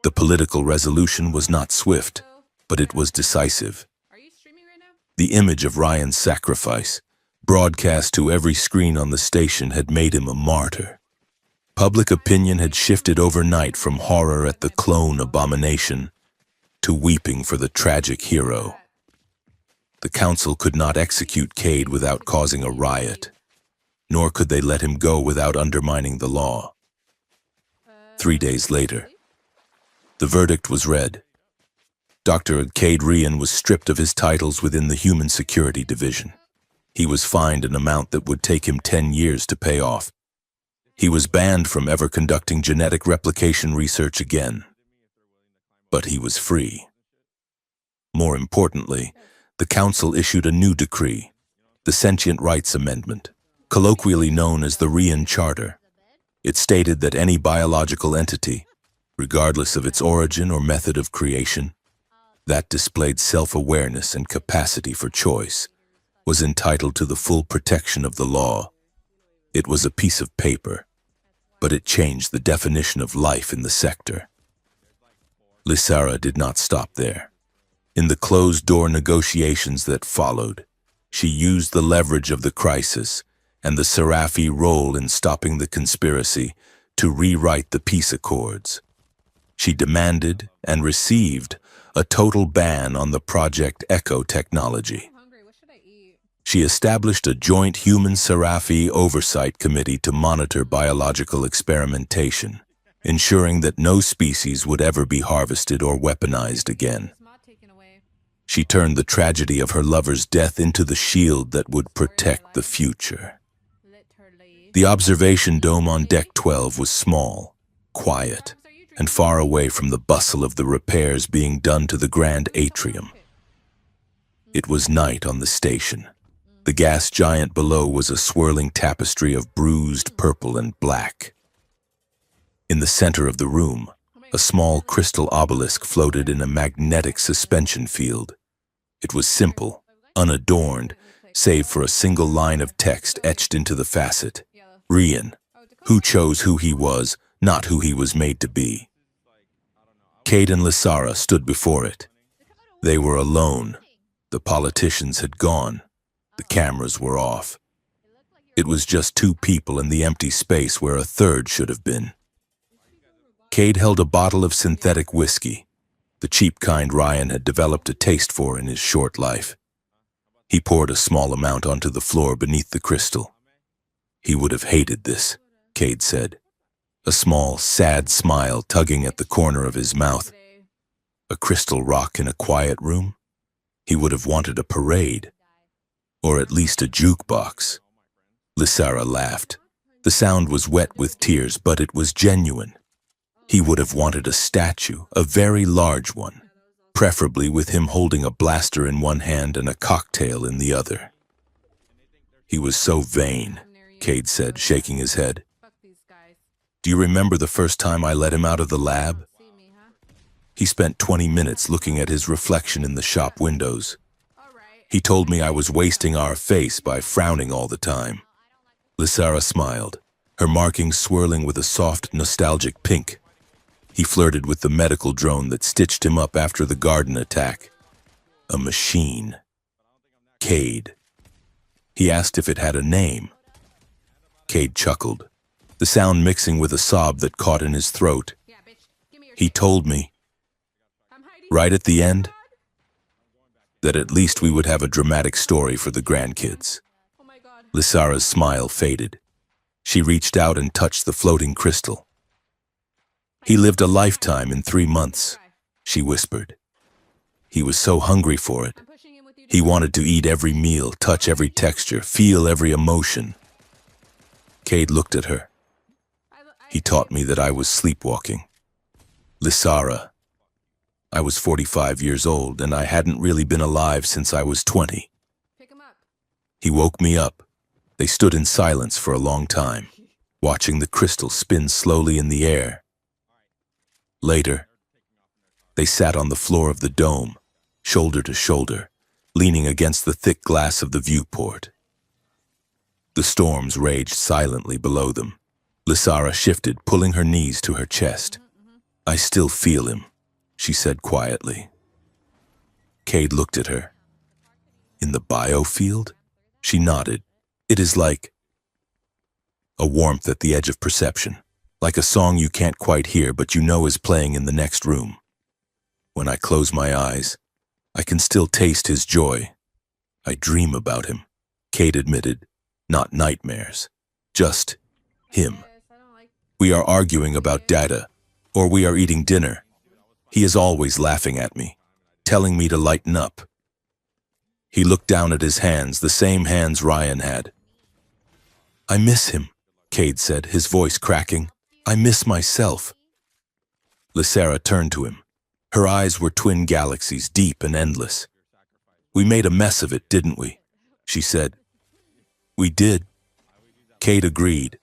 The political resolution was not swift, but it was decisive. The image of Ryan's sacrifice, broadcast to every screen on the station, had made him a martyr. Public opinion had shifted overnight from horror at the clone abomination to weeping for the tragic hero. The council could not execute Cade without causing a riot, nor could they let him go without undermining the law. 3 days later, the verdict was read. Dr. Cade Rian was stripped of his titles within the Human Security Division. He was fined an amount that would take him 10 years to pay off. He was banned from ever conducting genetic replication research again. But he was free. More importantly, the council issued a new decree, the Sentient Rights Amendment, colloquially known as the Rian Charter. It stated that any biological entity, regardless of its origin or method of creation, that displayed self-awareness and capacity for choice, was entitled to the full protection of the law. It was a piece of paper, but it changed the definition of life in the sector. Lysara did not stop there. In the closed-door negotiations that followed, she used the leverage of the crisis and the Seraphi role in stopping the conspiracy to rewrite the peace accords. She demanded and received a total ban on the Project Echo technology. She established a joint Human Seraphi Oversight Committee to monitor biological experimentation, ensuring that no species would ever be harvested or weaponized again. She turned the tragedy of her lover's death into the shield that would protect the future. The observation dome on Deck 12 was small, quiet, and far away from the bustle of the repairs being done to the grand atrium. It was night on the station. The gas giant below was a swirling tapestry of bruised purple and black. In the center of the room, a small crystal obelisk floated in a magnetic suspension field. It was simple, unadorned, save for a single line of text etched into the facet. Rian, who chose who he was, not who he was made to be. Cade and Lysara stood before it. They were alone. The politicians had gone. The cameras were off. It was just two people in the empty space where a third should have been. Cade held a bottle of synthetic whiskey, the cheap kind Ryan had developed a taste for in his short life. He poured a small amount onto the floor beneath the crystal. He would have hated this, Cade said, a small, sad smile tugging at the corner of his mouth. A crystal rock in a quiet room? He would have wanted a parade, or at least a jukebox. Lysara laughed. The sound was wet with tears, but it was genuine. He would have wanted a statue, a very large one, preferably with him holding a blaster in one hand and a cocktail in the other. He was so vain, Cade said, shaking his head. Do you remember the first time I let him out of the lab? He spent 20 minutes looking at his reflection in the shop windows. He told me I was wasting our face by frowning all the time. Lysara smiled, her markings swirling with a soft, nostalgic pink. He flirted with the medical drone that stitched him up after the garden attack. A machine. Cade. He asked if it had a name. Cade chuckled, the sound mixing with a sob that caught in his throat. He told me, right at the end, that at least we would have a dramatic story for the grandkids. Lysara's smile faded. She reached out and touched the floating crystal. He lived a lifetime in 3 months, she whispered. He was so hungry for it. He wanted to eat every meal, touch every texture, feel every emotion. Cade looked at her. He taught me that I was sleepwalking. Lysara. I was 45 years old, and I hadn't really been alive since I was 20. He woke me up. They stood in silence for a long time, watching the crystal spin slowly in the air. Later, they sat on the floor of the dome, shoulder to shoulder, leaning against the thick glass of the viewport. The storms raged silently below them. Lysara shifted, pulling her knees to her chest. I still feel him, she said quietly. Cade looked at her. In the biofield? She nodded. It is like a warmth at the edge of perception, like a song you can't quite hear but you know is playing in the next room. When I close my eyes, I can still taste his joy. I dream about him, Cade admitted. Not nightmares, just him. We are arguing about data, or we are eating dinner. He is always laughing at me, telling me to lighten up. He looked down at his hands, the same hands Ryan had. I miss him, Cade said, his voice cracking. I miss myself. Lysara turned to him. Her eyes were twin galaxies, deep and endless. We made a mess of it, didn't we? She said. We did. Cade agreed.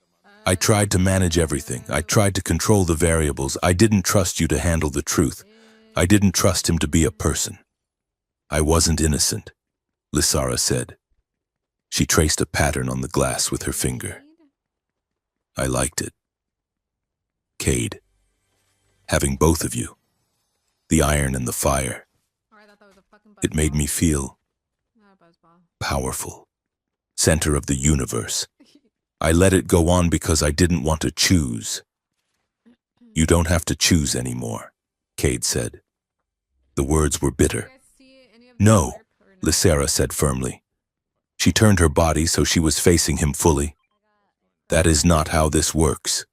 I tried to manage everything. I tried to control the variables. I didn't trust you to handle the truth. I didn't trust him to be a person. I wasn't innocent, Lysara said. She traced a pattern on the glass with her finger. I liked it. Cade, having both of you, the iron and the fire, it made me feel powerful, center of the universe. I let it go on because I didn't want to choose. You don't have to choose anymore, Cade said. The words were bitter. No, Lysara said firmly. She turned her body so she was facing him fully. That is not how this works.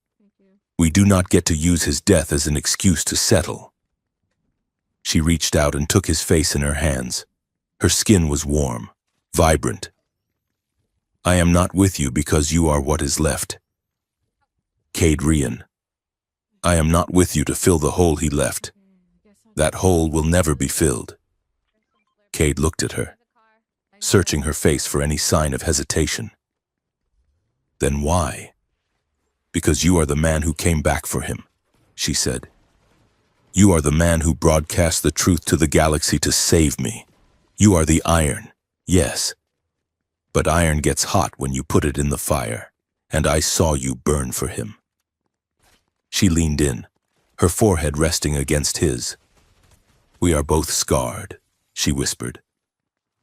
We do not get to use his death as an excuse to settle. She reached out and took his face in her hands. Her skin was warm, vibrant. I am not with you because you are what is left. Cade Rian. I am not with you to fill the hole he left. That hole will never be filled. Cade looked at her, searching her face for any sign of hesitation. Then why? Because you are the man who came back for him, she said. You are the man who broadcast the truth to the galaxy to save me. You are the iron, yes. But iron gets hot when you put it in the fire, and I saw you burn for him. She leaned in, her forehead resting against his. We are both scarred, she whispered.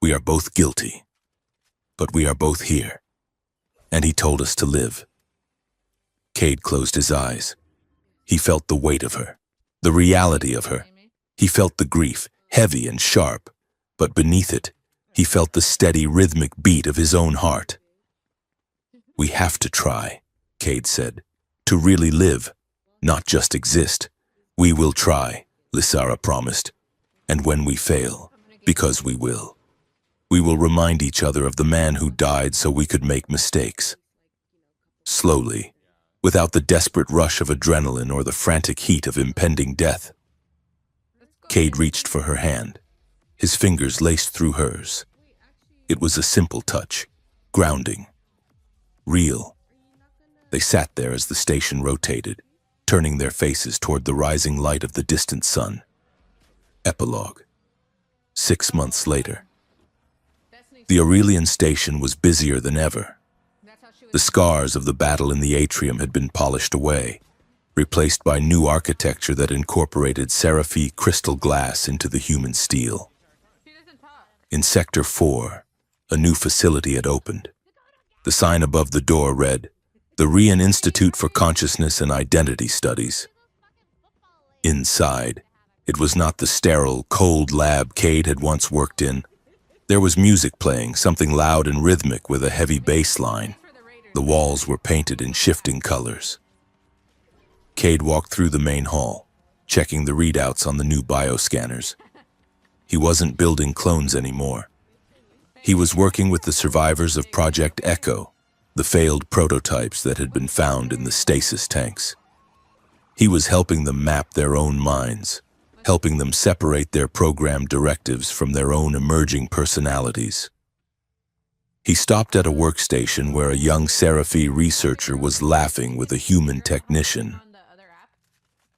We are both guilty, but we are both here. And he told us to live. Cade closed his eyes. He felt the weight of her, the reality of her. He felt the grief, heavy and sharp, but beneath it, he felt the steady, rhythmic beat of his own heart. We have to try, Cade said, to really live, not just exist. We will try, Lysara promised. And when we fail, because we will remind each other of the man who died so we could make mistakes. Slowly, without the desperate rush of adrenaline or the frantic heat of impending death. Cade reached for her hand, his fingers laced through hers. It was a simple touch, grounding, real. They sat there as the station rotated, turning their faces toward the rising light of the distant sun. Epilogue. 6 months later. The Aurelian station was busier than ever. The scars of the battle in the atrium had been polished away, replaced by new architecture that incorporated sci-fi crystal glass into the human steel. In Sector 4, a new facility had opened. The sign above the door read, "The Rian Institute for Consciousness and Identity Studies." Inside, it was not the sterile, cold lab Cade had once worked in. There was music playing, something loud and rhythmic with a heavy bass line. The walls were painted in shifting colors. Cade walked through the main hall, checking the readouts on the new bioscanners. He wasn't building clones anymore. He was working with the survivors of Project Echo, the failed prototypes that had been found in the stasis tanks. He was helping them map their own minds, helping them separate their programmed directives from their own emerging personalities. He stopped at a workstation where a young Seraphi researcher was laughing with a human technician.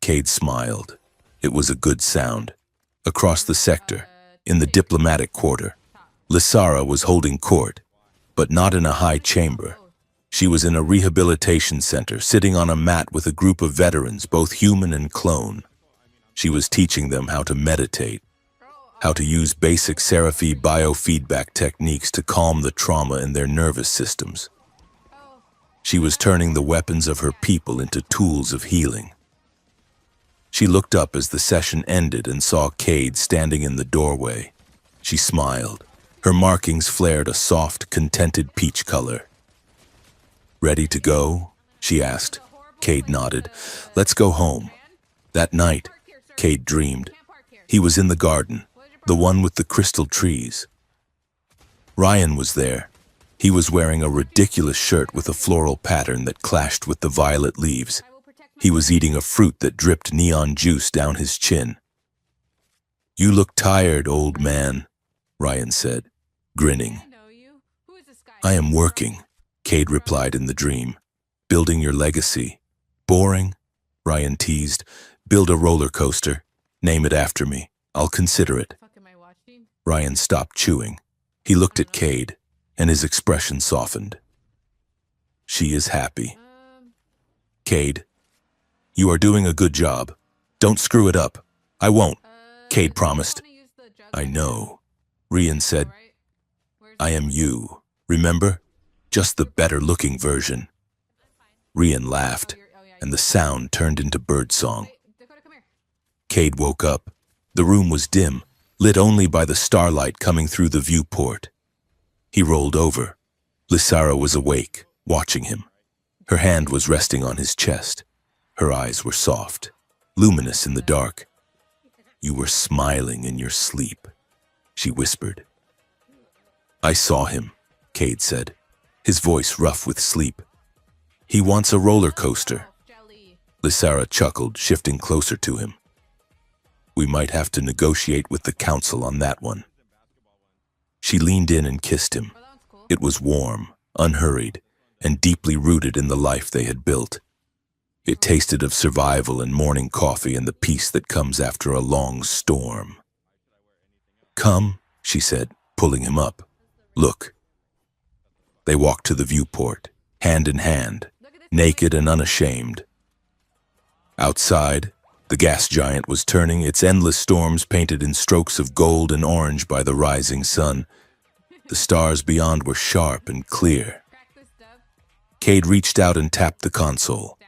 Cade smiled. It was a good sound. Across the sector, in the diplomatic quarter, Lysara was holding court, but not in a high chamber. She was in a rehabilitation center, sitting on a mat with a group of veterans, both human and clone. She was teaching them how to meditate, how to use basic Seraphi biofeedback techniques to calm the trauma in their nervous systems. She was turning the weapons of her people into tools of healing. She looked up as the session ended and saw Cade standing in the doorway. She smiled. Her markings flared a soft, contented peach color. "Ready to go?" she asked. Cade nodded. "Let's go home." That night, Cade dreamed. He was in the garden, the one with the crystal trees. Ryan was there. He was wearing a ridiculous shirt with a floral pattern that clashed with the violet leaves. He was eating a fruit that dripped neon juice down his chin. "You look tired, old man," Ryan said, grinning. "I am working," Cade replied in the dream. "Building your legacy." "Boring," Ryan teased. "Build a roller coaster. Name it after me. I'll consider it." Ryan stopped chewing. He looked at Cade, and his expression softened. "She is happy." "Cade, you are doing a good job. Don't screw it up." "I won't," Cade promised. "I know," Ryan said. "I am you, remember? Just the better-looking version." Ryan laughed, and the sound turned into birdsong. Cade woke up. The room was dim, lit only by the starlight coming through the viewport. He rolled over. Lysara was awake, watching him. Her hand was resting on his chest. Her eyes were soft, luminous in the dark. "You were smiling in your sleep," she whispered. "I saw him," Cade said, his voice rough with sleep. "He wants a roller coaster." Lysara chuckled, shifting closer to him. "We might have to negotiate with the council on that one." She leaned in and kissed him. It was warm, unhurried, and deeply rooted in the life they had built. It tasted of survival and morning coffee and the peace that comes after a long storm. "Come," she said, pulling him up. "Look." They walked to the viewport, hand in hand, naked and unashamed. Outside, the gas giant was turning, its endless storms painted in strokes of gold and orange by the rising sun. The stars beyond were sharp and clear. Cade reached out and tapped the console.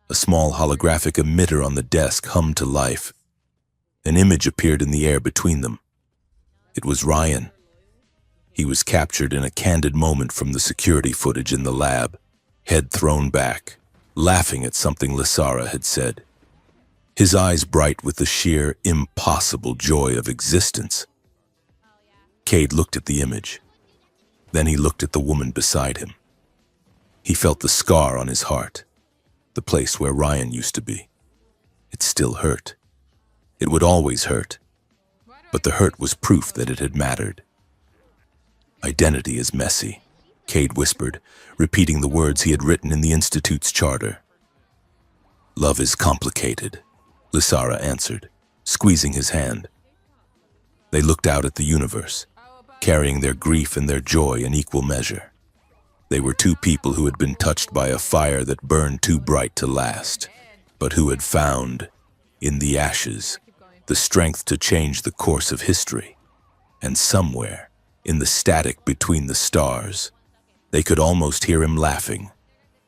A small holographic emitter on the desk hummed to life. An image appeared in the air between them. It was Ryan. He was captured in a candid moment from the security footage in the lab, head thrown back, laughing at something Lysara had said. His eyes bright with the sheer, impossible joy of existence. Cade looked at the image. Then he looked at the woman beside him. He felt the scar on his heart, the place where Ryan used to be. It still hurt. It would always hurt. But the hurt was proof that it had mattered. Identity is messy, Cade whispered, repeating the words he had written in the Institute's charter. Love is complicated, Lysara answered, squeezing his hand. They looked out at the universe, carrying their grief and their joy in equal measure. They were two people who had been touched by a fire that burned too bright to last, but who had found, in the ashes, the strength to change the course of history. And somewhere, in the static between the stars, they could almost hear him laughing,